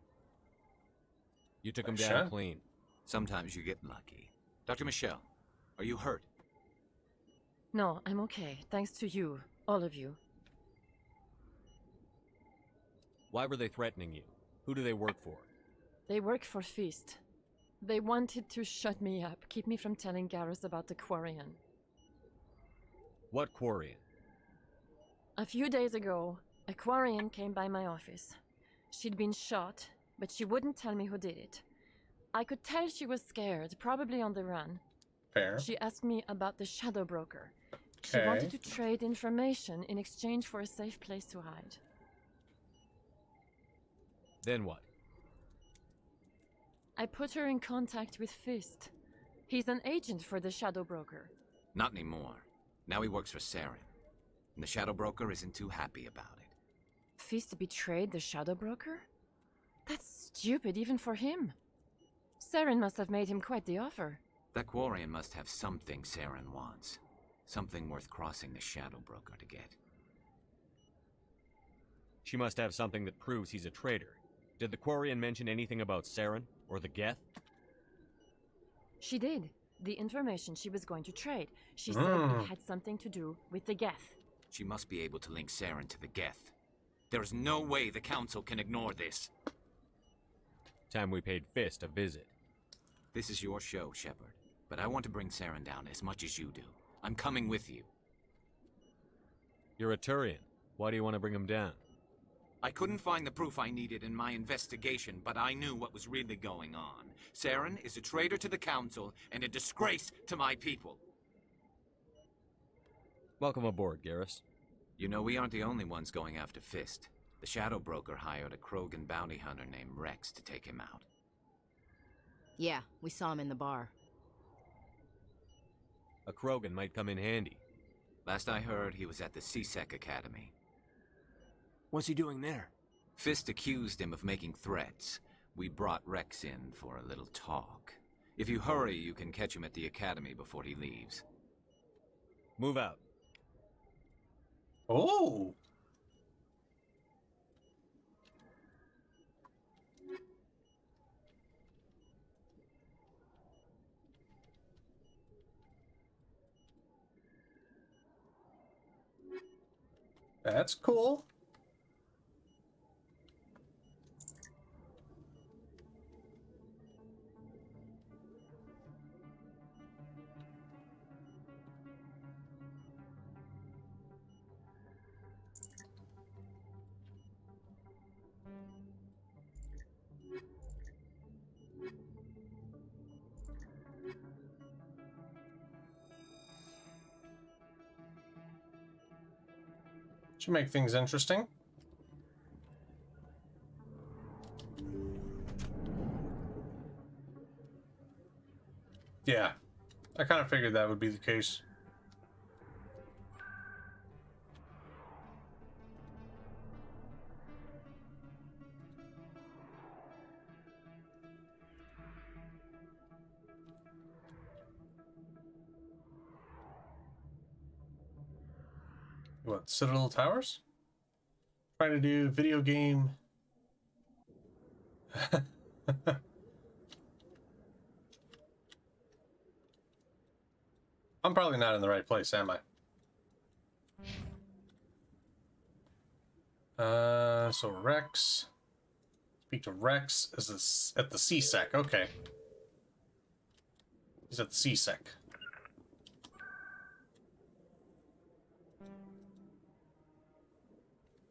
You took him down clean. Sometimes you get lucky. Dr. Michelle, are you hurt? No, I'm okay. Thanks to you. All of you. Why were they threatening you? Who do they work for? They work for Feast. They wanted to shut me up, keep me from telling Garrus about the Quarian. What Quarian? A few days ago, a Quarian came by my office. She'd been shot, but she wouldn't tell me who did it. I could tell she was scared, probably on the run. Fair. She asked me about the Shadow Broker. She wanted to trade information in exchange for a safe place to hide. Then what? I put her in contact with Fist. He's an agent for the Shadow Broker. Not anymore. Now he works for Saren. And the Shadow Broker isn't too happy about it. Fist betrayed the Shadow Broker? That's stupid even for him. Saren must have made him quite the offer. That Quarian must have something Saren wants. Something worth crossing the Shadow Broker to get. She must have something that proves he's a traitor. Did the Quarian mention anything about Saren or the Geth? She did. The information she was going to trade. She said it had something to do with the Geth. She must be able to link Saren to the Geth. There is no way the Council can ignore this. Time we paid Fist a visit. This is your show, Shepard. But I want to bring Saren down as much as you do. I'm coming with you. You're a Turian. Why do you want to bring him down? I couldn't find the proof I needed in my investigation, but I knew what was really going on. Saren is a traitor to the Council and a disgrace to my people. Welcome aboard, Garrus. You know, we aren't the only ones going after Fist. The Shadow Broker hired a Krogan bounty hunter named Rex to take him out. Yeah, we saw him in the bar. A Krogan might come in handy. Last I heard, he was at the C-Sec Academy. What's he doing there? Fist accused him of making threats. We brought Rex in for a little talk. If you hurry, you can catch him at the Academy before he leaves. Move out. Oh! That's cool. Should make things interesting. Yeah, I kind of figured that would be the case. What, Citadel Towers? Trying to do video game. I'm probably not in the right place, am I? So Rex. Speak to Rex is at the C-Sec. Okay. He's at the C-Sec.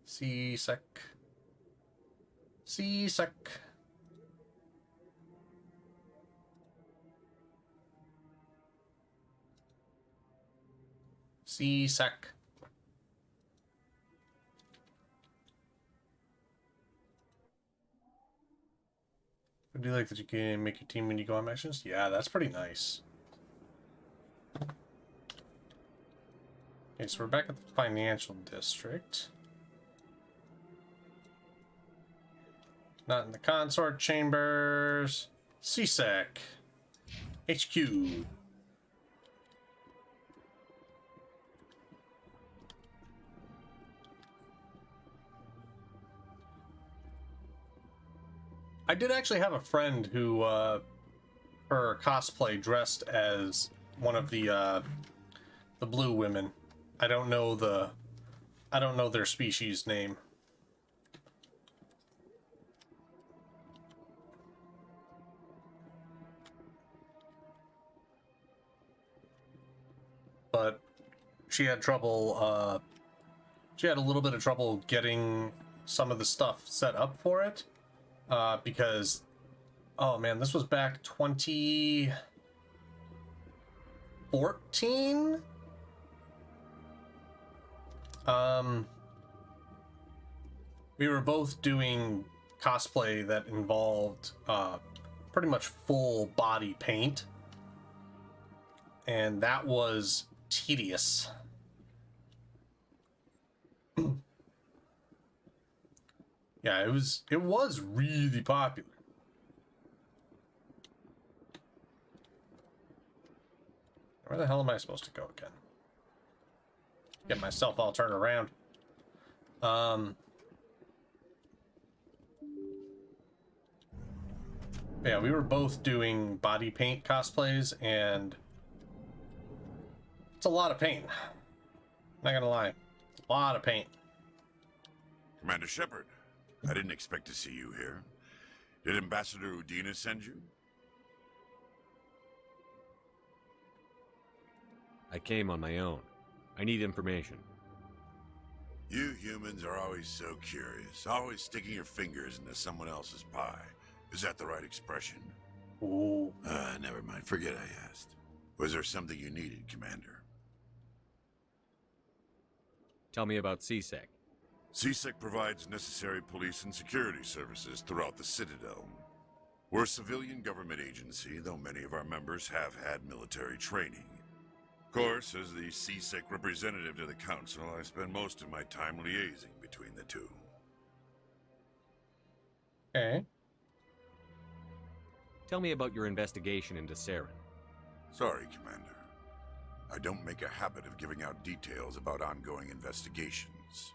C-Sec. C-Sec. C-Sec. Do you like that you can make your team when you go on missions? Yeah, that's pretty nice. Okay, so we're back at the financial district. Not in the consort chambers. C-Sec. HQ. I did actually have a friend who, her cosplay dressed as one of the blue women. I don't know their species name. But she had trouble, she had a little bit of trouble getting some of the stuff set up for it. Because, oh man, this was back 2014? We were both doing cosplay that involved, pretty much full body paint. And that was tedious. Yeah, it was really popular. Where the hell am I supposed to go again? Get myself all turned around. Yeah, we were both doing body paint cosplays, and it's a lot of paint. Not gonna lie. A lot of paint. Commander Shepard, I didn't expect to see you here. Did Ambassador Udina send you? I came on my own. I need information. You humans are always so curious, always sticking your fingers into someone else's pie. Is that the right expression? Ooh. Never mind. Forget I asked. Was there something you needed, Commander? Tell me about CSEC. CSEC provides necessary police and security services throughout the Citadel. We're a civilian government agency, though many of our members have had military training. Of course, as the CSEC representative to the Council, I spend most of my time liaising between the two. Okay. Tell me about your investigation into Saren. Sorry, Commander. I don't make a habit of giving out details about ongoing investigations.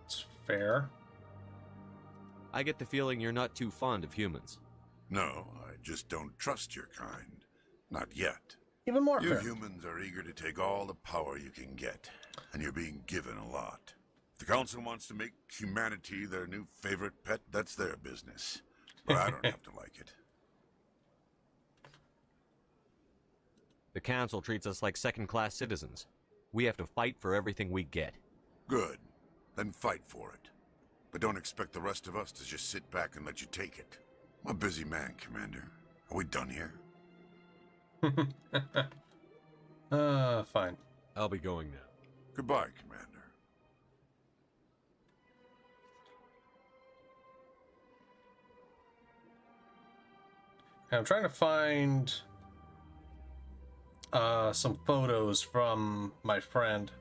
It's fair. I get the feeling you're not too fond of humans. No, I just don't trust your kind. Not yet. Even more You fair. humans are eager to take all the power you can get, and you're being given a lot. If the Council wants to make humanity their new favorite pet, that's their business. But I don't have to like it. The Council treats us like second-class citizens. We have to fight for everything we get. Good. Then fight for it. But don't expect the rest of us to just sit back and let you take it. I'm a busy man, Commander. Are we done here? Fine. I'll be going now. Goodbye, Commander. I'm trying to find some photos from my friend.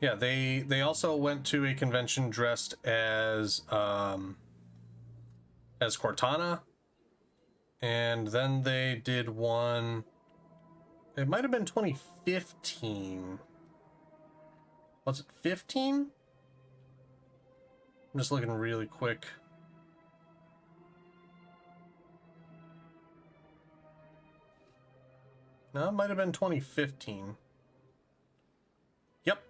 Yeah, they also went to a convention dressed as Cortana, and then they did one. It might have been 2015. Was it 15? I'm just looking really quick. No, it might have been 2015. Yep.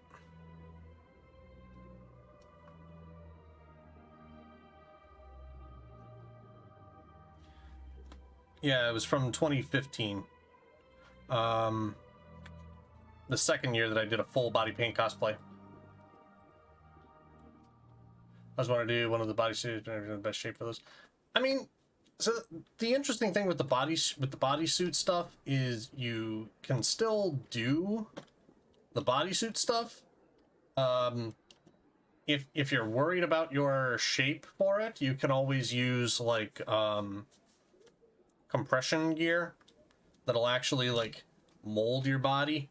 Yeah, it was from 2015. The second year that I did a full body paint cosplay. I just want to do one of the bodysuits, in the best shape for those. I mean, so the interesting thing with the bodysuit stuff is you can still do the bodysuit stuff. If you're worried about your shape for it, you can always use like compression gear that'll actually like mold your body.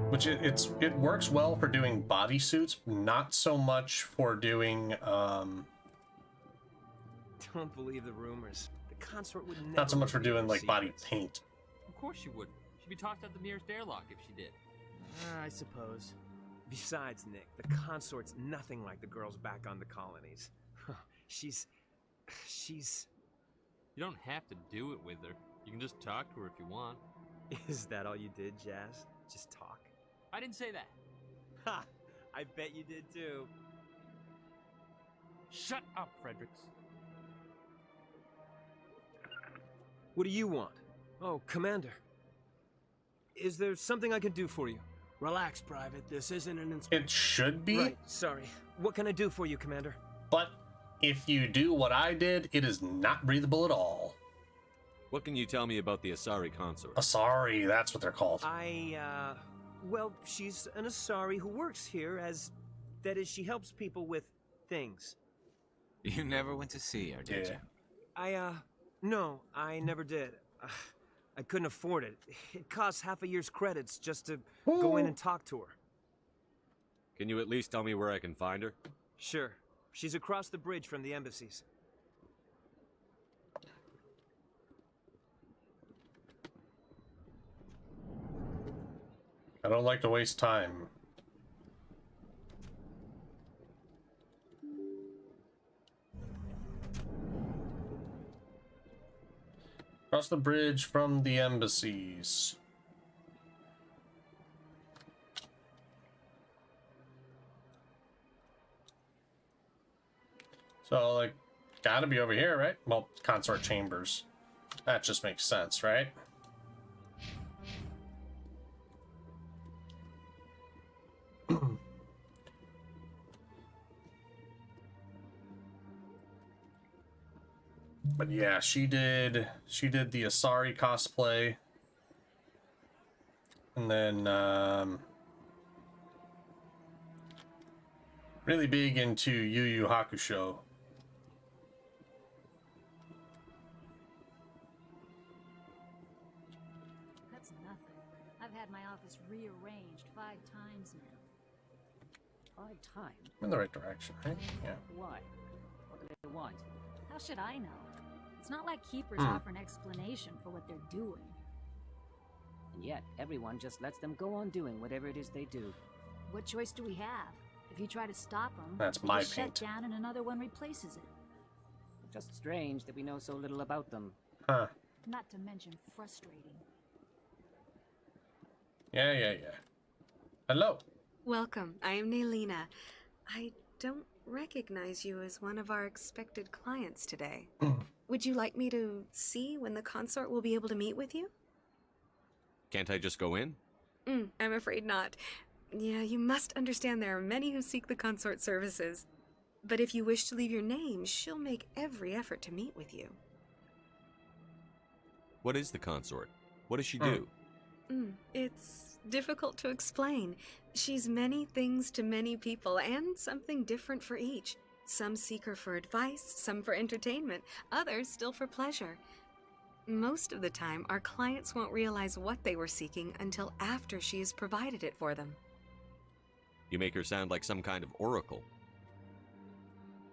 Which it works well for doing bodysuits, not so much for doing Don't believe the rumors. The consort would never. not so much for doing like body paint. Of course she wouldn't. She'd be tossed out the nearest airlock if she did. I suppose. Besides, Nick, the consort's nothing like the girls back on the colonies. She's... You don't have to do it with her. You can just talk to her if you want. Is that all you did, Jazz? Just talk? I didn't say that. Ha! I bet you did too. Shut up, Fredericks. What do you want? Oh, Commander. Is there something I can do for you? Relax, Private. This isn't an inspection. It should be. Right, sorry. What can I do for you, Commander? But if you do what I did, it is not breathable at all. What can you tell me about the Asari consort? Asari, that's what they're called. Well, she's an Asari who works here as... That is, she helps people with things. You never went to see her, did you? No, I never did. I couldn't afford it. It costs half a year's credits just to go in and talk to her. Can you at least tell me where I can find her? Sure. She's across the bridge from the embassies. I don't like to waste time. Across the bridge from the embassies. So, like, gotta be over here, right? Well, consort chambers. That just makes sense, right? But yeah, she did the Asari cosplay. And then really big into Yu Yu Hakusho. That's nothing. I've had my office rearranged 5 times now. 5 times? I'm in the right direction, right? Yeah. Why? What do they want? How should I know? It's not like keepers Hmm. offer an explanation for what they're doing. And yet, everyone just lets them go on doing whatever it is they do. What choice do we have? If you try to stop them, That's they my just shut paint. down and another one replaces it. Just strange that we know so little about them. Huh. Not to mention frustrating. Yeah. Hello. Welcome. I am Nelina. I don't recognize you as one of our expected clients today. Would you like me to see when the consort will be able to meet with you? Can't I just go in? I'm afraid not. Yeah, you must understand there are many who seek the consort services. But if you wish to leave your name, she'll make every effort to meet with you. What is the consort? What does she do? It's difficult to explain. She's many things to many people, and something different for each. Some seek her for advice, some for entertainment, others still for pleasure. Most of the time, our clients won't realize what they were seeking until after she has provided it for them. You make her sound like some kind of oracle.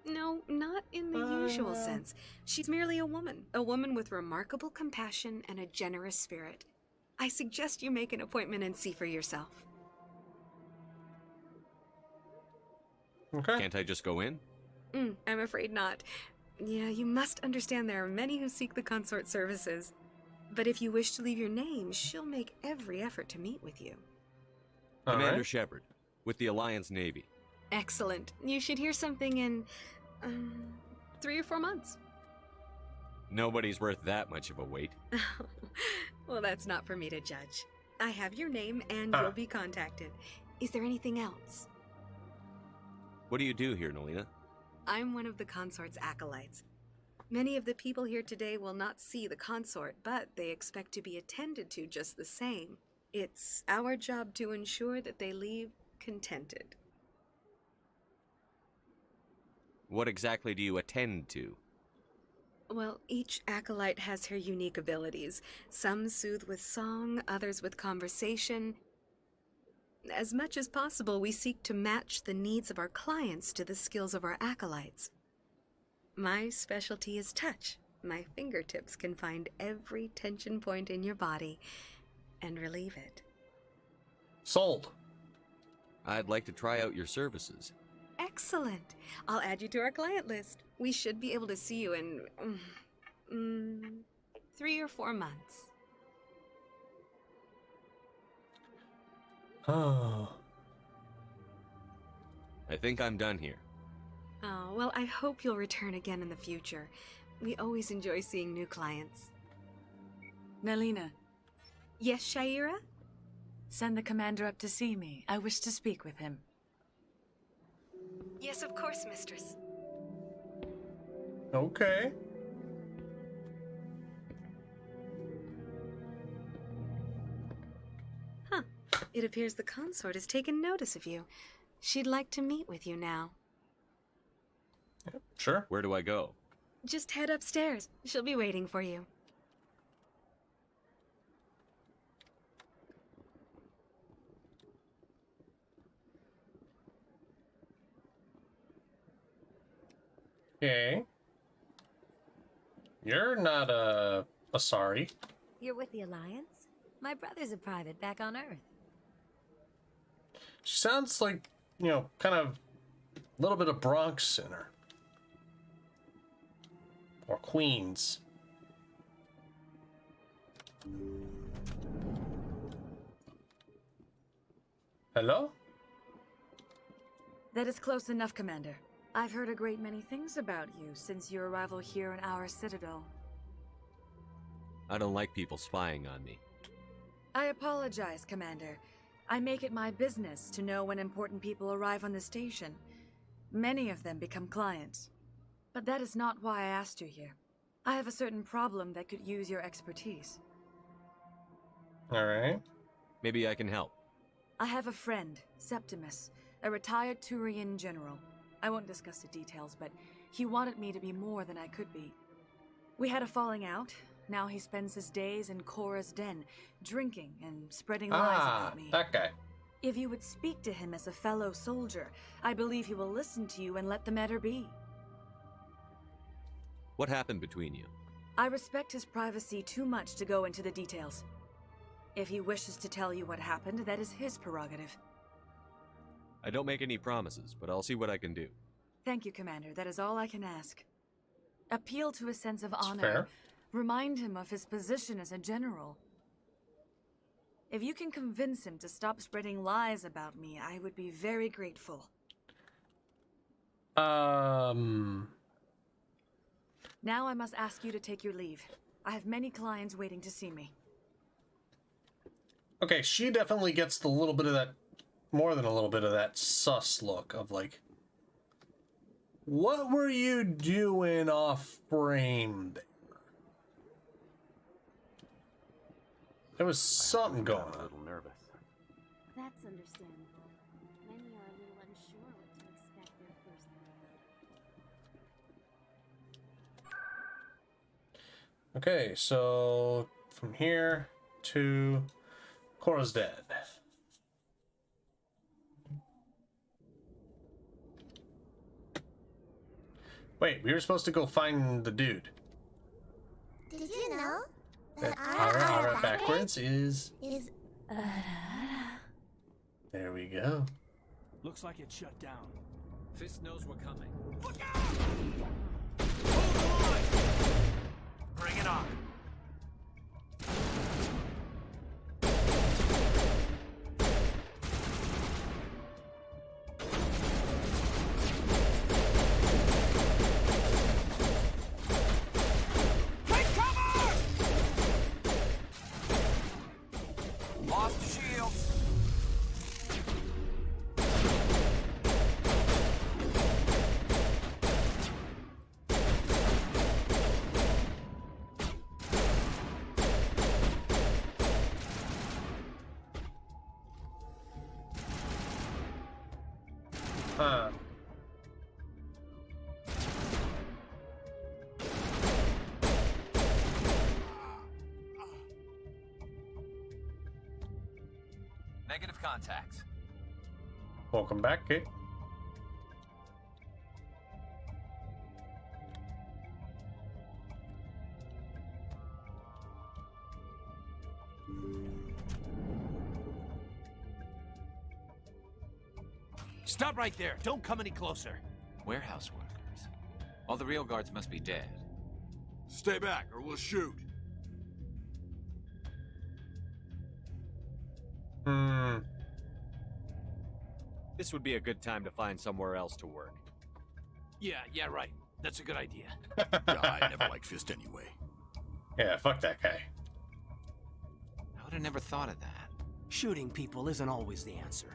No, not in the usual sense. She's merely a woman with remarkable compassion and a generous spirit. I suggest you make an appointment and see for yourself. Okay. Can't I just go in? I'm afraid not. Yeah, you must understand there are many who seek the consort services. But if you wish to leave your name, she'll make every effort to meet with you. Commander Shepard, with the Alliance Navy. Excellent. You should hear something in 3 or 4 months. Nobody's worth that much of a wait. Well, that's not for me to judge. I have your name and you'll be contacted. Is there anything else? What do you do here, Nelina? I'm one of the consort's acolytes. Many of the people here today will not see the consort, but they expect to be attended to just the same. It's our job to ensure that they leave contented. What exactly do you attend to? Well, each acolyte has her unique abilities. Some soothe with song, others with conversation. As much as possible, we seek to match the needs of our clients to the skills of our acolytes. My specialty is touch. My fingertips can find every tension point in your body and relieve it. Sold. I'd like to try out your services. Excellent. I'll add you to our client list. We should be able to see you in 3 or 4 months. Oh. I think I'm done here. Oh, well, I hope you'll return again in the future. We always enjoy seeing new clients. Nelina. Yes, Shaira? Send the commander up to see me. I wish to speak with him. Yes, of course, mistress. Okay. Huh. It appears the consort has taken notice of you. She'd like to meet with you now. Sure. Where do I go? Just head upstairs. She'll be waiting for you. Okay. You're not a Asari. You're with the Alliance? My brother's a private back on Earth. She sounds like, you know, kind of a little bit of Bronx in her. Or Queens. Hello? That is close enough, Commander. I've heard a great many things about you since your arrival here in our citadel. I don't like people spying on me. I apologize, Commander. I make it my business to know when important people arrive on the station. Many of them become clients. But that is not why I asked you here. I have a certain problem that could use your expertise. Alright. Maybe I can help. I have a friend, Septimus, a retired Turian general. I won't discuss the details, but he wanted me to be more than I could be. We had a falling out. Now he spends his days in Korra's den, drinking and spreading lies about me. That guy. If you would speak to him as a fellow soldier, I believe he will listen to you and let the matter be. What happened between you? I respect his privacy too much to go into the details. If he wishes to tell you what happened, that is his prerogative. I don't make any promises, but I'll see what I can do. Thank you, Commander. That is all I can ask. Appeal to his sense of honor. Fair. Remind him of his position as a general. If you can convince him to stop spreading lies about me, I would be very grateful. Now I must ask you to take your leave. I have many clients waiting to see me. Okay, she definitely gets the little bit of that, more than a little bit of that sus look of like, what were you doing off frame there? There was something going on. A little nervous. That's understandable. Many are a little unsure what to expect their first night. Okay, so from here to Korra's dead. Wait, we were supposed to go find the dude. Did you know That ara backwards is... There we go. Looks like it shut down. Fist knows we're coming. Look out! Hold on! Bring it on. Take cover! Lost shields. Huh. Negative contacts. Welcome back, Kate. Stop right there. Don't come any closer. Warehouse workers. All the real guards must be dead. Stay back or we'll shoot. This would be a good time to find somewhere else to work. Yeah, right. That's a good idea. Yeah, I never liked Fist anyway. Yeah, fuck that guy. I would have never thought of that. Shooting people isn't always the answer.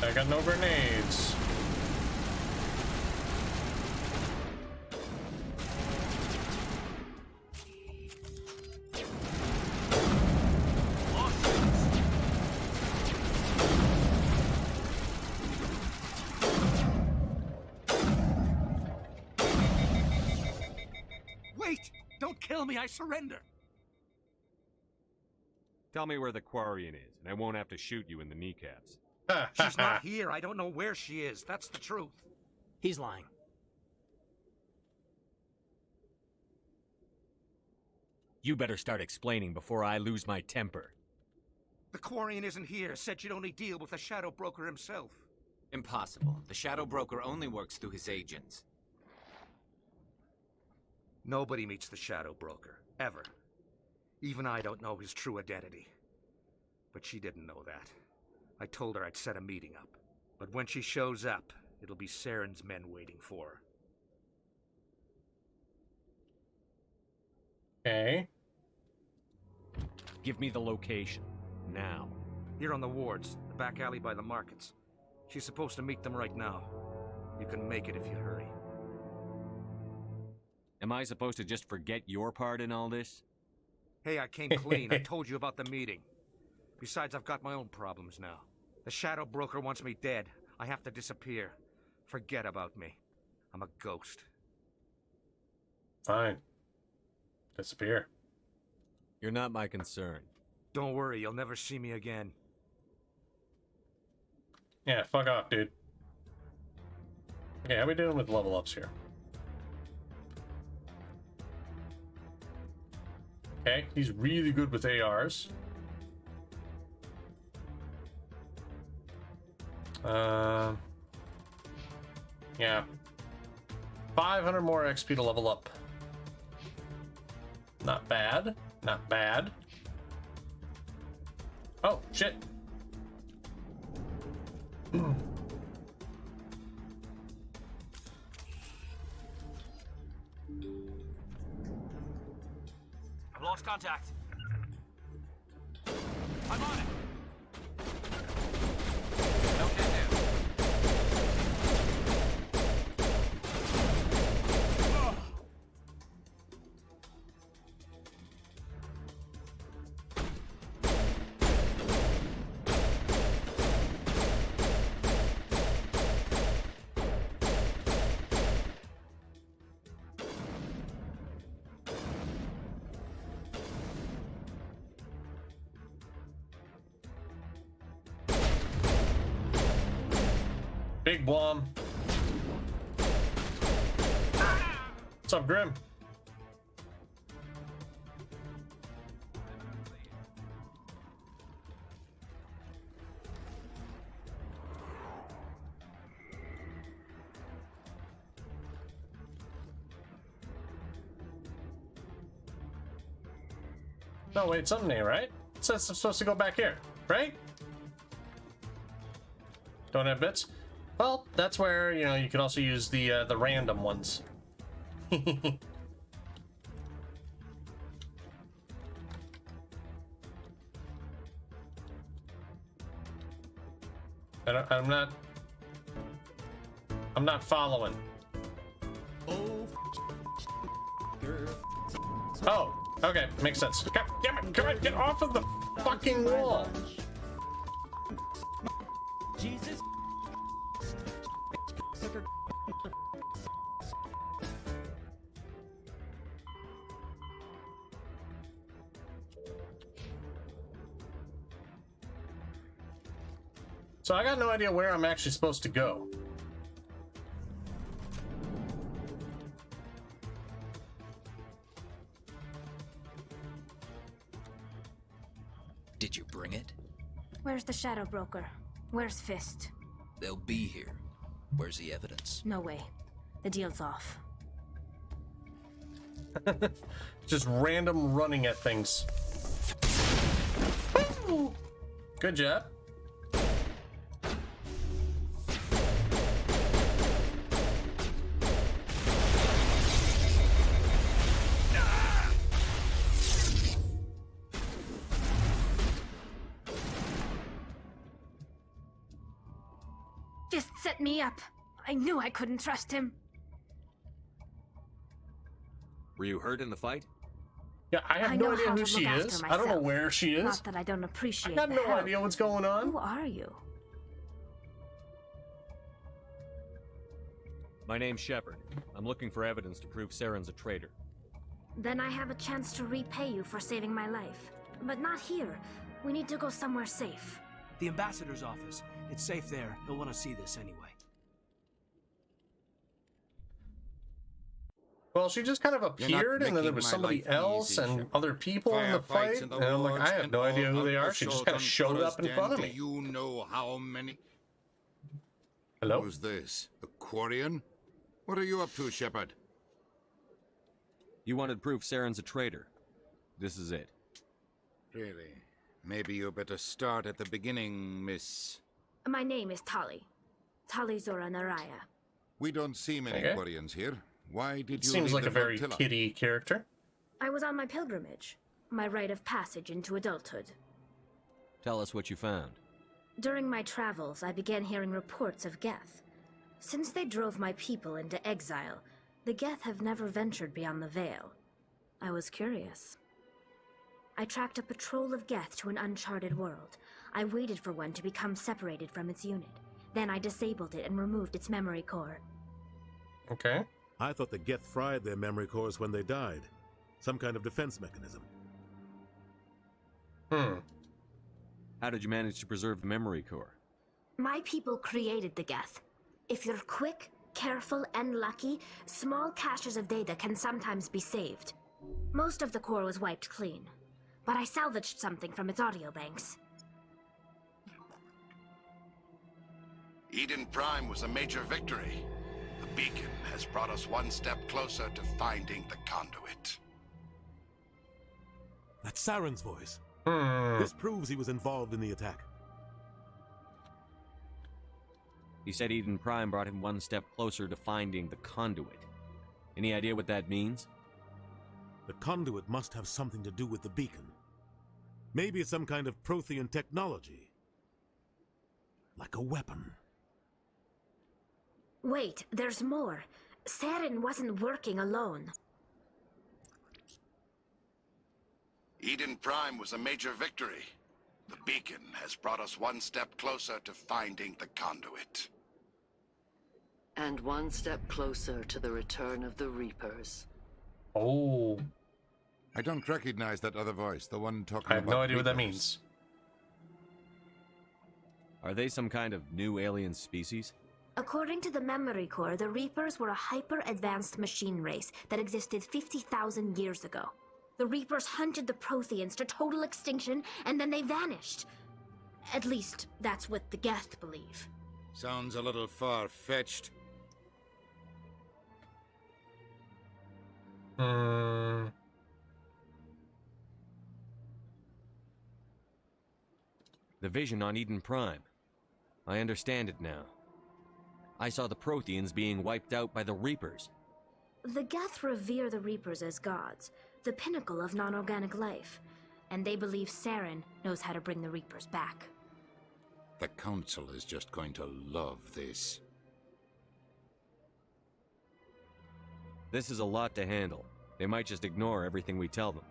I got no grenades. Wait! Don't kill me, I surrender! Tell me where the Quarian is, and I won't have to shoot you in the kneecaps. She's not here. I don't know where she is. That's the truth. He's lying. You better start explaining before I lose my temper. The Quarian isn't here. Said you'd only deal with the Shadow Broker himself. Impossible. The Shadow Broker only works through his agents. Nobody meets the Shadow Broker, ever. Even I don't know his true identity. But she didn't know that. I told her I'd set a meeting up. But when she shows up, it'll be Saren's men waiting for her. Okay. Give me the location. Now. Here on the wards, the back alley by the markets. She's supposed to meet them right now. You can make it if you hurry. Am I supposed to just forget your part in all this? Hey, I came clean. I told you about the meeting. Besides, I've got my own problems now. The Shadow Broker wants me dead. I have to disappear. Forget about me. I'm a ghost. Fine. Disappear. You're not my concern. Don't worry, you'll never see me again. Yeah, fuck off, dude. Okay, how we doing with level ups here? Okay, he's really good with ARs. Yeah. 500 more XP to level up. Not bad. Not bad. Oh, shit. I've lost contact. I'm on it. Okay, now. Big Blom. What's up, Grim? No, wait, something ain't right. It says I'm supposed to go back here, right? Don't have bits? Well, that's where, you know, you can also use the random ones. I'm not following. Oh, okay, makes sense. God damn it, come on, get off of the fucking wall. Jesus. So I got no idea where I'm actually supposed to go. Did you bring it? Where's the Shadow Broker? Where's Fist? They'll be here. Where's the evidence? No way. The deal's off. Just random running at things. Good job. Fist set me up. I knew I couldn't trust him. Were you hurt in the fight? Yeah, I have no idea who she is. I don't know where she is. Not that I don't appreciate I got no idea what's going on. Who are you? My name's Shepard. I'm looking for evidence to prove Saren's a traitor. Then I have a chance to repay you for saving my life. But not here. We need to go somewhere safe. The ambassador's office. It's safe there. He'll want to see this anyway. well, she just kind of appeared, and then there was somebody else and other people in the fight, and I'm like, I have no idea who they are. She just kind of showed up in front of me. Do you know how many? Hello? Who's this? A Quarian? What are you up to, Shepard? You wanted proof Saren's a traitor. This is it. Really? Maybe you better start at the beginning, Miss... My name is Tali. Tali Zora Naraya. We don't see many Quarians here. Why did you Seems leave like the a very flotilla? kiddie character. I was on my pilgrimage, my rite of passage into adulthood. Tell us what you found. During my travels, I began hearing reports of Geth. Since they drove my people into exile, the Geth have never ventured beyond the Veil. I was curious. I tracked a patrol of Geth to an uncharted world. I waited for one to become separated from its unit. Then I disabled it and removed its memory core. Okay. I thought the Geth fried their memory cores when they died. Some kind of defense mechanism. How did you manage to preserve the memory core? My people created the Geth. If you're quick, careful, and lucky, small caches of data can sometimes be saved. Most of the core was wiped clean, but I salvaged something from its audio banks. Eden Prime was a major victory. The beacon has brought us one step closer to finding the conduit. That's Saren's voice. This proves he was involved in the attack. He said Eden Prime brought him one step closer to finding the conduit. Any idea what that means? The conduit must have something to do with the beacon. Maybe it's some kind of Prothean technology. Like a weapon. Wait, there's more. Saren wasn't working alone. Eden Prime was a major victory. The beacon has brought us one step closer to finding the conduit. And one step closer to the return of the Reapers. Oh. I don't recognize that other voice, the one talking about I have no idea what that Reapers. means. Are they some kind of new alien species? According to the memory core, the Reapers were a hyper-advanced machine race that existed 50,000 years ago. The Reapers hunted the Protheans to total extinction, and then they vanished. At least, that's what the Geth believe. Sounds a little far-fetched. The vision on Eden Prime. I understand it now. I saw the Protheans being wiped out by the Reapers. The Geth revere the Reapers as gods, the pinnacle of non-organic life, and they believe Saren knows how to bring the Reapers back. The Council is just going to love this. This is a lot to handle. They might just ignore everything we tell them.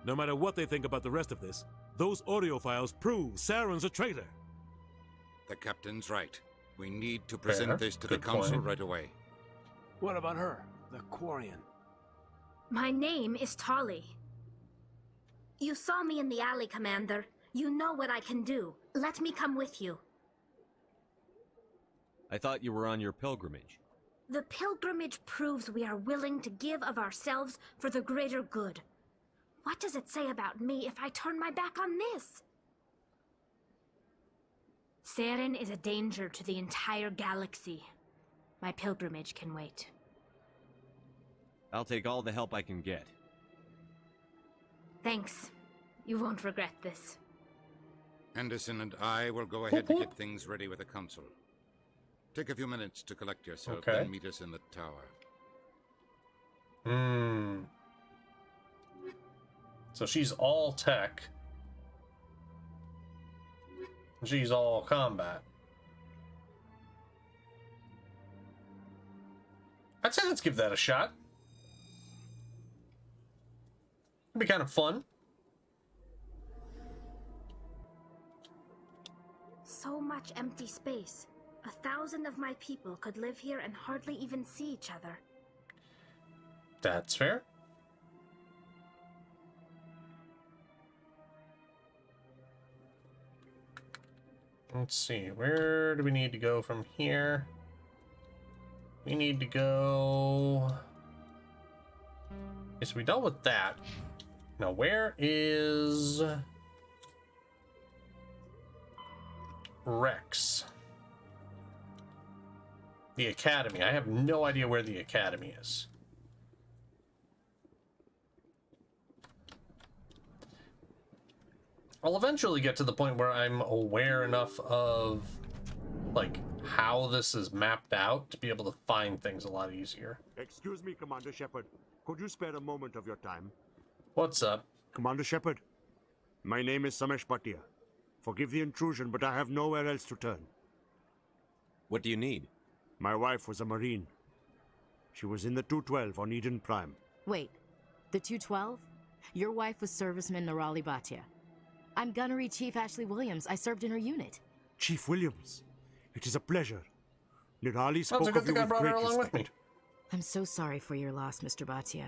No matter what they think about the rest of this, those audio files prove Saren's a traitor. The captain's right. We need to present this to the Good Council point. right away. What about her, the Quarian? My name is Tali. You saw me in the alley, Commander. You know what I can do. Let me come with you. I thought you were on your pilgrimage. The pilgrimage proves we are willing to give of ourselves for the greater good. What does it say about me if I turn my back on this? Saren is a danger to the entire galaxy. My pilgrimage can wait. I'll take all the help I can get. Thanks. You won't regret this. Anderson and I will go ahead to get things ready with the Council. Take a few minutes to collect yourself, Okay. then meet us in the tower. So she's all tech. She's all combat. I'd say let's give that a shot. It'd be kind of fun. So much empty space. 1,000 of my people could live here and hardly even see each other. That's fair. Let's see, where do we need to go from here? We need to go Okay, so we dealt with that. Now, where is Rex? The Academy. I have no idea where the Academy is. I'll eventually get to the point where I'm aware enough of, like, how this is mapped out to be able to find things a lot easier. Excuse me, Commander Shepard. Could you spare a moment of your time? What's up? Commander Shepard, my name is Samesh Bhatia. Forgive the intrusion, but I have nowhere else to turn. What do you need? My wife was a Marine. She was in the 212 on Eden Prime. Wait, the 212? Your wife was serviceman Nirali Bhatia. I'm Gunnery Chief Ashley Williams. I served in her unit. Chief Williams, it is a pleasure. Nirali spoke Sounds a good of you thing I with brought her great along with respect. me. I'm so sorry for your loss, Mr. Bhatia.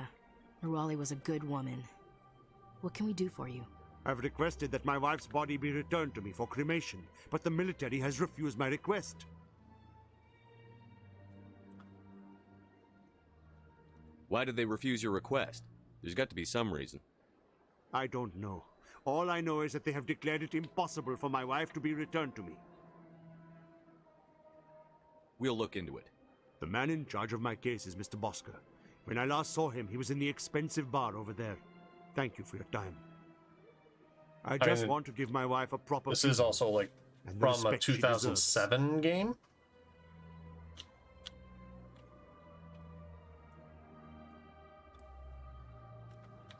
Nirali was a good woman. What can we do for you? I've requested that my wife's body be returned to me for cremation, but the military has refused my request. Why did they refuse your request? There's got to be some reason. I don't know. All I know is that they have declared it impossible for my wife to be returned to me. We'll look into it. The man in charge of my case is Mr. Bosker. When I last saw him, he was in the expensive bar over there. Thank you for your time. I just want to give my wife a proper... This is also, like, and the from a respect she 2007 game?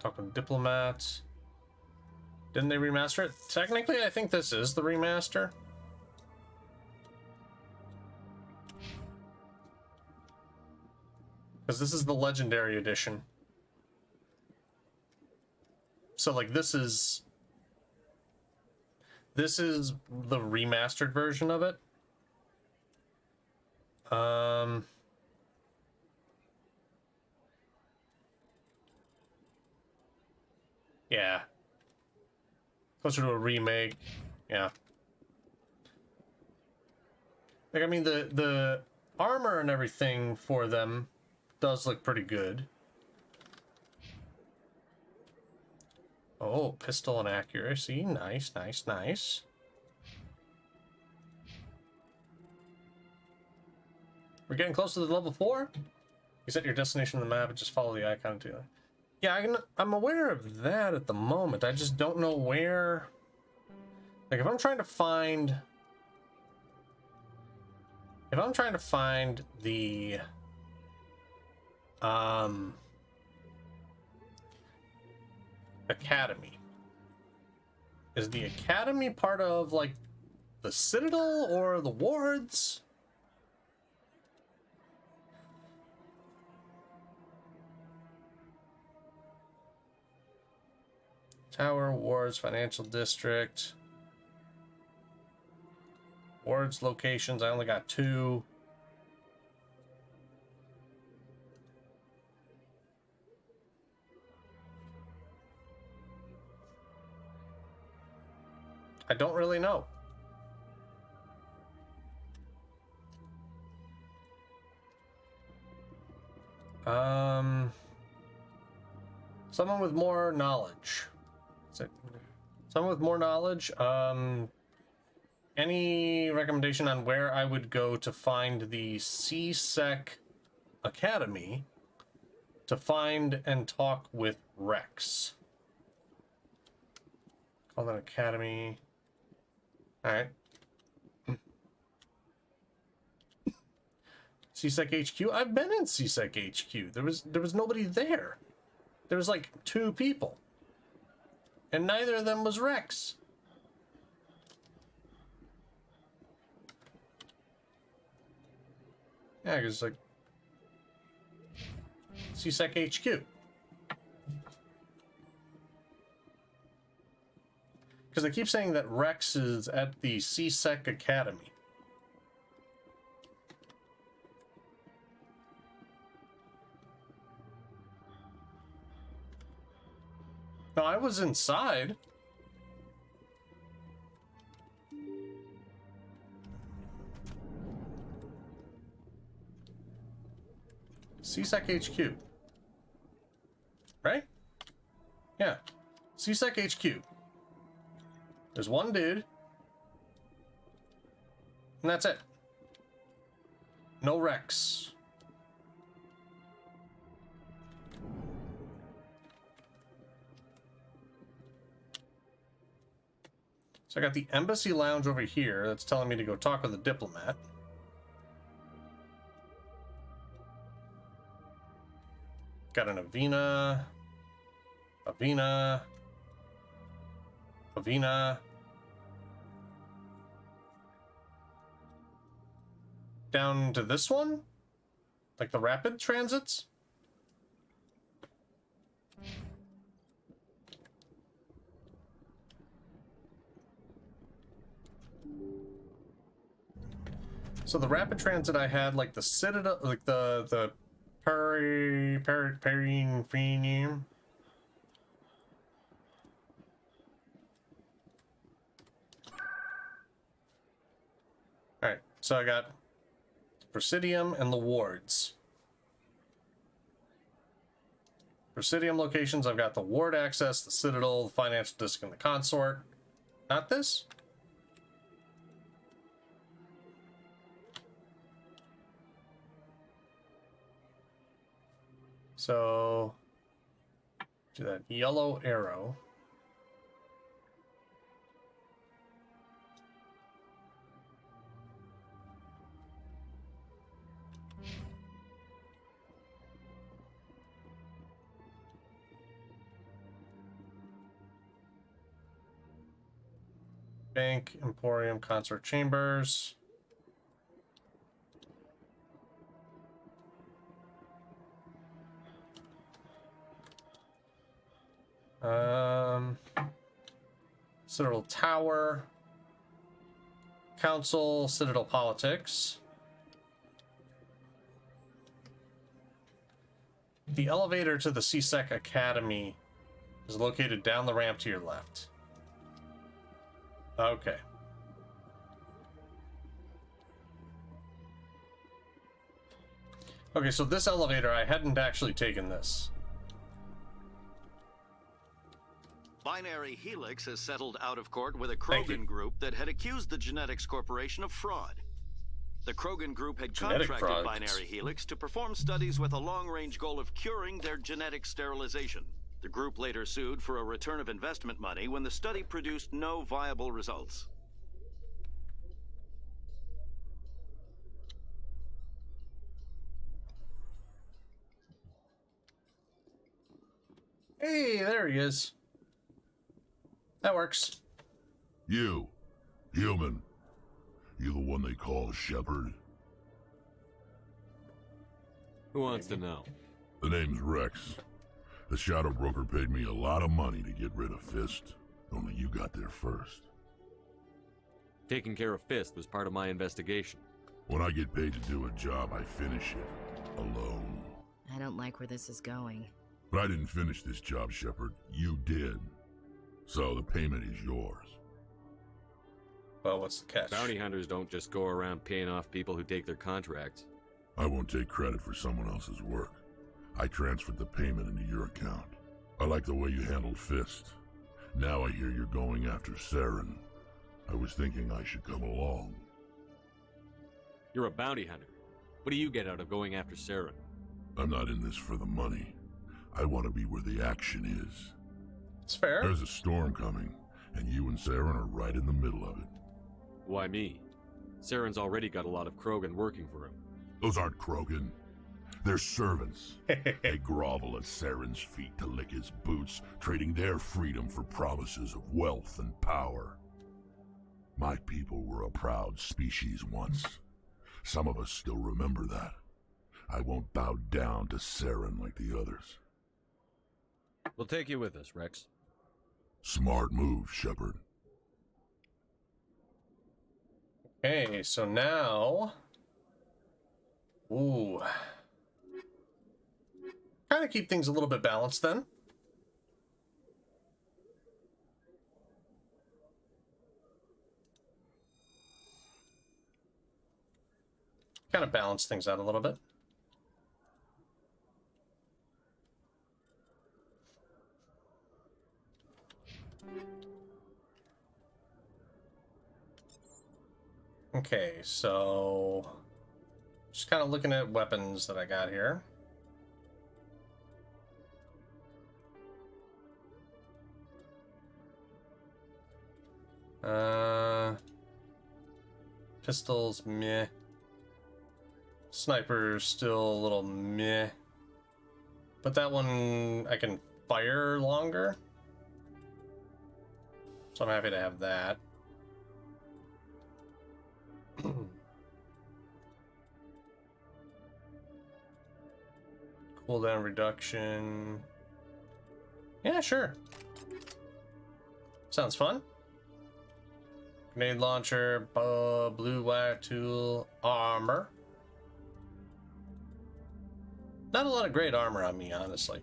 Talking diplomats. Didn't they remaster it? Technically, I think this is the remaster. Because this is the Legendary Edition. So, like, this is the remastered version of it. Yeah. Closer to a remake. Yeah. Like, I mean, the armor and everything for them does look pretty good. Oh, pistol and accuracy. Nice, nice, nice. We're getting close to the level 4. You set your destination on the map and just follow the icon to it. Yeah, I'm aware of that at the moment. I just don't know where... Like, if I'm trying to find the... Academy. Is the Academy part of, like, the Citadel or the Wards? Tower, Wards, Financial District. Wards locations, I only got 2. I don't really know. Someone with more knowledge. Someone with more knowledge. Any recommendation on where I would go to find the CSEC Academy to find and talk with Rex? Call that Academy. Alright. CSEC HQ? I've been in CSEC HQ. There was nobody there. There was like 2 people. And neither of them was Rex. Yeah, it's like CSEC HQ. Because they keep saying that Rex is at the CSEC Academy. No, I was inside. CSEC HQ. Yeah. CSEC HQ. There's one dude. And that's it. No Rex. So I got the embassy lounge over here that's telling me to go talk with a diplomat. Got an Avina. Down to this one? Like the rapid transits? So the rapid transit I had, like the Citadel, like the Perrying Freenium. Alright, so I got Presidium and the wards. Presidium locations, I've got the ward access, the Citadel, the financial district, and the consort. Not this? So, do that yellow arrow. Bank, Emporium, Consort Chambers. Citadel Tower. Council, Citadel Politics. The elevator to the CSEC Academy is located down the ramp to your left. Okay. Okay, so this elevator, I hadn't actually taken this. Binary Helix has settled out of court with a Krogan group that had accused the Genetics Corporation of fraud. The Krogan group had contracted Binary Helix to perform studies with a long-range goal of curing their genetic sterilization. The group later sued for a return of investment money when the study produced no viable results. Hey, there he is. That works. You, human. You the one they call Shepard? Who wants to know? The name's Rex. The Shadow Broker paid me a lot of money to get rid of Fist. Only you got there first. Taking care of Fist was part of my investigation. When I get paid to do a job, I finish it. Alone. I don't like where this is going. But I didn't finish this job, Shepard. You did. So the payment is yours. Well, what's the catch? Bounty hunters don't just go around paying off people who take their contracts. I won't take credit for someone else's work. I transferred the payment into your account. I like the way you handled Fist. Now I hear you're going after Saren. I was thinking I should come along. You're a bounty hunter. What do you get out of going after Saren? I'm not in this for the money. I want to be where the action is. It's fair. There's a storm coming, and you and Saren are right in the middle of it. Why me? Saren's already got a lot of Krogan working for him. Those aren't Krogan. They're servants. They grovel at Saren's feet to lick his boots, trading their freedom for promises of wealth and power. My people were a proud species once. Some of us still remember that. I won't bow down to Saren like the others. We'll take you with us, Rex. Smart move, Shepard. Okay, so now... Ooh. Kind of keep things a little bit balanced then. Kind of balance things out a little bit. Okay, so just kind of looking at weapons that I got here. Pistols, meh. Sniper's still a little meh. But that one I can fire longer. So I'm happy to have that. Cooldown reduction. Yeah, sure. Sounds fun. Grenade launcher, blue wire tool, armor. Not a lot of great armor on me, honestly.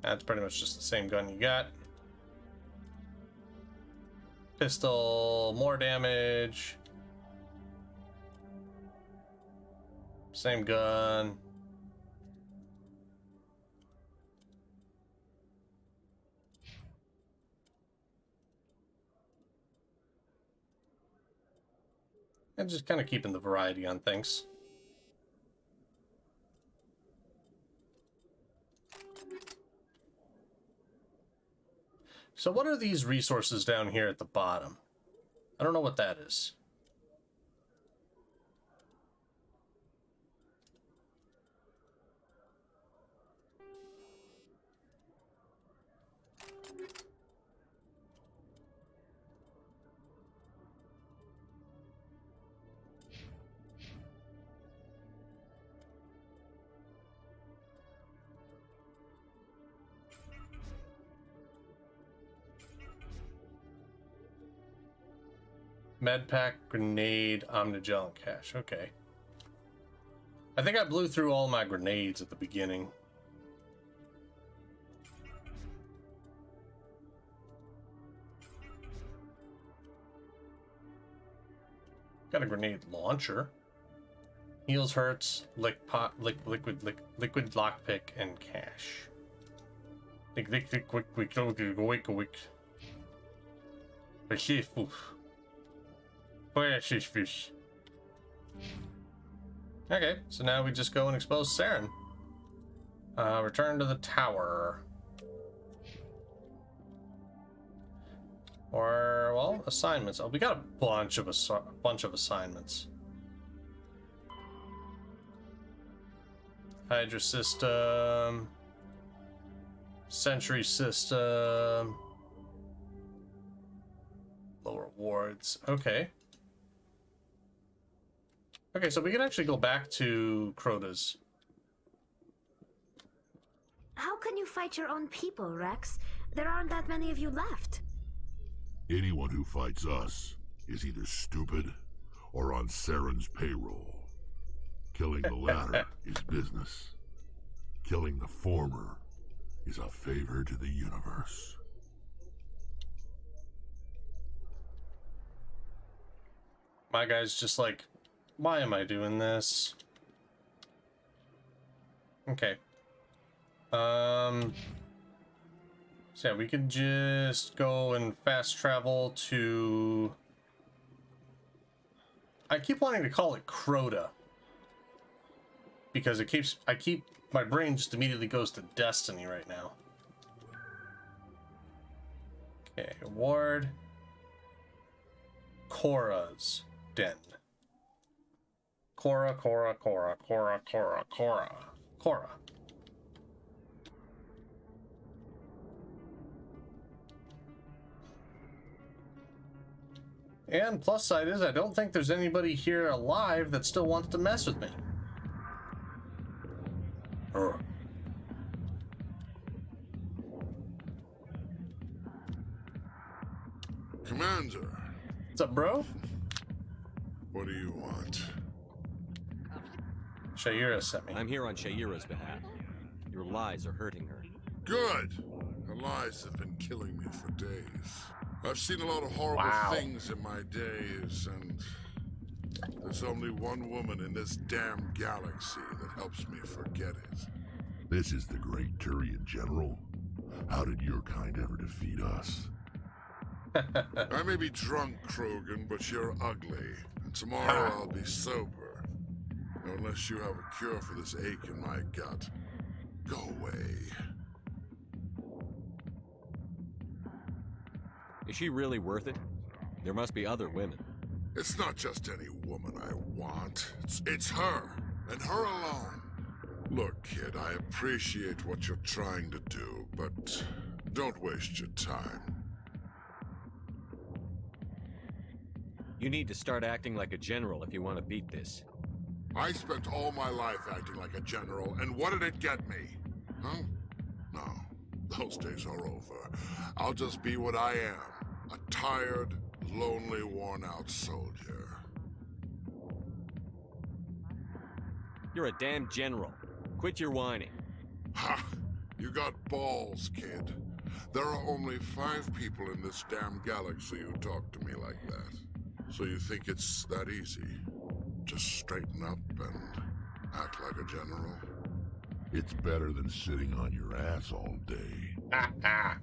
That's pretty much just the same gun you got. Pistol, more damage. Same gun. And just kind of keeping the variety on things. So what are these resources down here at the bottom? I don't know what that is. Medpack, grenade, Omnigel, and cash. Okay. I think I blew through all my grenades at the beginning. Got a grenade launcher. Heals, hurts, liquid lockpick, and cash. Fish. Okay, so now we just go and expose Saren. Return to the tower. Or, well, assignments. Oh, we got a bunch of assignments. Hydra system. Sentry system. Low rewards. Okay. Okay, so we can actually go back to Crota's. How can you fight your own people, Rex? There aren't that many of you left. Anyone who fights us is either stupid or on Saren's payroll. Killing the latter is business. Killing the former is a favor to the universe. My guy's just like, why am I doing this? Okay. So yeah, we could just go and fast travel to... I keep wanting to call it Crota. Because my brain just immediately goes to Destiny right now. Okay, award. Korra's Den. Korra. And plus side is, I don't think there's anybody here alive that still wants to mess with me. Commander. What's up, bro? What do you want? Shayera sent me. I'm here on Shayera's behalf. Your lies are hurting her. Good. Her lies have been killing me for days. I've seen a lot of horrible things in my days, and there's only one woman in this damn galaxy that helps me forget it. This is the great Turian General. How did your kind ever defeat us? I may be drunk, Krogan, but you're ugly. And tomorrow I'll be sober. Unless you have a cure for this ache in my gut. Go away. Is she really worth it? There must be other women. It's not just any woman I want. It's her, and her alone. Look, kid, I appreciate what you're trying to do, but don't waste your time. You need to start acting like a general if you want to beat this. I spent all my life acting like a general, and what did it get me? Huh? No, those days are over. I'll just be what I am, a tired, lonely, worn-out soldier. You're a damn general. Quit your whining. Ha! You got balls, kid. There are only 5 people in this damn galaxy who talk to me like that. So you think it's that easy? Just straighten up and act like a general? It's better than sitting on your ass all day. Huh.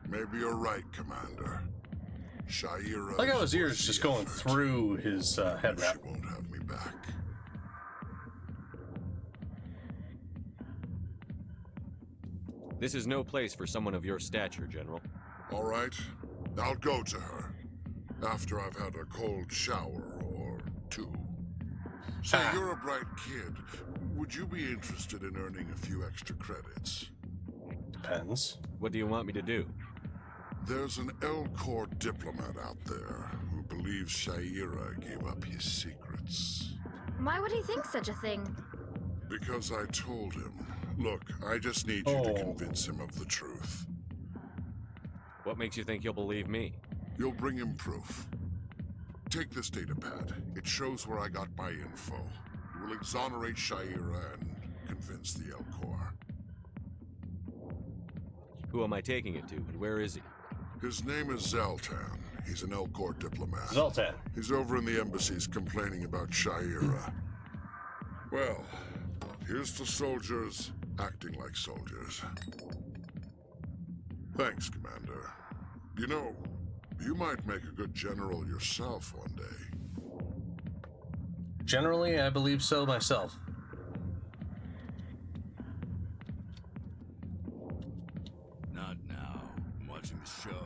Maybe you're right, Commander. Sha'ira. Look how his ears just going through his head wrap. She won't have me back. This is no place for someone of your stature, General. All right. I'll go to her. After I've had a cold shower or 2. Say, you're a bright kid. Would you be interested in earning a few extra credits? Depends. What do you want me to do? There's an Elcor diplomat out there who believes Sha'ira gave up his secrets. Why would he think such a thing? Because I told him. Look, I just need you to convince him of the truth. What makes you think he'll believe me? You'll bring him proof. Take this datapad. It shows where I got my info. It will exonerate Sha'ira and convince the Elcor. Who am I taking it to, and where is he? His name is Zoltan. He's an Elcor diplomat. Zoltan. He's over in the embassies complaining about Sha'ira. Well, here's to soldiers acting like soldiers. Thanks, Commander. You know, you might make a good general yourself one day. Generally, I believe so myself. Not now. I'm watching the show.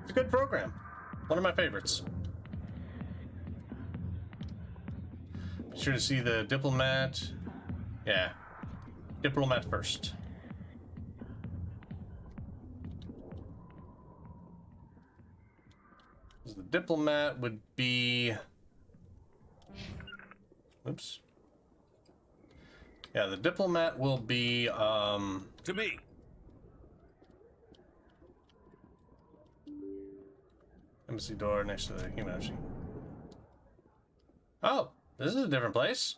It's a good program. One of my favorites. Be sure to see the diplomat. Yeah. Diplomat first. The diplomat would be... Oops. Yeah, the diplomat will be, To me! Embassy door next to the human embassy. Oh, this is a different place.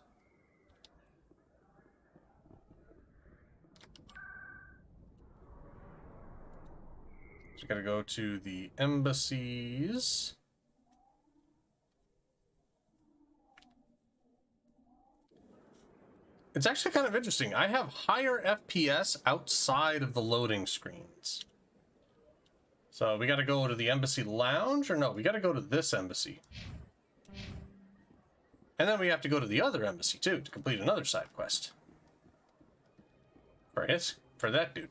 So we gotta go to the embassies. It's actually kind of interesting. I have higher FPS outside of the loading screens. So we gotta go to the embassy lounge, or no, we gotta go to this embassy. And then we have to go to the other embassy too to complete another side quest. For that dude.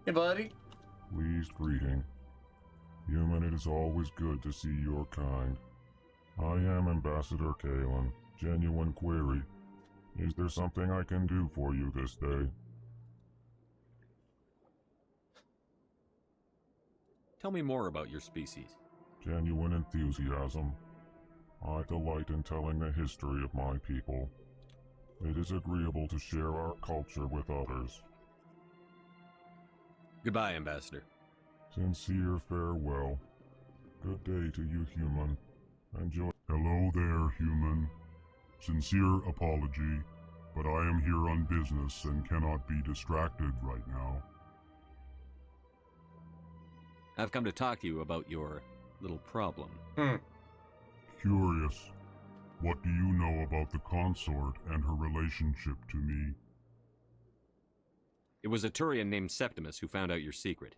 Hey, buddy. Pleased greeting. Human, it is always good to see your kind. I am Ambassador Kalen. Genuine query. Is there something I can do for you this day? Tell me more about your species. Genuine enthusiasm. I delight in telling the history of my people. It is agreeable to share our culture with others. Goodbye, Ambassador. Sincere farewell. Good day to you, human. Enjoy. Hello there, human. Sincere apology, but I am here on business and cannot be distracted right now. I've come to talk to you about your little problem. Curious. What do you know about the consort and her relationship to me? It was a Turian named Septimus who found out your secret.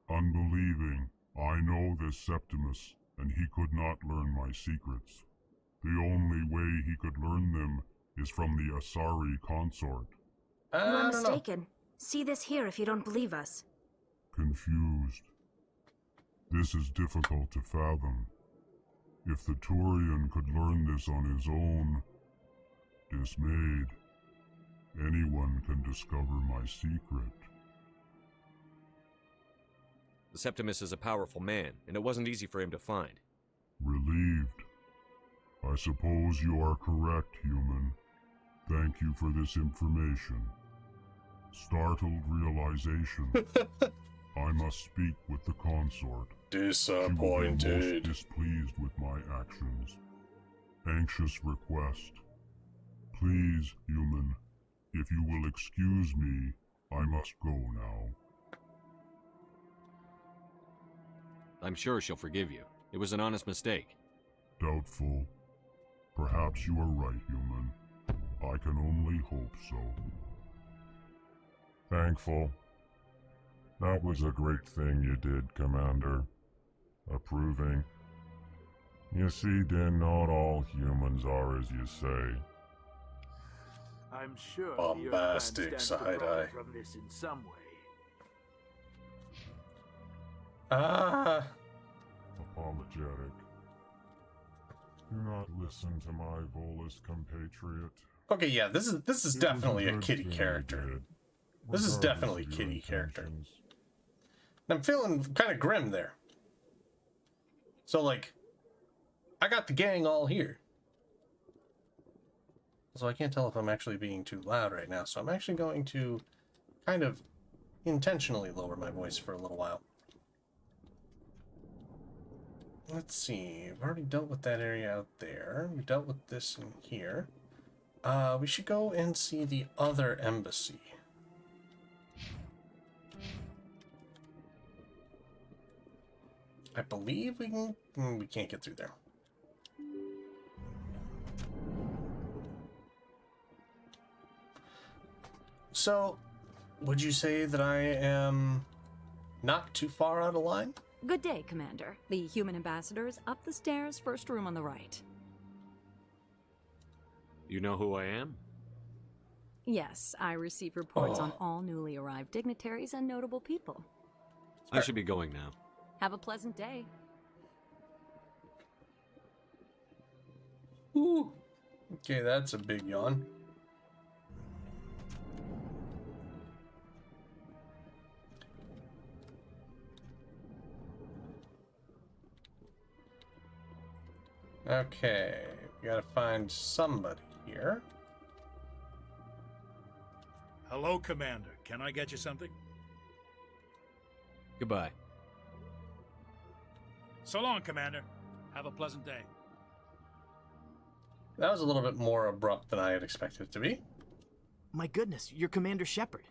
Unbelieving. I know this Septimus, and he could not learn my secrets. The only way he could learn them is from the Asari consort. You're mistaken. See this here if you don't believe us. Confused. This is difficult to fathom. If the Turian could learn this on his own, dismayed, anyone can discover my secret. The Septimus is a powerful man, and it wasn't easy for him to find. Relieved. I suppose you are correct, human. Thank you for this information. Startled realization. I must speak with the consort. Disappointed. She will be most displeased with my actions. Anxious request. Please, human, if you will excuse me, I must go now. I'm sure she'll forgive you. It was an honest mistake. Doubtful. Perhaps you are right, human. I can only hope so. Thankful. That was a great thing you did, Commander. Approving. You see, Din, not all humans are as you say. I'm sure Bombastic side-eye. from this in some way. Apologetic. Do not listen to my Volus compatriot. Okay, yeah, this is definitely a kitty character. This is definitely a kitty character. And I'm feeling kind of grim there. So, like, I got the gang all here. So I can't tell if I'm actually being too loud right now. So I'm actually going to kind of intentionally lower my voice for a little while. Let's see. I've already dealt with that area out there. We dealt with this in here. We should go and see the other embassy. I believe we can... we can't get through there. So, would you say that I am not too far out of line? Good day, Commander. The human ambassador is up the stairs, first room on the right. You know who I am? Yes, I receive reports on all newly arrived dignitaries and notable people. I should be going now. Have a pleasant day. Ooh. Okay, that's a big yawn. Okay, we gotta find somebody here. Hello, Commander. Can I get you something? Goodbye. So long, Commander. Have a pleasant day. That was a little bit more abrupt than I had expected it to be. My goodness, you're Commander Shepard.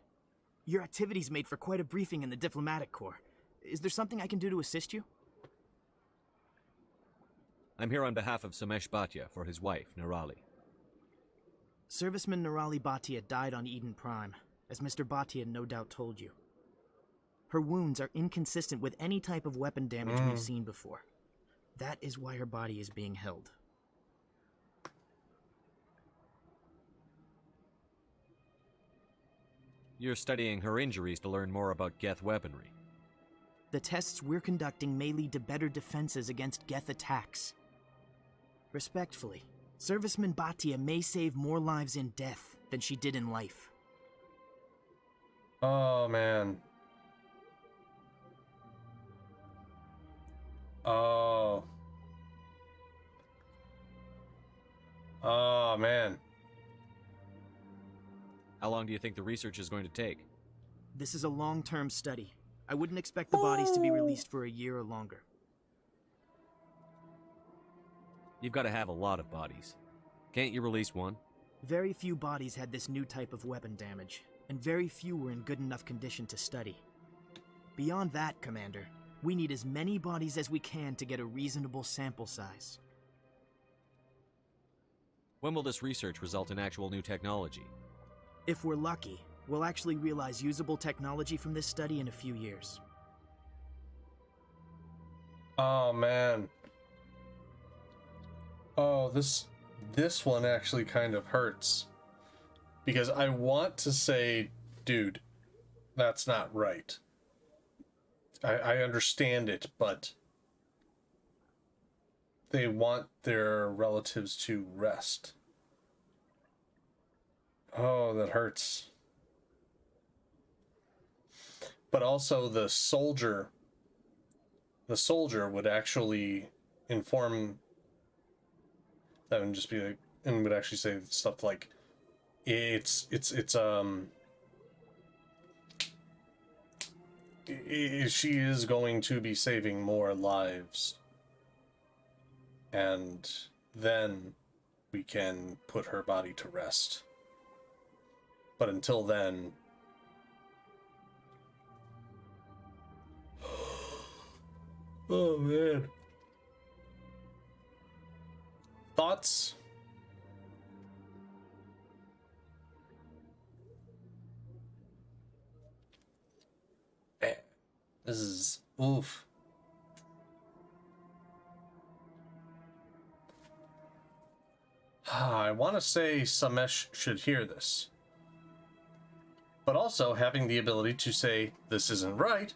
Your activities made for quite a briefing in the Diplomatic Corps. Is there something I can do to assist you? I'm here on behalf of Samesh Bhatia for his wife, Nirali. Serviceman Nirali Bhatia died on Eden Prime, as Mr. Bhatia no doubt told you. Her wounds are inconsistent with any type of weapon damage we've seen before. That is why her body is being held. You're studying her injuries to learn more about Geth weaponry. The tests we're conducting may lead to better defenses against Geth attacks. Respectfully, Serviceman Bhatia may save more lives in death than she did in life. Oh, man. Oh. Oh, man. How long do you think the research is going to take? This is a long-term study. I wouldn't expect the bodies to be released for a year or longer. You've got to have a lot of bodies. Can't you release one? Very few bodies had this new type of weapon damage, and very few were in good enough condition to study. Beyond that, Commander, we need as many bodies as we can to get a reasonable sample size. When will this research result in actual new technology? If we're lucky, we'll actually realize usable technology from this study in a few years. Oh, man. Oh, this one actually kind of hurts. Because I want to say, dude, that's not right. I understand it, but they want their relatives to rest. Oh, that hurts. But also the soldier would actually inform them and just be like, and would actually say stuff like, she is going to be saving more lives. And then we can put her body to rest. But until then... Oh, man. Thoughts? This is... oof. I want to say Samesh should hear this. But also, having the ability to say, this isn't right,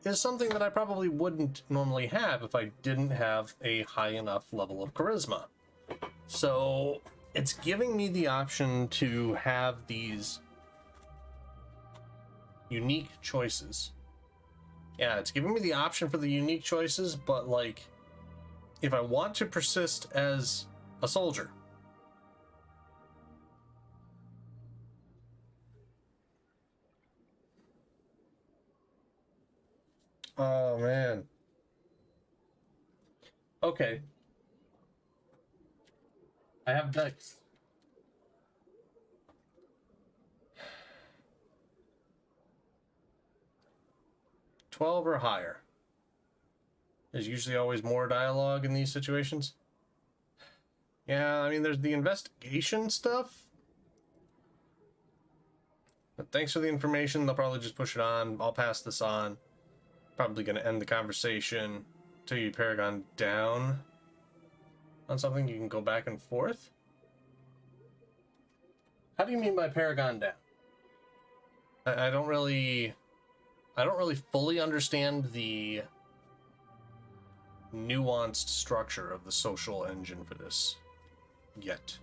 is something that I probably wouldn't normally have if I didn't have a high enough level of charisma. So, it's giving me the option to have these unique choices. Yeah, it's giving me the option for the unique choices, but like, if I want to persist as a soldier, oh, man. Okay. I have dice. $12 or higher. There's usually always more dialogue in these situations. Yeah, I mean, there's the investigation stuff. But thanks for the information. They'll probably just push it on. I'll pass this on. Probably going to end the conversation until you Paragon down on something. You can go back and forth. How do you mean by Paragon down? I don't really fully understand the nuanced structure of the social engine for this yet.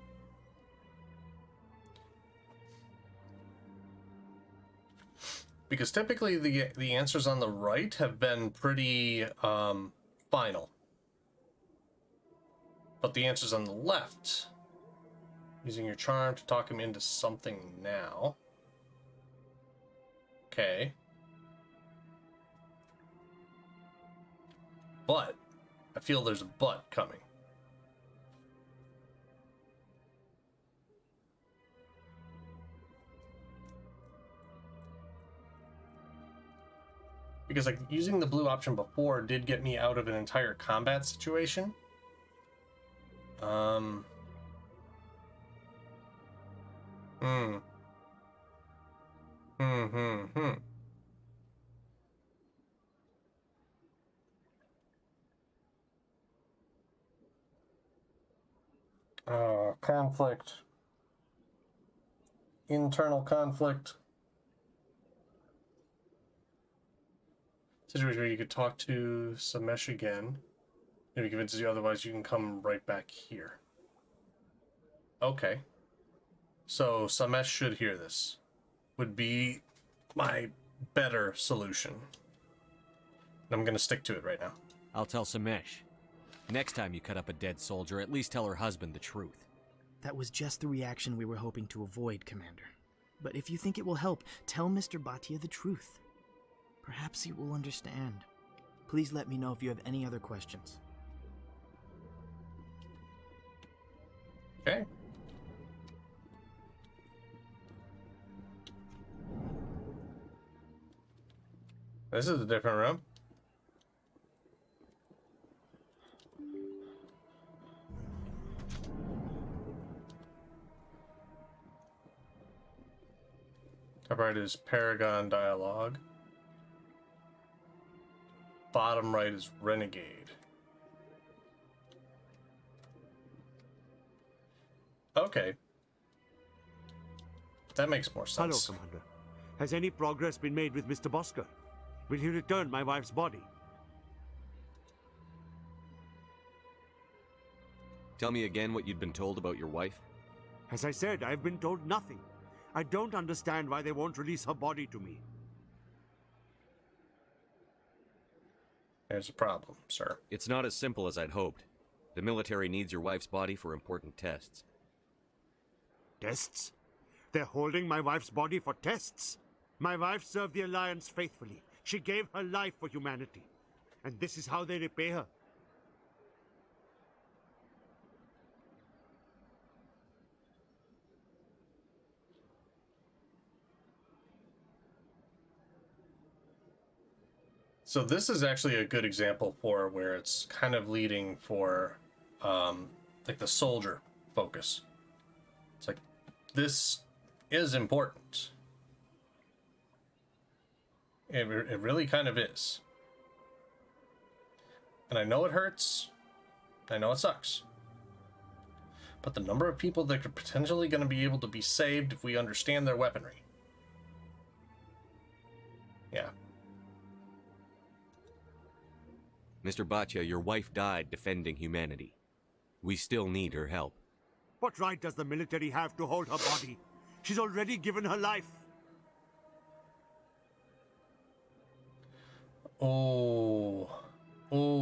Because typically the answers on the right have been pretty final. But the answers on the left, using your charm to talk him into something now. Okay. But I feel there's a but coming. Because like using the blue option before did get me out of an entire combat situation. Conflict. Internal conflict. Situation where you could talk to Samesh again. Maybe convinces you otherwise you can come right back here. Okay. So Samesh should hear this. Would be my better solution. And I'm gonna stick to it right now. I'll tell Samesh. Next time you cut up a dead soldier, at least tell her husband the truth. That was just the reaction we were hoping to avoid, Commander. But if you think it will help, tell Mr. Bhatia the truth. Perhaps he will understand. Please let me know if you have any other questions. Okay. This is a different room. Top right is Paragon Dialogue. Bottom right is Renegade. Okay. That makes more sense. Hello, Commander. Has any progress been made with Mr. Bosker? Will he return my wife's body? Tell me again what you'd been told about your wife. As I said, I've been told nothing. I don't understand why they won't release her body to me. There's a problem, sir. It's not as simple as I'd hoped. The military needs your wife's body for important tests. Tests? They're holding my wife's body for tests? My wife served the Alliance faithfully. She gave her life for humanity. And this is how they repay her. So this is actually a good example for where it's kind of leading for like the soldier focus. It's like, this is important. It really kind of is. And I know it hurts. I know it sucks. But the number of people that could potentially going to be able to be saved if we understand their weaponry. Yeah. Mr. Bhatia, your wife died defending humanity. We still need her help. What right does the military have to hold her body? She's already given her life. Oh,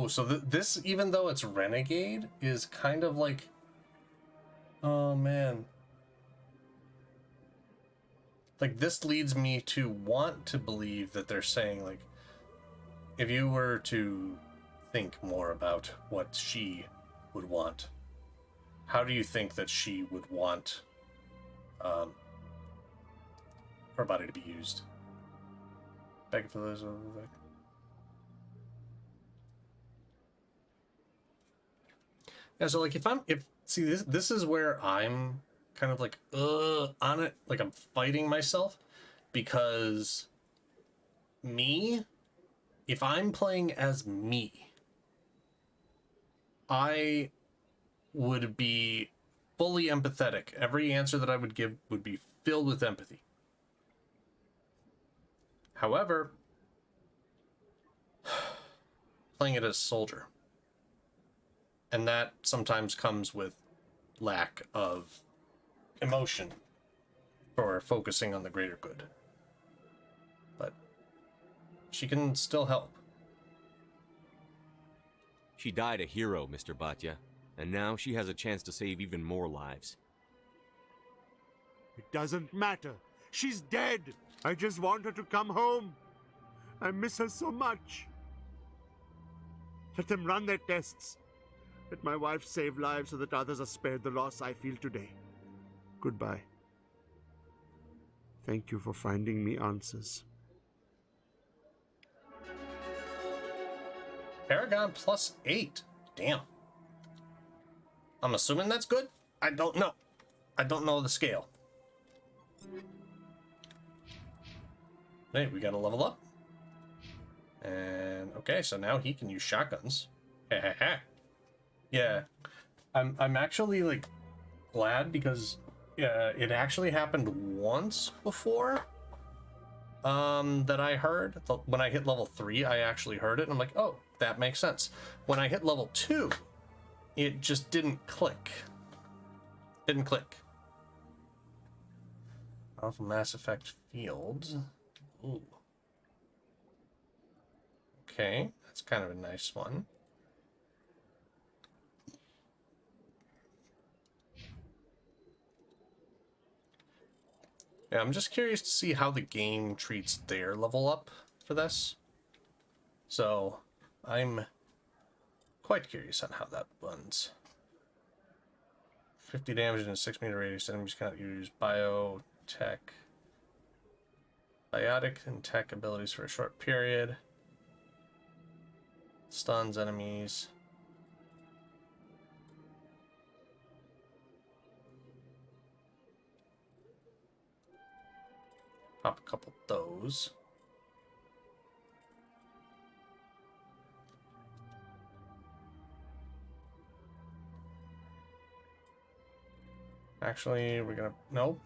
so this, even though it's Renegade, is kind of like, oh man. Like, this leads me to want to believe that they're saying, like, if you were to think more about what she would want, how do you think that she would want her body to be used? Beg for those over there. Yeah, so like see this is where I'm kind of like on it, like I'm fighting myself, because if I'm playing as me, I would be fully empathetic. Every answer that I would give would be filled with empathy. However, playing it as a soldier, and that sometimes comes with lack of emotion for focusing on the greater good. But she can still help. She died a hero, Mr. Bhatia, and now she has a chance to save even more lives. It doesn't matter. She's dead. I just want her to come home. I miss her so much. Let them run their tests. Let my wife save lives so that others are spared the loss I feel today. Goodbye. Thank you for finding me answers. Paragon +8. Damn. I'm assuming that's good? I don't know. I don't know the scale. Hey, we gotta level up. And okay, so now he can use shotguns. Yeah. I'm actually like glad, because it actually happened once before. That I heard. When I hit level 3, I actually heard it, and I'm like, oh, that makes sense. When I hit level 2, it just didn't click. Didn't click. Powerful Mass Effect Fields. Ooh. Okay, that's kind of a nice one. Yeah, I'm just curious to see how the game treats their level up for this. So, I'm quite curious on how that runs. 50 damage in a 6-meter radius. Enemies cannot use biotech, biotic, and tech abilities for a short period. Stuns enemies. Pop a couple of those. Actually, we're gonna... Nope.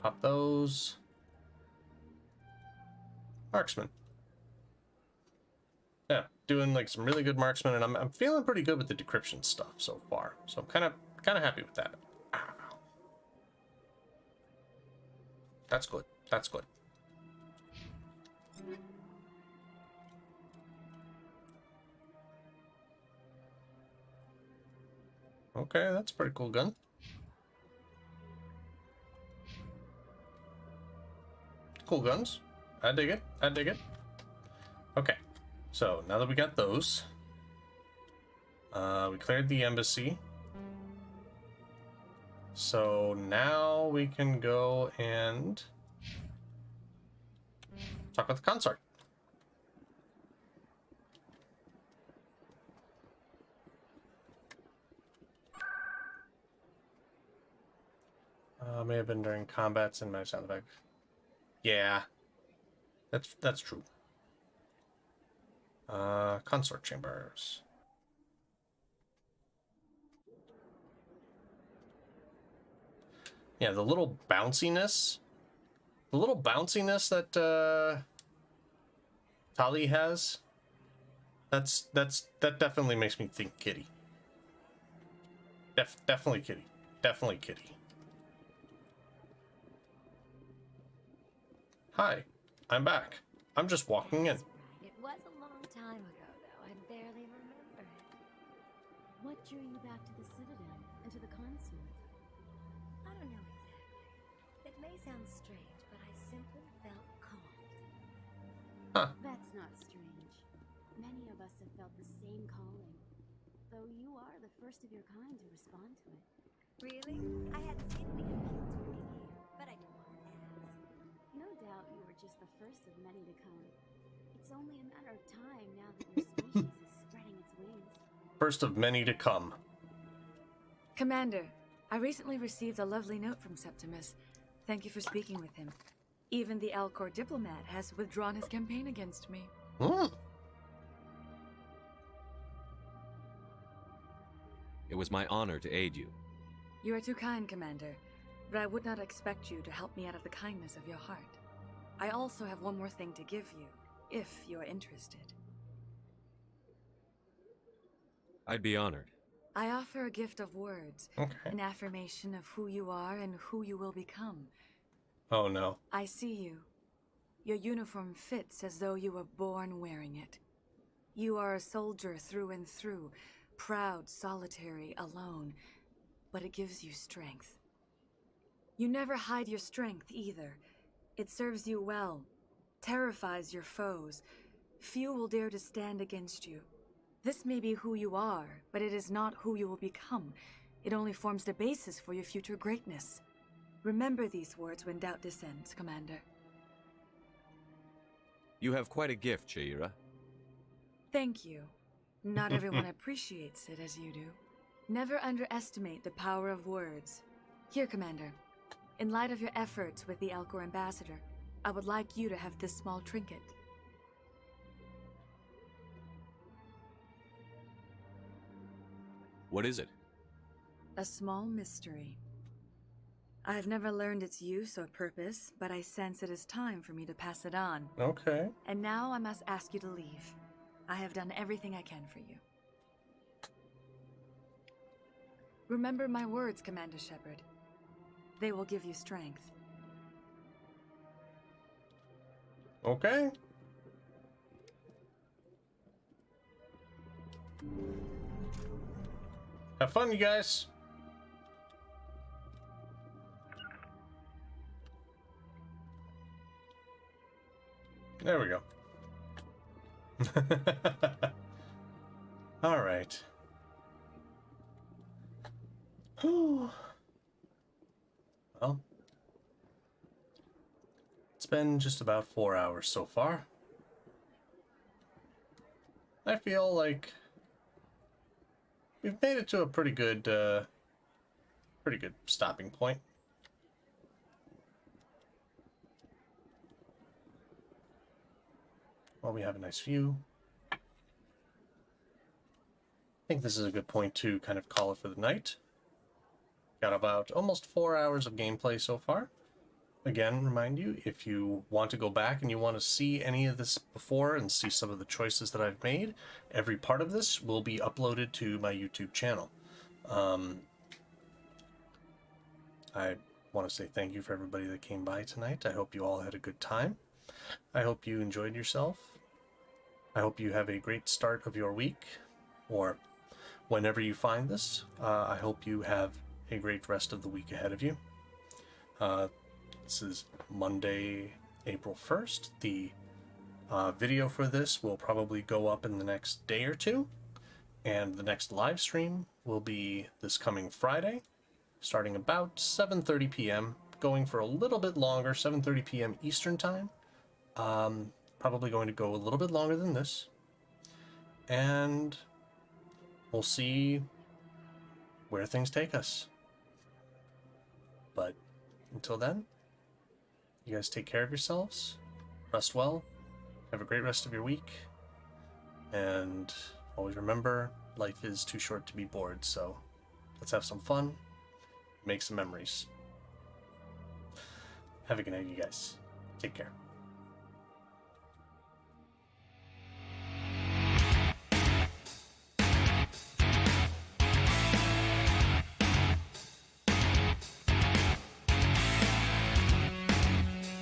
Pop those. Marksman. Yeah, doing like some really good marksman, and I'm feeling pretty good with the decryption stuff so far. So I'm kind of happy with that. That's good. That's good. Okay, that's a pretty cool gun. Cool guns. I dig it. I dig it. Okay, so now that we got those, we cleared the embassy. So now we can go and talk with the consort. May have been during combats and my sound effect. Yeah, that's true. Consort chambers. Yeah, the little bounciness that Tali has. That definitely makes me think Kitty. Definitely Kitty. Definitely Kitty. Hi, I'm back. I'm just walking in. It was a long time ago, though. I barely remember it. What drew you back to the Citadel and to the consort? I don't know exactly. It may sound strange, but I simply felt called. Huh. That's not strange. Many of us have felt the same calling. Though you are the first of your kind to respond to it. Really? I hadn't seen any of you working here, but I didn't want to ask. No doubt you were just the first of many to come. It's only a matter of time now that your species is spreading its wings. First of many to come. Commander, I recently received a lovely note from Septimus. Thank you for speaking with him. Even the Alcor diplomat has withdrawn his campaign against me. It was my honor to aid you. You are too kind, Commander, but I would not expect you to help me out of the kindness of your heart. I also have one more thing to give you, if you are interested. I'd be honored. I offer a gift of words, Okay. an affirmation of who you are and who you will become. Oh no. I see you. Your uniform fits as though you were born wearing it. You are a soldier through and through, proud, solitary, alone, but it gives you strength. You never hide your strength either. It serves you well, terrifies your foes. Few will dare to stand against you. This may be who you are, but it is not who you will become. It only forms the basis for your future greatness. Remember these words when doubt descends, Commander. You have quite a gift, Shaira. Thank you. Not everyone appreciates it as you do. Never underestimate the power of words. Here, Commander. In light of your efforts with the Alcor ambassador, I would like you to have this small trinket. What is it? A small mystery. I have never learned its use or purpose, but I sense it is time for me to pass it on. Okay. And now I must ask you to leave. I have done everything I can for you. Remember my words, Commander Shepard. They will give you strength. Okay. Have fun, you guys. There we go. All right. Whew. Well, it's been just about 4 hours so far. I feel like we've made it to a pretty good stopping point. Well, we have a nice view. I think this is a good point to kind of call it for the night. Got about almost 4 hours of gameplay so far. Again, remind you, if you want to go back and you want to see any of this before and see some of the choices that I've made, every part of this will be uploaded to my YouTube channel. I want to say thank you for everybody that came by tonight. I hope you all had a good time. I hope you enjoyed yourself. I hope you have a great start of your week, or whenever you find this. I hope you have a great rest of the week ahead of you. This is Monday, April 1st. The video for this will probably go up in the next day or two, and the next live stream will be this coming Friday, starting about 7:30 p.m., going for a little bit longer, 7:30 p.m. Eastern Time. Probably going to go a little bit longer than this, and we'll see where things take us. But until then, you guys take care of yourselves, rest well, have a great rest of your week, and always remember, life is too short to be bored, so let's have some fun, make some memories. Have a good night, you guys. Take care.